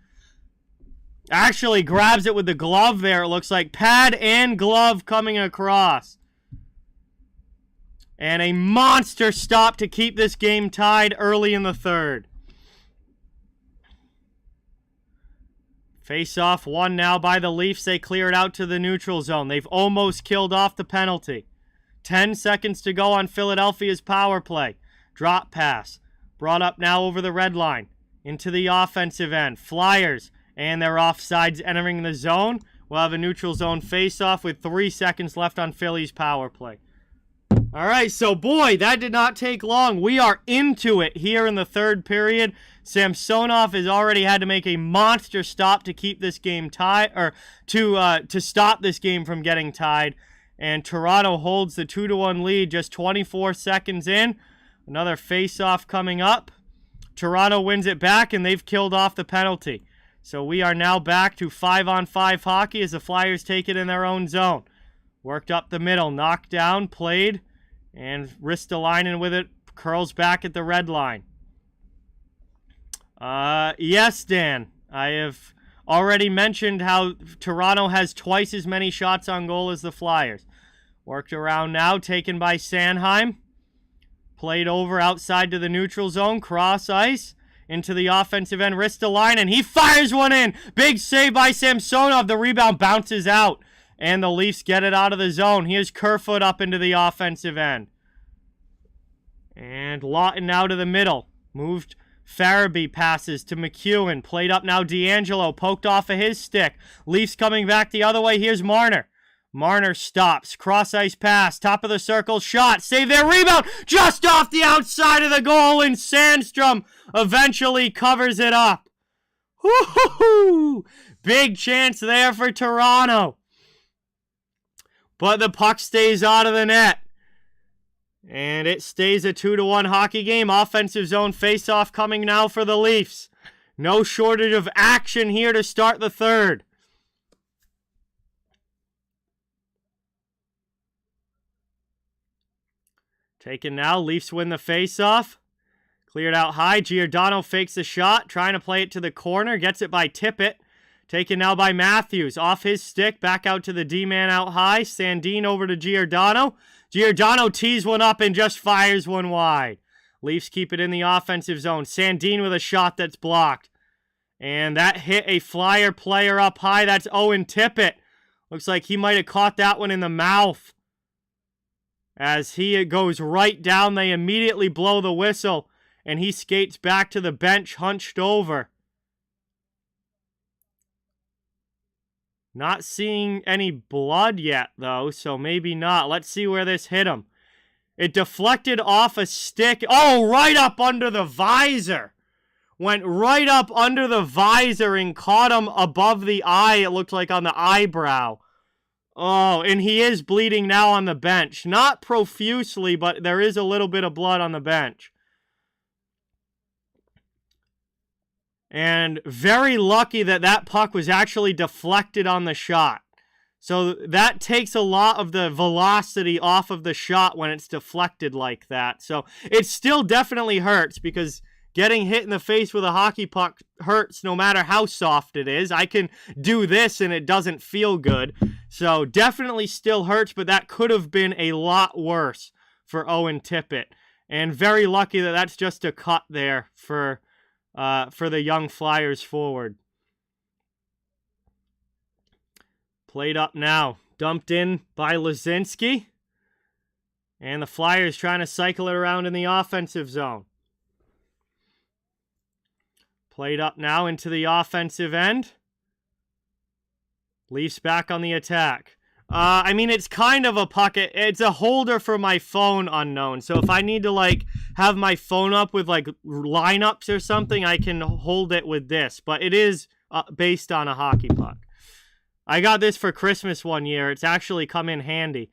Actually grabs it with the glove there, it looks like. Pad and glove coming across. And a monster stop to keep this game tied early in the third. Face-off won now by the Leafs. They clear it out to the neutral zone. They've almost killed off the penalty. 10 seconds to go on Philadelphia's power play. Drop pass. Brought up now over the red line. Into the offensive end. Flyers and their offsides entering the zone. We'll have a neutral zone face-off with 3 seconds left on Philly's power play. All right, so boy, that did not take long. We are into it here in the third period. Samsonov has already had to make a monster stop to keep this game tied, or to stop this game from getting tied. And Toronto holds the 2-1 lead just 24 seconds in. Another face-off coming up. Toronto wins it back, and they've killed off the penalty. So we are now back to 5-on-5 hockey as the Flyers take it in their own zone. Worked up the middle, knocked down, played, and Ristolainen with it, curls back at the red line. Yes, Dan. I have already mentioned how Toronto has twice as many shots on goal as the Flyers. Worked around now, taken by Sanheim. Played over outside to the neutral zone, cross ice, into the offensive end, Ristolainen. He fires one in. Big save by Samsonov. The rebound bounces out. And the Leafs get it out of the zone. Here's Kerfoot up into the offensive end. And Lawton now to the middle. Moved Farabee passes to McEwen. Played up now, D'Angelo. Poked off of his stick. Leafs coming back the other way. Here's Marner. Marner stops. Cross-ice pass. Top of the circle. Shot. Save their rebound. Just off the outside of the goal. And Sandstrom eventually covers it up. Woo-hoo-hoo! Big chance there for Toronto. But the puck stays out of the net. And it stays a 2-1 hockey game. Offensive zone face-off coming now for the Leafs. No shortage of action here to start the third. Taken now. Leafs win the face-off. Cleared out high. Giordano fakes the shot. Trying to play it to the corner. Gets it by Tippett. Taken now by Matthews. Off his stick. Back out to the D-man out high. Sandin over to Giordano. Giordano tees one up and just fires one wide. Leafs keep it in the offensive zone. Sandin with a shot that's blocked. And that hit a Flyer player up high. That's Owen Tippett. Looks like he might have caught that one in the mouth. As he goes right down, they immediately blow the whistle. And he skates back to the bench, hunched over. Not seeing any blood yet, though, so maybe not. Let's see where this hit him. It deflected off a stick. Oh, right up under the visor. Went right up under the visor and caught him above the eye, it looked like on the eyebrow. Oh, and he is bleeding now on the bench. Not profusely, but there is a little bit of blood on the bench. And very lucky that that puck was actually deflected on the shot. So that takes a lot of the velocity off of the shot when it's deflected like that. So it still definitely hurts because getting hit in the face with a hockey puck hurts no matter how soft it is. I can do this and it doesn't feel good. So definitely still hurts, but that could have been a lot worse for Owen Tippett. And very lucky that that's just a cut there for the young Flyers forward. Played up now. Dumped in by Lazinski. And the Flyers trying to cycle it around in the offensive zone. Played up now into the offensive end. Leafs back on the attack. I mean, it's kind of a puck. It's a holder for my phone unknown. So if I need to, have my phone up with, lineups or something, I can hold it with this. But it is based on a hockey puck. I got this for Christmas one year. It's actually come in handy.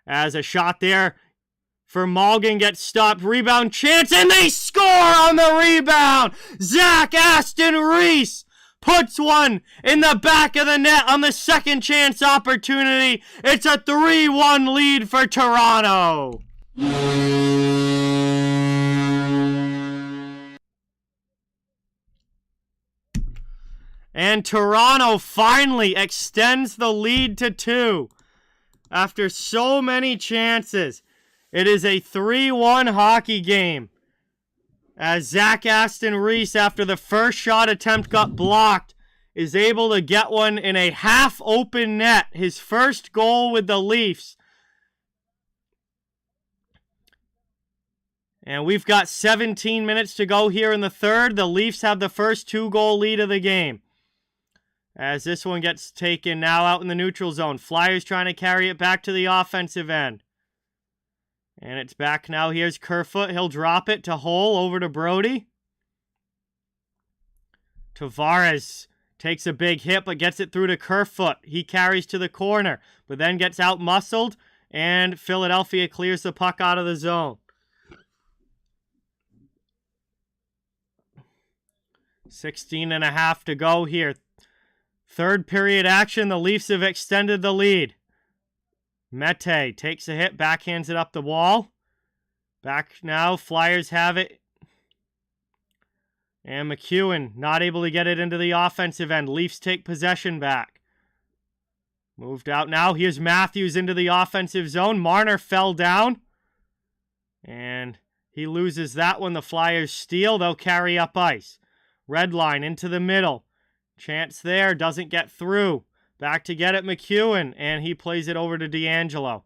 As a shot there for Malgin gets stopped. Rebound chance, and they score on the rebound! Zach Aston Reese puts one in the back of the net on the second chance opportunity. It's a 3-1 lead for Toronto. And Toronto finally extends the lead to 2 after so many chances. It is a 3-1 hockey game. As Zach Aston Reese, after the first shot attempt got blocked, is able to get one in a half-open net. His first goal with the Leafs. And we've got 17 minutes to go here in the third. The Leafs have the first 2-goal lead of the game. As this one gets taken now out in the neutral zone. Flyers trying to carry it back to the offensive end. And it's back now. Here's Kerfoot. He'll drop it to Hole over to Brody. Tavares takes a big hit but gets it through to Kerfoot. He carries to the corner but then gets out-muscled. And Philadelphia clears the puck out of the zone. 16.5 to go here. Third period action. The Leafs have extended the lead. Mete takes a hit, backhands it up the wall. Back now, Flyers have it. And McEwen not able to get it into the offensive end. Leafs take possession back. Moved out now. Here's Matthews into the offensive zone. Marner fell down. And he loses that one. The Flyers steal. They'll carry up ice. Red line into the middle. Chance there. Doesn't get through. Back to get it, McEwen, and he plays it over to D'Angelo.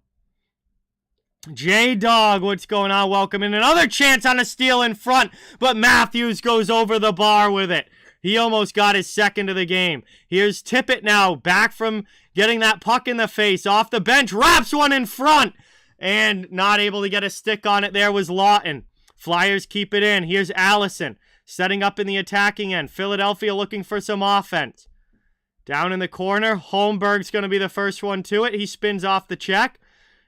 J-Dog, what's going on? Welcome in. Another chance on a steal in front, but Matthews goes over the bar with it. He almost got his second of the game. Here's Tippett now, back from getting that puck in the face, off the bench, wraps one in front, and not able to get a stick on it there was Lawton. Flyers keep it in. Here's Allison, setting up in the attacking end. Philadelphia looking for some offense. Down in the corner, Holmberg's going to be the first one to it. He spins off the check.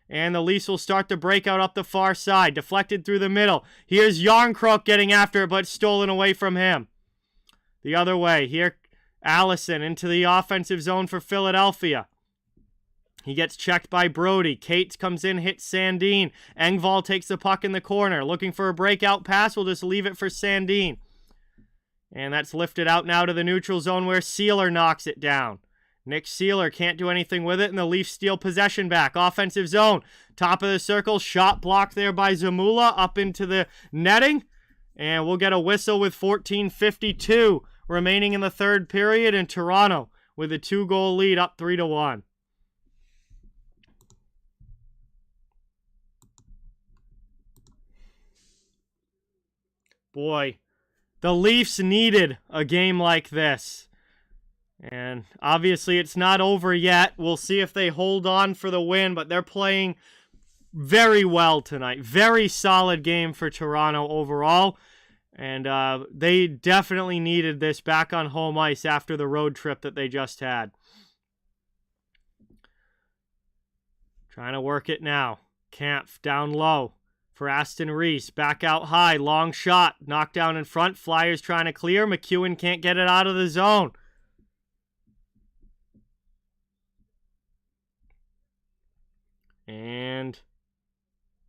And the Leafs will start to break out up the far side. Deflected through the middle. Here's Yarncroke getting after it, but stolen away from him. The other way. Here, Allison into the offensive zone for Philadelphia. He gets checked by Brody. Cates comes in, hits Sandin. Engvall takes the puck in the corner. Looking for a breakout pass. We'll just leave it for Sandin. And that's lifted out now to the neutral zone where Sealer knocks it down. Nick Sealer can't do anything with it, and the Leafs steal possession back. Offensive zone, top of the circle, shot blocked there by Zamula up into the netting. And we'll get a whistle with 14:52 remaining in the third period, and Toronto with a 2-goal lead up 3-1. Boy, the Leafs needed a game like this. And obviously it's not over yet. We'll see if they hold on for the win, but they're playing very well tonight. Very solid game for Toronto overall. And they definitely needed this back on home ice after the road trip that they just had. Trying to work it now. Kampf down low for Aston Reese. Back out high. Long shot. Knocked down in front. Flyers trying to clear. McEwen can't get it out of the zone. And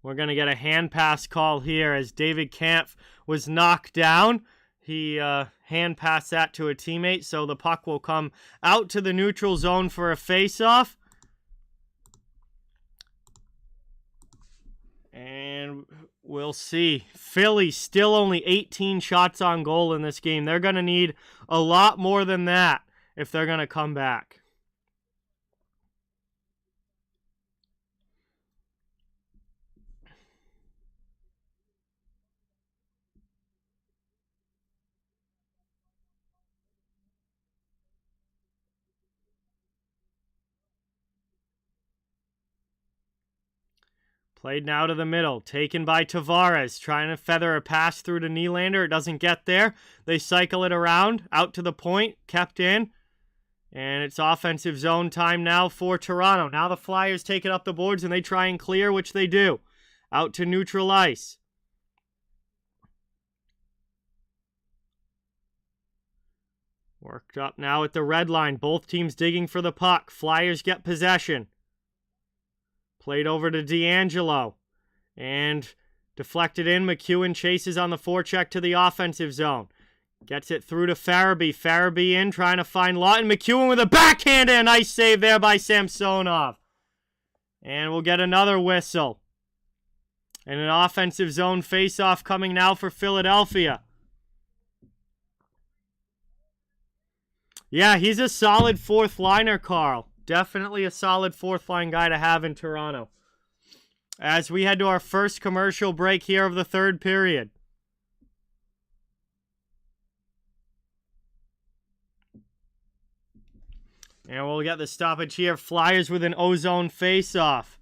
we're going to get a hand pass call here as David Kampf was knocked down. He hand passed that to a teammate, so the puck will come out to the neutral zone for a face-off. And we'll see. Philly still only 18 shots on goal in this game. They're going to need a lot more than that if they're going to come back. Played now to the middle. Taken by Tavares. Trying to feather a pass through to Nylander. It doesn't get there. They cycle it around. Out to the point. Kept in. And it's offensive zone time now for Toronto. Now the Flyers take it up the boards and they try and clear, which they do. Out to neutral ice. Worked up now at the red line. Both teams digging for the puck. Flyers get possession. Played over to D'Angelo. And deflected in. McEwen chases on the forecheck to the offensive zone. Gets it through to Farabee. Farabee in, trying to find Lawton. McEwen with a backhand and a nice save there by Samsonov. And we'll get another whistle. And an offensive zone face-off coming now for Philadelphia. Yeah, he's a solid fourth liner, Carl. Definitely a solid fourth line guy to have in Toronto. As we head to our first commercial break here of the third period. And we'll get the stoppage here. Flyers with an ozone face-off.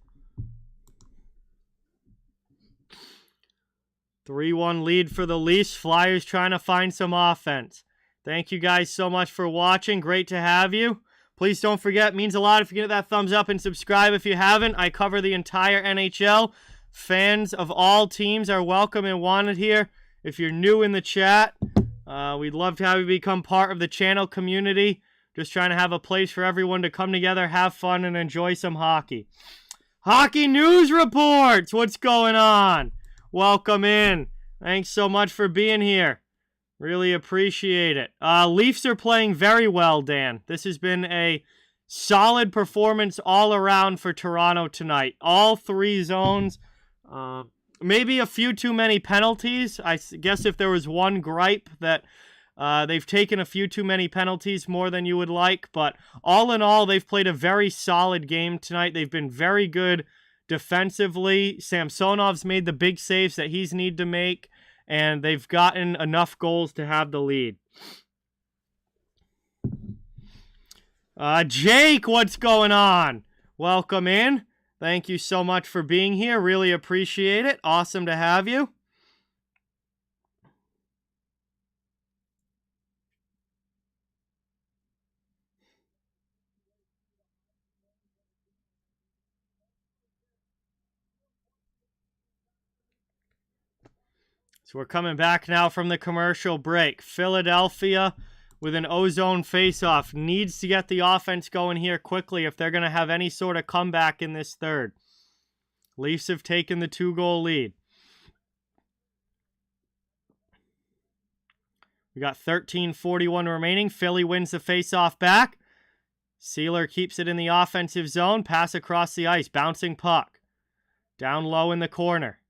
3-1 lead for the Leafs. Flyers trying to find some offense. Thank you guys so much for watching. Great to have you. Please don't forget, it means a lot if you get that thumbs up and subscribe if you haven't. I cover the entire NHL. Fans of all teams are welcome and wanted here. If you're new in the chat, we'd love to have you become part of the channel community. Just trying to have a place for everyone to come together, have fun, and enjoy some hockey. Hockey news reports! What's going on? Welcome in. Thanks so much for being here. Really appreciate it. Leafs are playing very well, Dan. This has been a solid performance all around for Toronto tonight. All three zones. Maybe a few too many penalties. I guess if there was one gripe that they've taken a few too many penalties, more than you would like. But all in all, they've played a very solid game tonight. They've been very good defensively, Samsonov's made the big saves that he's need to make, and they've gotten enough goals to have the lead. Jake, what's going on? Welcome in. Thank you so much for being here. Really appreciate it. Awesome to have you. So we're coming back now from the commercial break. Philadelphia with an ozone faceoff needs to get the offense going here quickly if they're going to have any sort of comeback in this third. Leafs have taken the 2-goal lead. We got 13:41 remaining. Philly wins the faceoff back. Sealer keeps it in the offensive zone. Pass across the ice. Bouncing puck. Down low in the corner.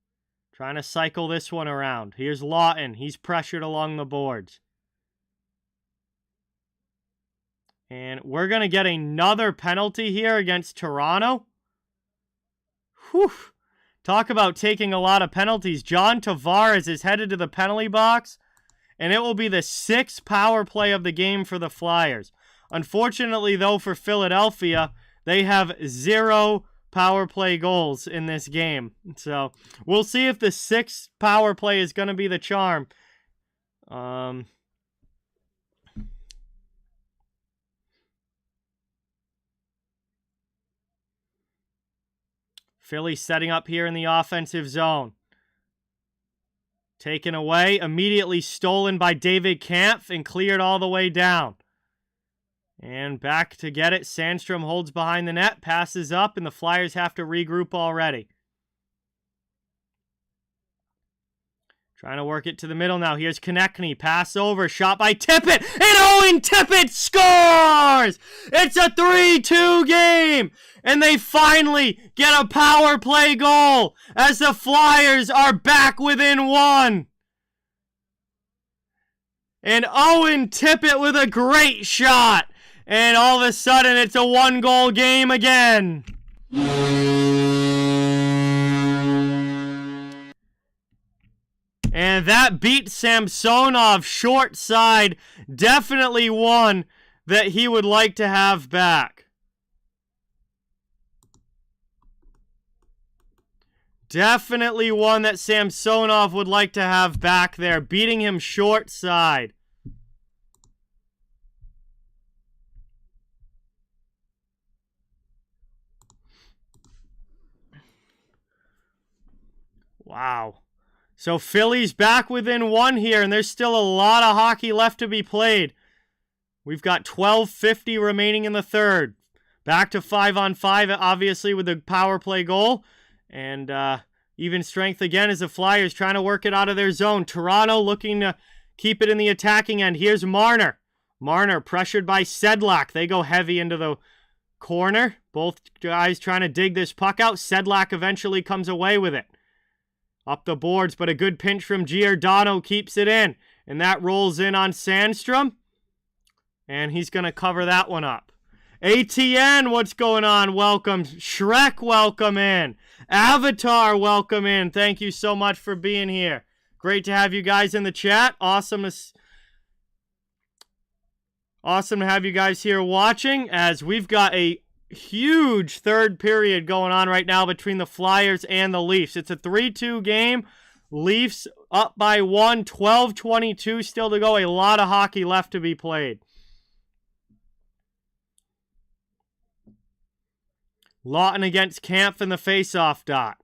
Trying to cycle this one around. Here's Lawton. He's pressured along the boards. And we're going to get another penalty here against Toronto. Whew. Talk about taking a lot of penalties. John Tavares is headed to the penalty box, and it will be the 6th power play of the game for the Flyers. Unfortunately, though, for Philadelphia, they have 0 power play goals in this game. So we'll see if the 6th power play is going to be the charm. Philly setting up here in the offensive zone. Taken away, immediately stolen by David Kampf and cleared all the way down. And back to get it. Sandstrom holds behind the net, passes up, and the Flyers have to regroup already. Trying to work it to the middle now. Here's Konechny. Pass over. Shot by Tippett. And Owen Tippett scores! It's a 3-2 game! And they finally get a power play goal as the Flyers are back within 1. And Owen Tippett with a great shot. And all of a sudden, it's a 1-goal game again. And that beat Samsonov short side. Definitely one that he would like to have back. Definitely one that Samsonov would like to have back there. Beating him short side. Wow. So Philly's back within 1 here, and there's still a lot of hockey left to be played. We've got 12:50 remaining in the third. Back to 5-on-5, obviously, with the power play goal. And even strength again as the Flyers trying to work it out of their zone. Toronto looking to keep it in the attacking end. Here's Marner. Marner pressured by Sedlak. They go heavy into the corner. Both guys trying to dig this puck out. Sedlak eventually comes away with it. Up the boards, but a good pinch from Giordano keeps it in. And that rolls in on Sandstrom. And he's going to cover that one up. ATN, what's going on? Welcome. Shrek, welcome in. Avatar, welcome in. Thank you so much for being here. Great to have you guys in the chat. Awesome to have you guys here watching, as we've got a huge third period going on right now between the Flyers and the Leafs. It's a 3-2 game. Leafs up by 1, 12:22 still to go. A lot of hockey left to be played. Lawton against Kampf in the faceoff dot.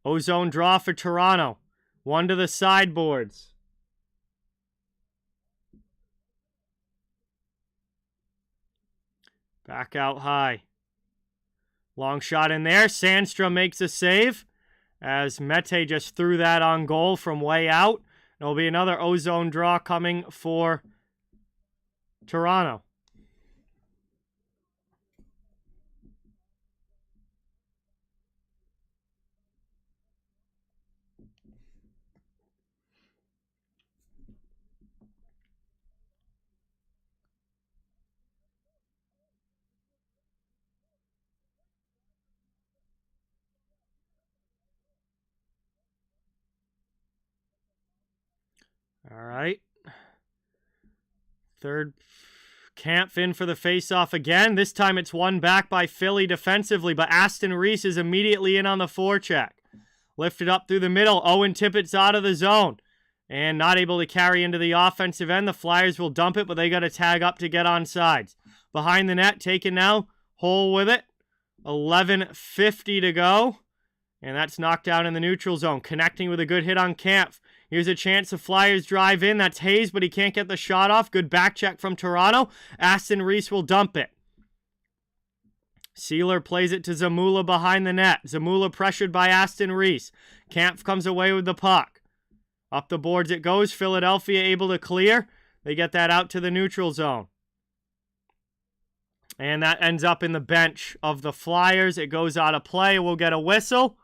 Ozone draw for Toronto. 1 to the sideboards. Back out high. Long shot in there. Sandstrom makes a save as Mete just threw that on goal from way out. There'll be another ozone draw coming for Toronto. All right. Third, Kampf in for the faceoff again. This time it's won back by Philly defensively, but Aston Reese is immediately in on the forecheck. Lifted up through the middle. Owen Tippett's out of the zone and not able to carry into the offensive end. The Flyers will dump it, but they got to tag up to get on sides. Behind the net, taken now. Hole with it. 11:50 to go. And that's knocked down in the neutral zone. Connecting with a good hit on Kampf. Here's a chance the Flyers drive in. That's Hayes, but he can't get the shot off. Good back check from Toronto. Aston Reese will dump it. Sealer plays it to Zamula behind the net. Zamula pressured by Aston Reese. Kampf comes away with the puck. Up the boards it goes. Philadelphia able to clear. They get that out to the neutral zone. And that ends up in the bench of the Flyers. It goes out of play. We'll get a whistle.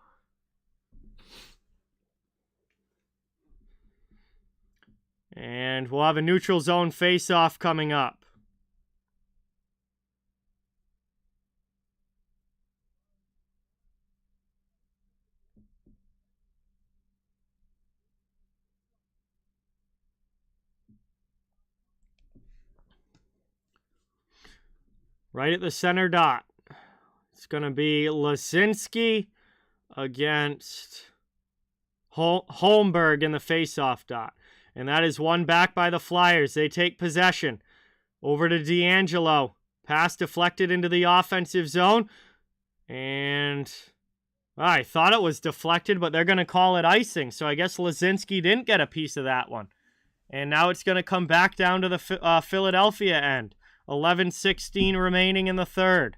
And we'll have a neutral zone face-off coming up. Right at the center dot. It's going to be Lasinski against Holmberg in the face-off dot. And that is won back by the Flyers. They take possession. Over to D'Angelo. Pass deflected into the offensive zone. And I thought it was deflected, but they're going to call it icing. So I guess Lasinski didn't get a piece of that one. And now it's going to come back down to the Philadelphia end. 11:16 remaining in the third.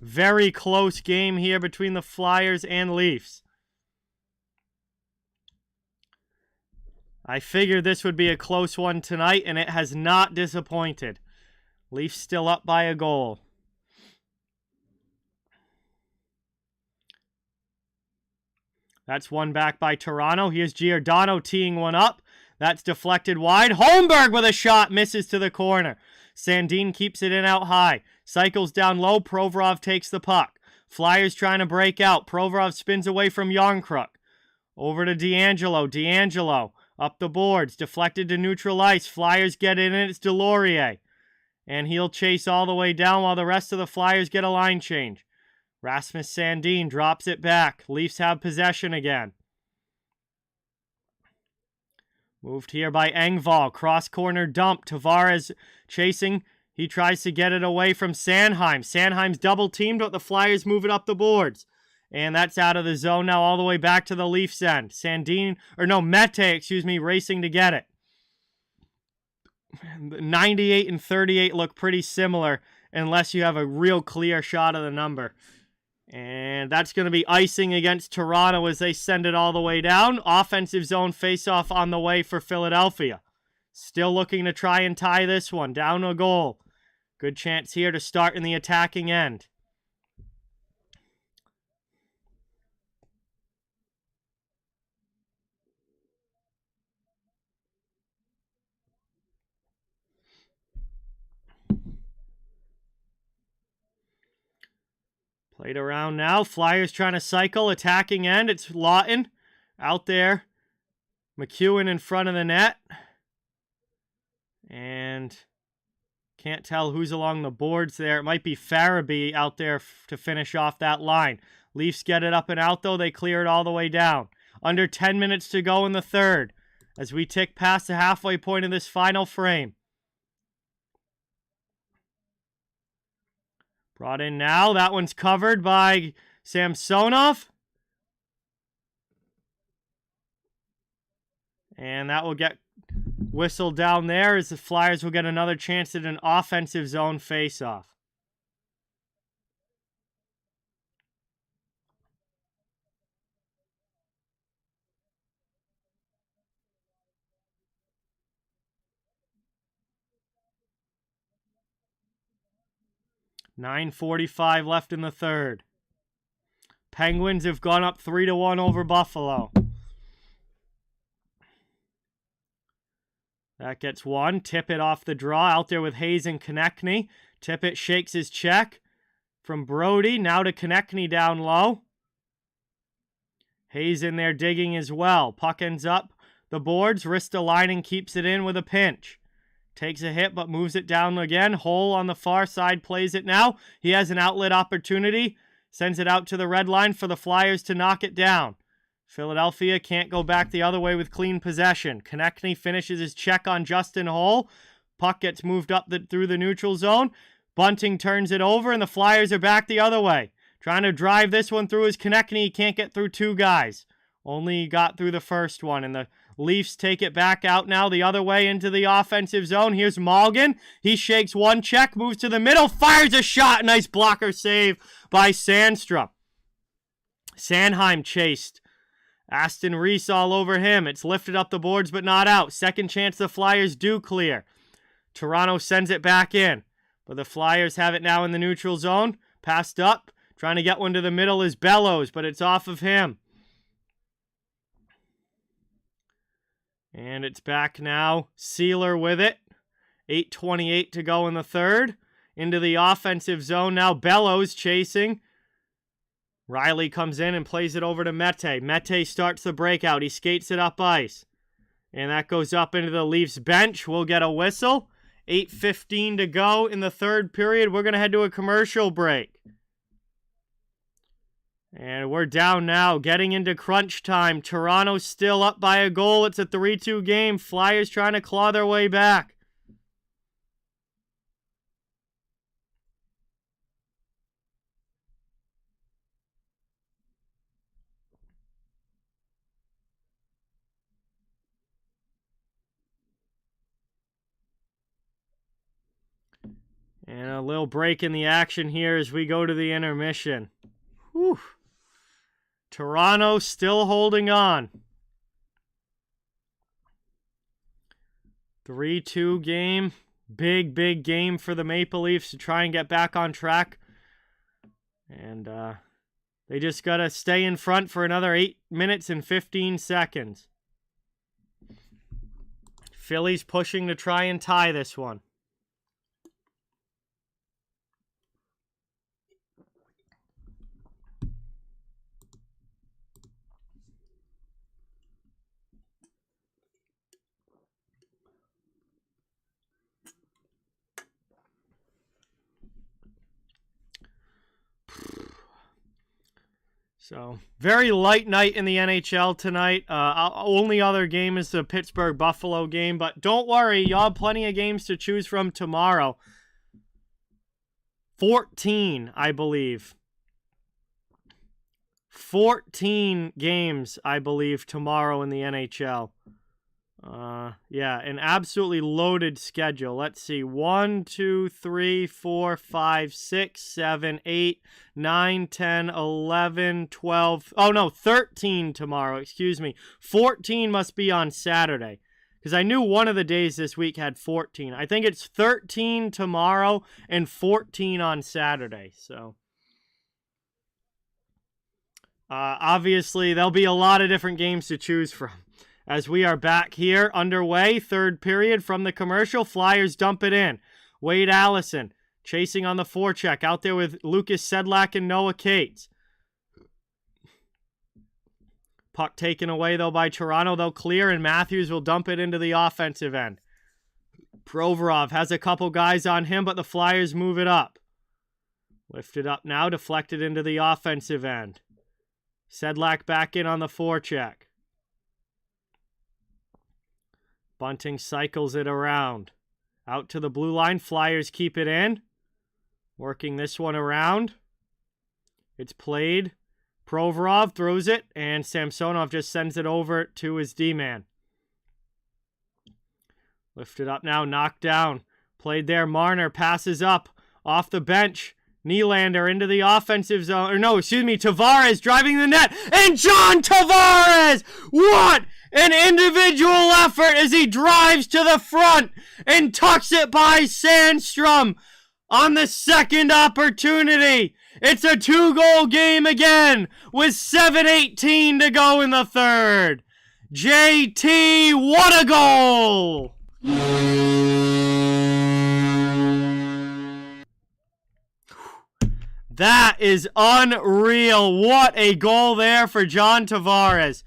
Very close game here between the Flyers and Leafs. I figured this would be a close one tonight, and it has not disappointed. Leafs still up by a goal. That's won back by Toronto. Here's Giordano teeing one up. That's deflected wide. Holmberg with a shot. Misses to the corner. Sandin keeps it in out high. Cycles down low. Provorov takes the puck. Flyers trying to break out. Provorov spins away from Yarncrook. Over to D'Angelo. D'Angelo up the boards. Deflected to neutral ice. Flyers get in it. It's Delorier. And he'll chase all the way down while the rest of the Flyers get a line change. Rasmus Sandin drops it back. Leafs have possession again. Moved here by Engvall. Cross corner dump. Tavares chasing. He tries to get it away from Sanheim. Sanheim's double teamed, but the Flyers move it up the boards. And that's out of the zone now all the way back to the Leafs end. Mete, racing to get it. 98 and 38 look pretty similar unless you have a real clear shot of the number. And that's going to be icing against Toronto as they send it all the way down. Offensive zone face-off on the way for Philadelphia. Still looking to try and tie this one. Down a goal. Good chance here to start in the attacking end. Played around now. Flyers trying to cycle. Attacking end. It's Lawton out there. McEwen in front of the net. And can't tell who's along the boards there. It might be Farabee out there to finish off that line. Leafs get it up and out, though. They clear it all the way down. Under 10 minutes to go in the third as we tick past the halfway point of this final frame. Brought in now. That one's covered by Samsonov. And that will get whistled down there as the Flyers will get another chance at an offensive zone faceoff. .45 left in the third. Penguins have gone up 3-1 over Buffalo. That gets one. Tippett off the draw. Out there with Hayes and Konechny. Tippett shakes his check from Brody. Now to Konechny down low. Hayes in there digging as well. Puck ends up the boards. Ristolainen keeps it in with a pinch. Takes a hit, but moves it down again. Hole on the far side plays it now. He has an outlet opportunity. Sends it out to the red line for the Flyers to knock it down. Philadelphia can't go back the other way with clean possession. Konechny finishes his check on Justin Holl. Puck gets moved up through the neutral zone. Bunting turns it over, and the Flyers are back the other way. Trying to drive this one through is Konechny. He can't get through two guys. Only got through the first one, and the Leafs take it back out now the other way into the offensive zone. Here's Malgin. He shakes one check, moves to the middle, fires a shot. Nice blocker save by Sandstrom. Sanheim chased. Aston Reese all over him. It's lifted up the boards but not out. Second chance the Flyers do clear. Toronto sends it back in. But the Flyers have it now in the neutral zone. Passed up. Trying to get one to the middle is Bellows, but it's off of him. And it's back now. Sealer with it. 8:28 to go in the third. Into the offensive zone now. Bellows chasing. Riley comes in and plays it over to Mete. Mete starts the breakout. He skates it up ice. And that goes up into the Leafs bench. We'll get a whistle. 8:15 to go in the third period. We're going to head to a commercial break. And we're down now, getting into crunch time. Toronto still up by a goal. It's a 3-2 game. Flyers trying to claw their way back. And a little break in the action here as we go to the intermission. Whew. Toronto still holding on. 3-2 game. Big, big game for the Maple Leafs to try and get back on track. And they just got to stay in front for another 8 minutes and 15 seconds. Philly's pushing to try and tie this one. So, very light night in the NHL tonight. Only other game is the Pittsburgh-Buffalo game. But don't worry, y'all have plenty of games to choose from tomorrow. 14, I believe. 14 games, I believe, tomorrow in the NHL. Yeah, an absolutely loaded schedule. Let's see. 1, 2, 3, 4, 5, 6, 7, 8, 9, 10, 11, 12. Oh, no, 13 tomorrow. Excuse me. 14 must be on Saturday. Because I knew one of the days this week had 14. I think it's 13 tomorrow and 14 on Saturday. So, obviously, there'll be a lot of different games to choose from. As we are back here, underway, third period from the commercial. Flyers dump it in. Wade Allison chasing on the forecheck. Out there with Lucas Sedlak and Noah Cates. Puck taken away, though, by Toronto. They'll clear, and Matthews will dump it into the offensive end. Provorov has a couple guys on him, but the Flyers move it up. Lifted up now, deflected into the offensive end. Sedlak back in on the forecheck. Bunting cycles it around. Out to the blue line. Flyers keep it in. Working this one around. It's played. Provorov throws it, and Samsonov just sends it over to his D-man. Lifted up now, knocked down. Played there. Marner passes up off the bench. Nylander into the offensive zone. Or no, excuse me, Tavares driving the net. And John Tavares! What an individual effort as he drives to the front and tucks it by Sandstrom on the second opportunity. It's a 2-goal game again with 7:18 to go in the third. JT, what a goal! That is unreal. What a goal there for John Tavares.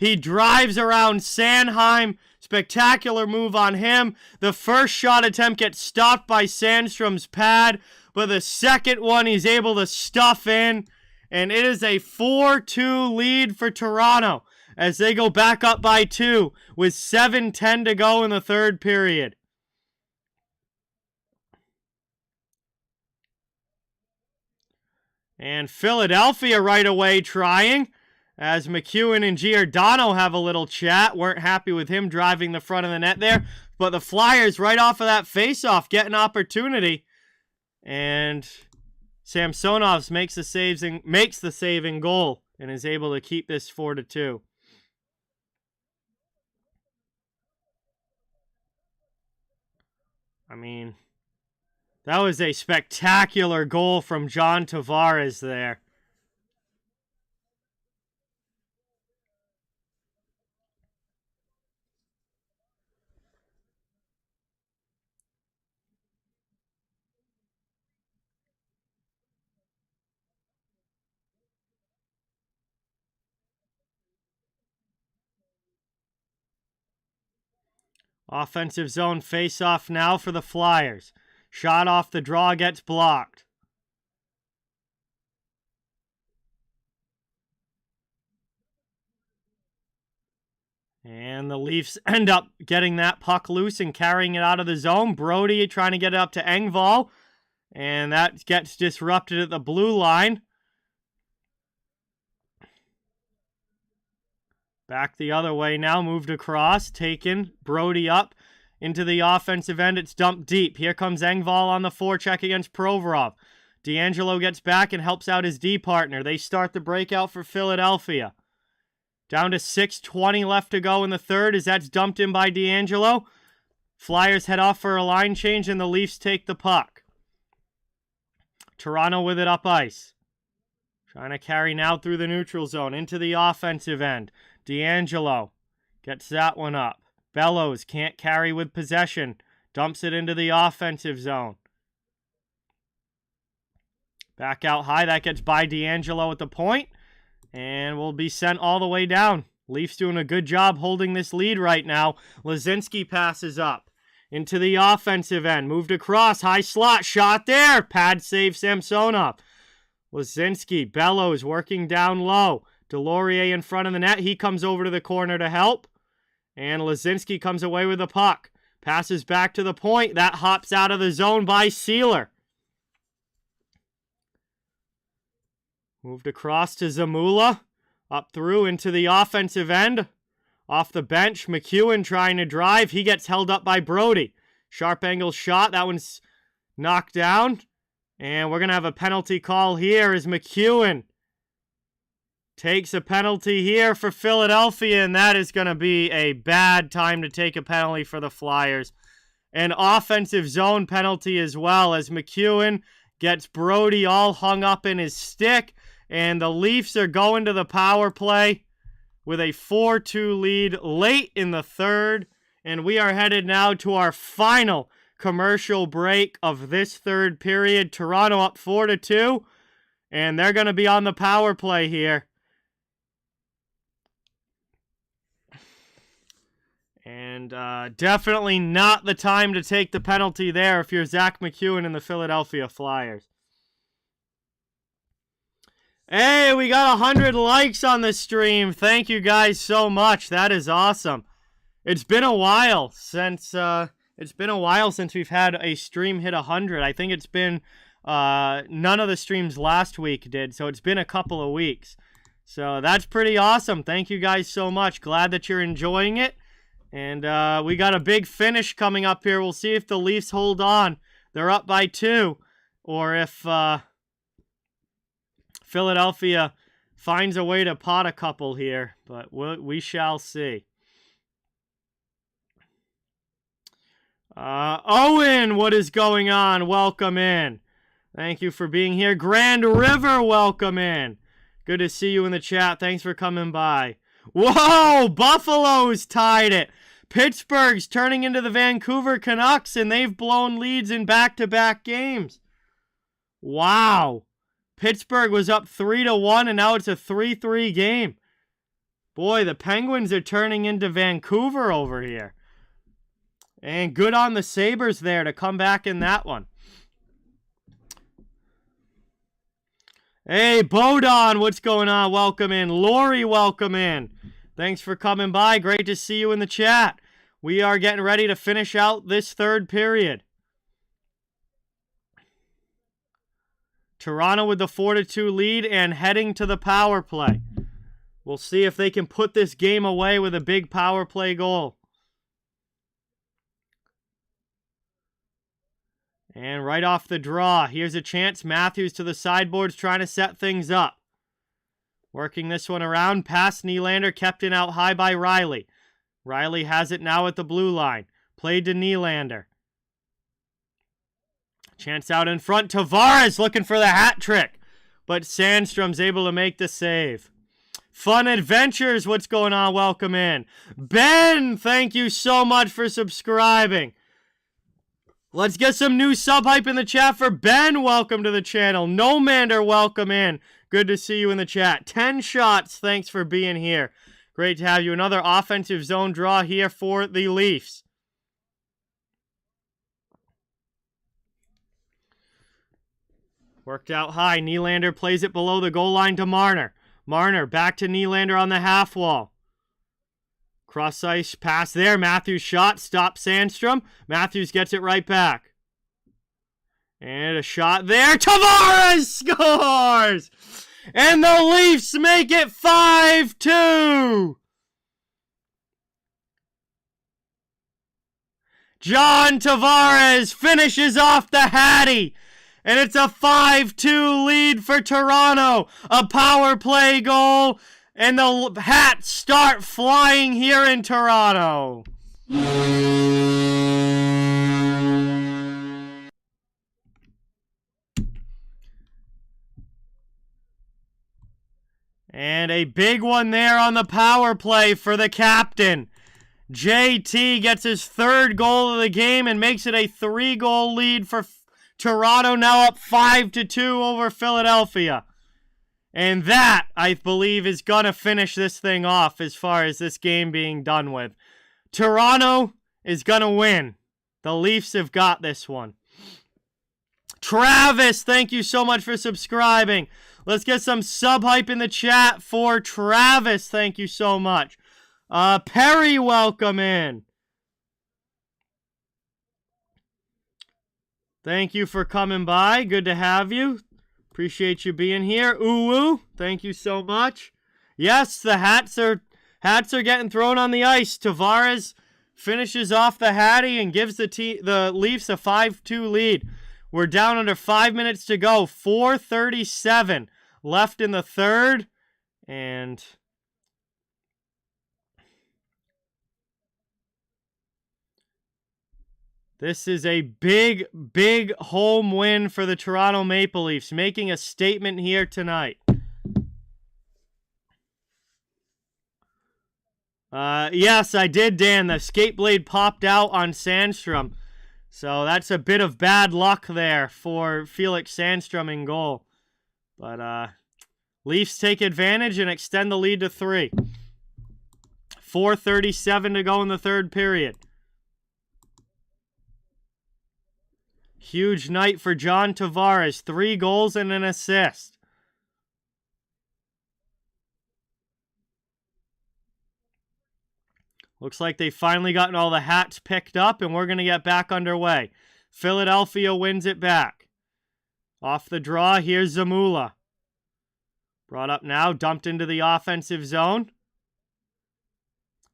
He drives around Sanheim. Spectacular move on him. The first shot attempt gets stopped by Sandstrom's pad, but the second one he's able to stuff in, and it is a 4-2 lead for Toronto as they go back up by 2 with 7:10 to go in the third period. And Philadelphia right away trying, as McEwen and Giordano have a little chat. Weren't happy with him driving the front of the net there. But the Flyers right off of that faceoff get an opportunity. And Samsonov makes the saving goal and is able to keep this 4-2. I mean, that was a spectacular goal from John Tavares there. Offensive zone face-off now for the Flyers. Shot off the draw gets blocked. And the Leafs end up getting that puck loose and carrying it out of the zone. Brody trying to get it up to Engvall. And that gets disrupted at the blue line. Back the other way now, moved across, taken, Brody up into the offensive end. It's dumped deep. Here comes Engvall on the forecheck against Provorov. D'Angelo gets back and helps out his D partner. They start the breakout for Philadelphia. Down to 6:20 left to go in the third as that's dumped in by D'Angelo. Flyers head off for a line change and the Leafs take the puck. Toronto with it up ice. Trying to carry now through the neutral zone into the offensive end. D'Angelo gets that one up. Bellows can't carry with possession. Dumps it into the offensive zone. Back out high. That gets by D'Angelo at the point. And will be sent all the way down. Leafs doing a good job holding this lead right now. Lazinski passes up into the offensive end. Moved across. High slot. Shot there. Pad save Samsonov. Lazinski. Bellows working down low. Delorier in front of the net. He comes over to the corner to help. And Lazinski comes away with the puck. Passes back to the point. That hops out of the zone by Sealer. Moved across to Zamula. Up through into the offensive end. Off the bench. McEwen trying to drive. He gets held up by Brody. Sharp angle shot. That one's knocked down. And we're going to have a penalty call here as McEwen takes a penalty here for Philadelphia, and that is going to be a bad time to take a penalty for the Flyers. An offensive zone penalty as well, as McEwen gets Brody all hung up in his stick, and the Leafs are going to the power play with a 4-2 lead late in the third, and we are headed now to our final commercial break of this third period. Toronto up 4-2, and they're going to be on the power play here. And definitely not the time to take the penalty there if you're Zach McEwen and the Philadelphia Flyers. Hey, we got 100 likes on the stream. Thank you guys so much. That is awesome. It's been a while since we've had a stream hit 100. I think it's been none of the streams last week did, so it's been a couple of weeks. So that's pretty awesome. Thank you guys so much. Glad that you're enjoying it. And we got a big finish coming up here. We'll see if the Leafs hold on. They're up by 2. Or if Philadelphia finds a way to pot a couple here. But we shall see. Owen, what is going on? Welcome in. Thank you for being here. Grand River, welcome in. Good to see you in the chat. Thanks for coming by. Whoa! Buffalo's tied it. Pittsburgh's turning into the Vancouver Canucks, and they've blown leads in back-to-back games. Wow. Pittsburgh was up 3-1, and now it's a 3-3 game. Boy, the Penguins are turning into Vancouver over here. And good on the Sabres there to come back in that one. Hey, Bodon, what's going on? Welcome in. Lori, welcome in. Thanks for coming by. Great to see you in the chat. We are getting ready to finish out this third period. Toronto with the 4-2 lead and heading to the power play. We'll see if they can put this game away with a big power play goal. And right off the draw, here's a chance. Matthews to the sideboards trying to set things up. Working this one around, past Nylander, kept in out high by Riley. Riley has it now at the blue line. Played to Nylander. Chance out in front. Tavares looking for the hat trick. But Sandstrom's able to make the save. Fun Adventures, what's going on? Welcome in. Ben, thank you so much for subscribing. Let's get some new sub hype in the chat for Ben. Welcome to the channel. Nomander, welcome in. Good to see you in the chat. 10 shots, thanks for being here. Great to have you. Another offensive zone draw here for the Leafs. Worked out high. Nylander plays it below the goal line to Marner. Marner back to Nylander on the half wall. Cross ice pass there. Matthews shot. Stops Sandstrom. Matthews gets it right back. And a shot there. Tavares scores! And the Leafs make it 5-2. John Tavares finishes off the Hattie. And it's a 5-2 lead for Toronto. A power play goal. And the Hats start flying here in Toronto. And a big one there on the power play for the captain. JT gets his third goal of the game and makes it a 3-goal lead for Toronto, now up 5-2 over Philadelphia. And that, I believe, is going to finish this thing off as far as this game being done with. Toronto is going to win. The Leafs have got this one. Travis, thank you so much for subscribing. Let's get some sub hype in the chat for Travis. Thank you so much. Perry, welcome in. Thank you for coming by. Good to have you. Appreciate you being here. Ooh, thank you so much. Yes, the hats are getting thrown on the ice. Tavares finishes off the Hattie and gives the Leafs a 5-2 lead. We're down under 5 minutes to go. 4:37 left in the third. And this is a big, big home win for the Toronto Maple Leafs, making a statement here tonight. Yes, I did, Dan. The skate blade popped out on Sandstrom. So that's a bit of bad luck there for Felix Sandstrom in goal. But Leafs take advantage and extend the lead to 3. 4:37 to go in the third period. Huge night for John Tavares. 3 goals and an assist. Looks like they've finally gotten all the hats picked up, and we're going to get back underway. Philadelphia wins it back. Off the draw, here's Zamula. Brought up now, dumped into the offensive zone.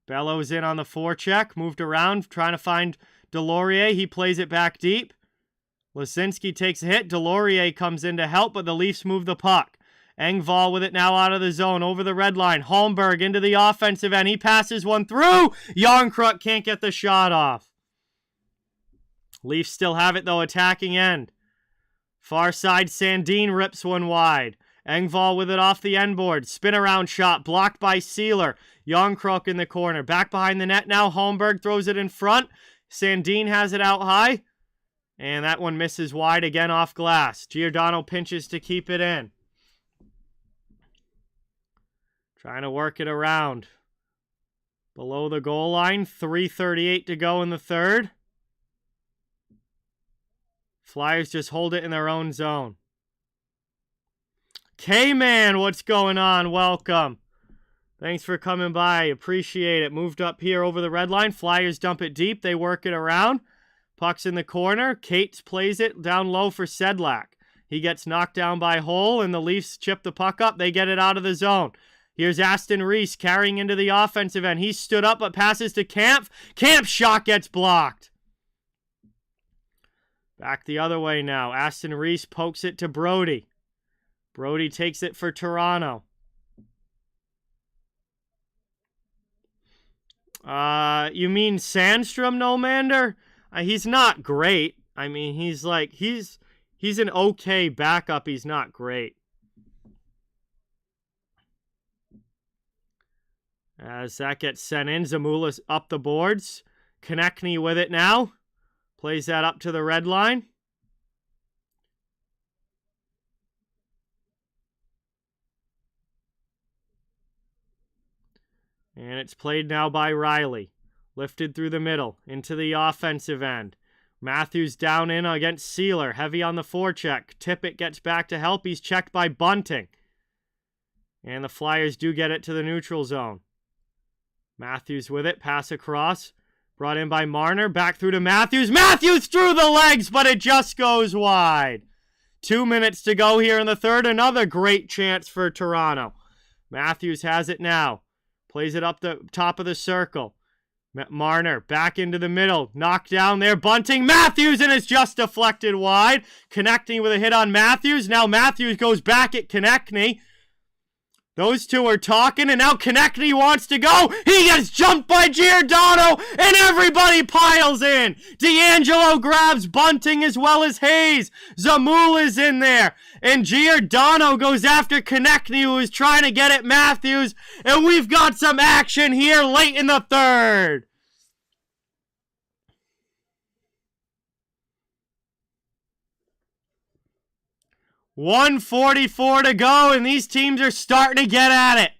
Bellows in on the forecheck, moved around, trying to find Delorier. He plays it back deep. Lisinski takes a hit. Delorier comes in to help, but the Leafs move the puck. Engvall with it now out of the zone, over the red line. Holmberg into the offensive end. He passes one through. Jarnkrok can't get the shot off. Leafs still have it, though, attacking end. Far side, Sandin rips one wide. Engvall with it off the end board. Spin around shot, blocked by Sealer. Jarnkrok in the corner. Back behind the net now. Holmberg throws it in front. Sandin has it out high. And that one misses wide again off glass. Giordano pinches to keep it in. Trying to work it around. Below the goal line, 3:38 to go in the third. Flyers just hold it in their own zone. K-Man, what's going on? Welcome. Thanks for coming by. Appreciate it. Moved up here over the red line. Flyers dump it deep. They work it around. Puck's in the corner. Cates plays it down low for Sedlak. He gets knocked down by Hole, and the Leafs chip the puck up. They get it out of the zone. Here's Aston Reese carrying into the offensive end. He stood up but passes to Kampf. Kampf's shot gets blocked. Back the other way now. Aston Reese pokes it to Brody. Brody takes it for Toronto. You mean Sandstrom, Nomander? He's not great. I mean, he's an okay backup. He's not great. As that gets sent in, Zamula's up the boards. Konechny with it now. Plays that up to the red line. And it's played now by Riley. Lifted through the middle, into the offensive end. Matthews down in against Sealer. Heavy on the forecheck. Tippett gets back to help. He's checked by Bunting. And the Flyers do get it to the neutral zone. Matthews with it. Pass across. Brought in by Marner. Back through to Matthews. Matthews through the legs, but it just goes wide. 2 minutes to go here in the third. Another great chance for Toronto. Matthews has it now. Plays it up the top of the circle. Marner back into the middle. Knocked down there. Bunting. Matthews, and it's just deflected wide. Konechny with a hit on Matthews. Now Matthews goes back at Konechny. Those two are talking, and now Konechny wants to go. He gets jumped by Giordano, and everybody piles in. D'Angelo grabs Bunting as well as Hayes. Zamula's in there, and Giordano goes after Konechny, who is trying to get at Matthews, and we've got some action here late in the third. .144 to go, and these teams are starting to get at it.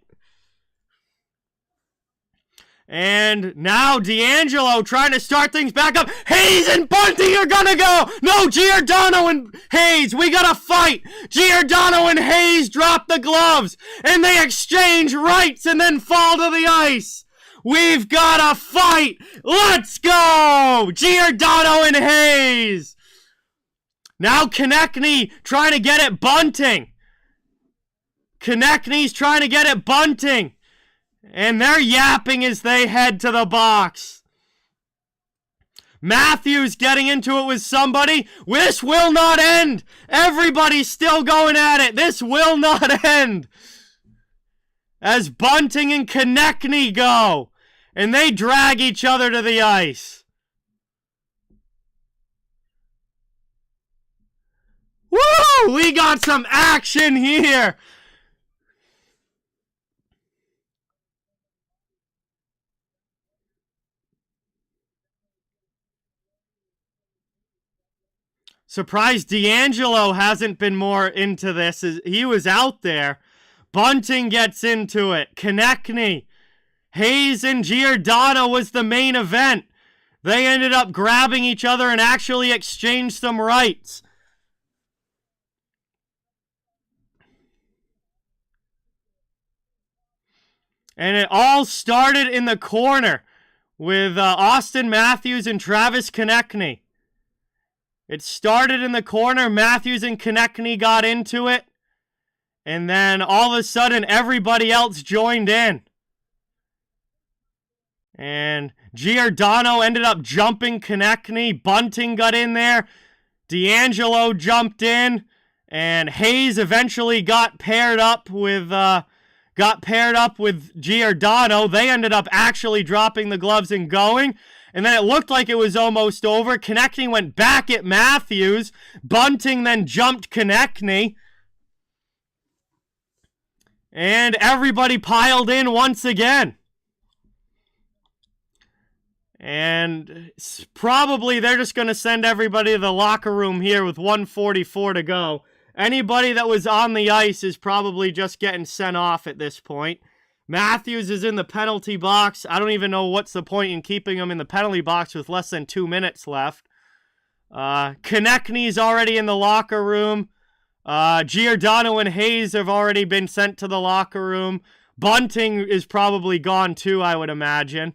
And now D'Angelo trying to start things back up. Hayes and Bunting are gonna go. No, Giordano and Hayes, we gotta fight. Giordano and Hayes drop the gloves, and they exchange rights and then fall to the ice. We've gotta fight. Let's go. Giordano and Hayes. Now Konechny trying to get at Bunting. Konechny's trying to get at Bunting. And they're yapping as they head to the box. Matthews getting into it with somebody. This will not end. Everybody's still going at it. This will not end. As Bunting and Konechny go. And they drag each other to the ice. Woo! We got some action here. Surprised D'Angelo hasn't been more into this. He was out there. Bunting gets into it. Konechny. Hayes and Giordano was the main event. They ended up grabbing each other and actually exchanged some rights. And it all started in the corner with Austin Matthews and Travis Konechny. It started in the corner. Matthews and Konechny got into it. And then all of a sudden, everybody else joined in. And Giordano ended up jumping Konechny. Bunting got in there. D'Angelo jumped in. And Hayes eventually got paired up with Giordano. They ended up actually dropping the gloves and going. And then it looked like it was almost over. Konechny went back at Matthews. Bunting then jumped Konechny. And everybody piled in once again. And probably they're just going to send everybody to the locker room here with 1:44 to go. Anybody that was on the ice is probably just getting sent off at this point. Matthews is in the penalty box. I don't even know what's the point in keeping him in the penalty box with less than 2 minutes left. Konechny's already in the locker room. Giordano and Hayes have already been sent to the locker room. Bunting is probably gone too, I would imagine.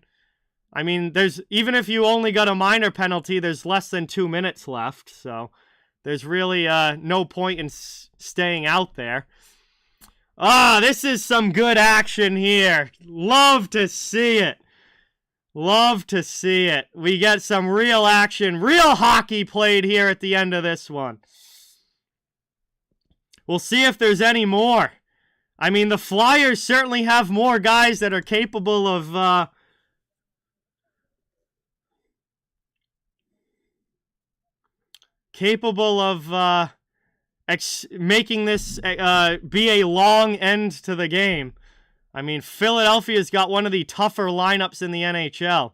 I mean, even if you only got a minor penalty, there's less than 2 minutes left. So there's really no point in staying out there. This is some good action here. Love to see it. Love to see it. We get some real action, real hockey played here at the end of this one. We'll see if there's any more. I mean, the Flyers certainly have more guys that are capable of making this be a long end to the game. I mean, Philadelphia's got one of the tougher lineups in the NHL.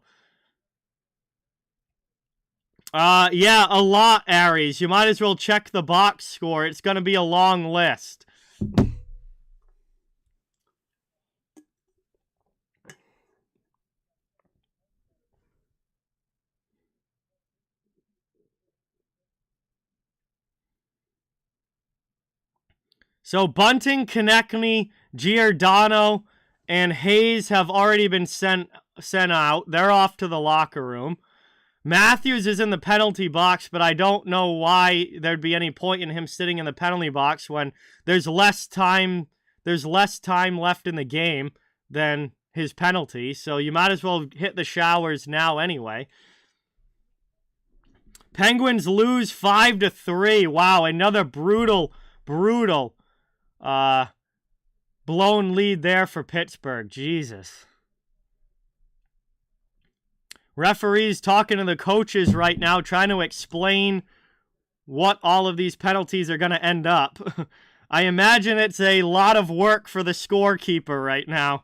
Yeah, a lot, Aries. You might as well check the box score. It's going to be a long list. So Bunting, Konechny, Giordano, and Hayes have already been sent out. They're off to the locker room. Matthews is in the penalty box, but I don't know why there'd be any point in him sitting in the penalty box when there's less time left in the game than his penalty. So you might as well hit the showers now anyway. Penguins lose 5-3. Wow, another brutal blown lead there for Pittsburgh. Jesus. Referees talking to the coaches right now, trying to explain what all of these penalties are going to end up. I imagine it's a lot of work for the scorekeeper right now.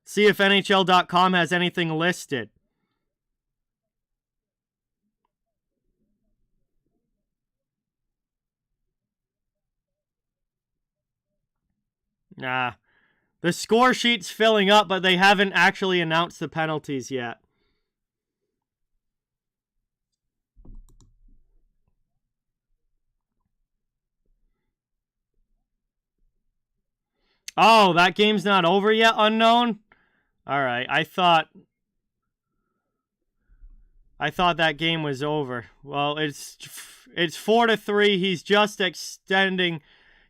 See if NHL.com has anything listed. Nah. The score sheet's filling up, but they haven't actually announced the penalties yet. Oh, that game's not over yet, unknown? Alright, I thought that game was over. Well, it's 4-3. He's just extending.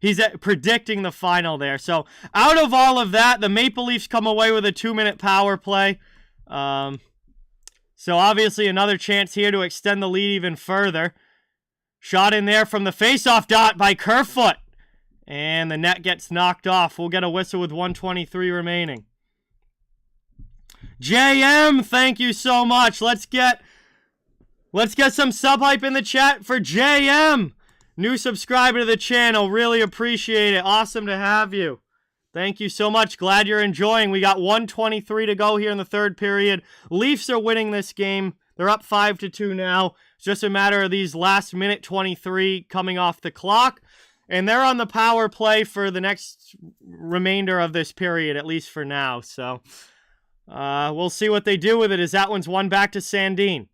He's predicting the final there. So, out of all of that, the Maple Leafs come away with a 2-minute power play. So, obviously, another chance here to extend the lead even further. Shot in there from the faceoff dot by Kerfoot. And the net gets knocked off. We'll get a whistle with 1:23 remaining. JM, thank you so much. Let's get some sub hype in the chat for JM. New subscriber to the channel. Really appreciate it. Awesome to have you. Thank you so much. Glad you're enjoying. We got 1:23 to go here in the third period. Leafs are winning this game. They're up 5-2 now. It's just a matter of these last minute 23 coming off the clock. And they're on the power play for the next remainder of this period, at least for now. So we'll see what they do with it as that one's won back to Sandin.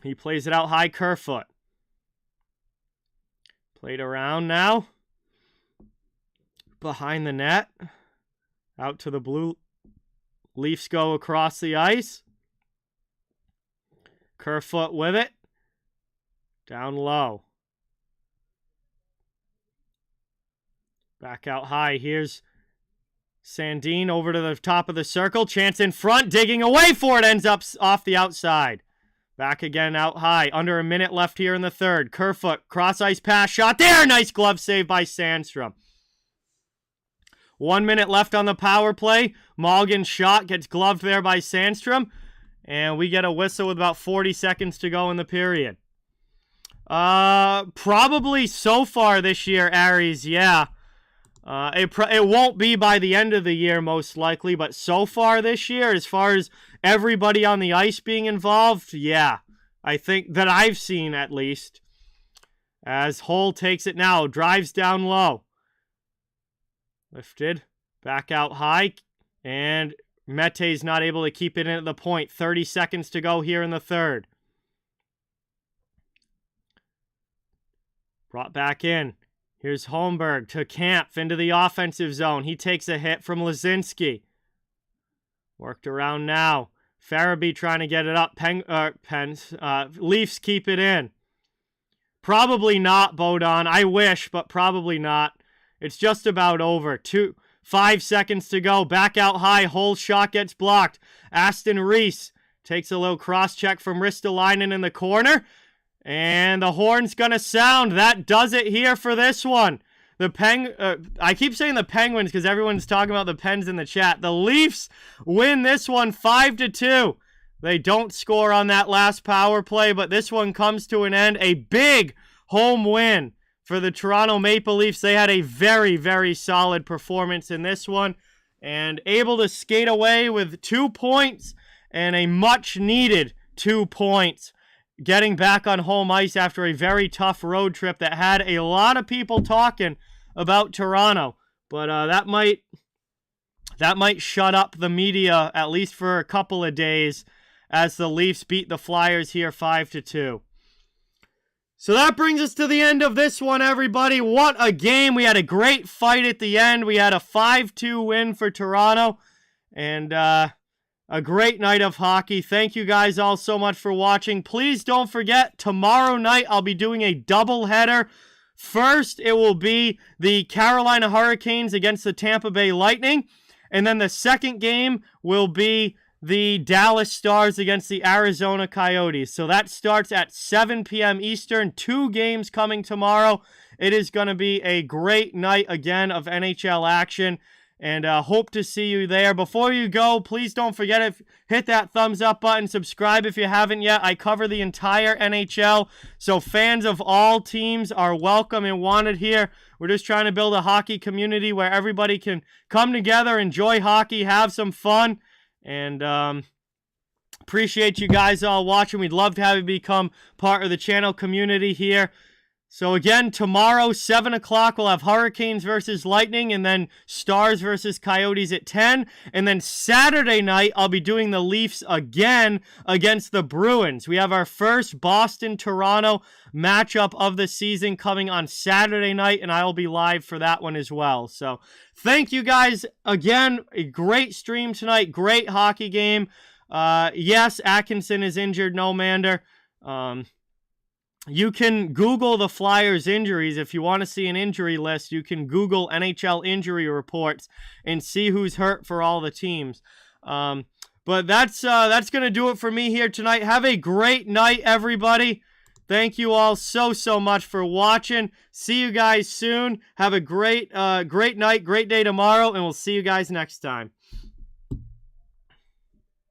He plays it out high, Kerfoot. Played around now. Behind the net. Out to the blue. Leafs go across the ice. Kerfoot with it. Down low. Back out high. Here's Sandin over to the top of the circle. Chance in front. Digging away for it. Ends up off the outside. Back again out high. Under a minute left here in the third. Kerfoot. Cross-ice pass. Shot there. Nice glove save by Sandstrom. 1 minute left on the power play. Malgin's shot gets gloved there by Sandstrom. And we get a whistle with about 40 seconds to go in the period. Probably so far this year, Aries, yeah. It won't be by the end of the year, most likely, but so far this year, as far as everybody on the ice being involved, yeah. I think that I've seen, at least. as Hull takes it now. Drives down low. Lifted. Back out high. And Mete's not able to keep it in at the point. 30 seconds to go here in the third. Brought back in. Here's Holmberg to Kampf into the offensive zone. He takes a hit from Lazinski. Worked around now. Farabee trying to get it up. Leafs keep it in. Probably not, Bodon. I wish, but probably not. It's just about over. 5 seconds to go. Back out high. Hull shot gets blocked. Aston Reese takes a little cross-check from Ristolainen in the corner. And the horn's going to sound. That does it here for this one. I keep saying the Penguins because everyone's talking about the Pens in the chat. The Leafs win this one 5-2. They don't score on that last power play, but this one comes to an end. A big home win for the Toronto Maple Leafs. They had a very, very solid performance in this one and able to skate away with 2 points and a much-needed 2 points. Getting back on home ice after a very tough road trip that had a lot of people talking about Toronto. But that might shut up the media, at least for a couple of days, as the Leafs beat the Flyers here 5-2. So that brings us to the end of this one, everybody. What a game. We had a great fight at the end. We had a 5-2 win for Toronto. And a great night of hockey. Thank you guys all so much for watching. Please don't forget, tomorrow night I'll be doing a doubleheader. First, it will be the Carolina Hurricanes against the Tampa Bay Lightning. And then the second game will be the Dallas Stars against the Arizona Coyotes. So that starts at 7 p.m. Eastern. 2 games coming tomorrow. It is going to be a great night again of NHL action. And hope to see you there. Before you go, please don't forget to hit that thumbs up button. Subscribe if you haven't yet. I cover the entire NHL, so fans of all teams are welcome and wanted here. We're just trying to build a hockey community where everybody can come together, enjoy hockey, have some fun. And appreciate you guys all watching. We'd love to have you become part of the channel community here. So again, tomorrow, 7 o'clock, we'll have Hurricanes versus Lightning, and then Stars versus Coyotes at 10. And then Saturday night, I'll be doing the Leafs again against the Bruins. We have our first Boston-Toronto matchup of the season coming on Saturday night, and I will be live for that one as well. So thank you guys again. A great stream tonight. Great hockey game. Yes, Atkinson is injured. No Mander. You can Google the Flyers injuries. If you want to see an injury list, you can Google NHL injury reports and see who's hurt for all the teams. But that's going to do it for me here tonight. Have a great night, everybody. Thank you all so much for watching. See you guys soon. Have a great night, great day tomorrow, and we'll see you guys next time.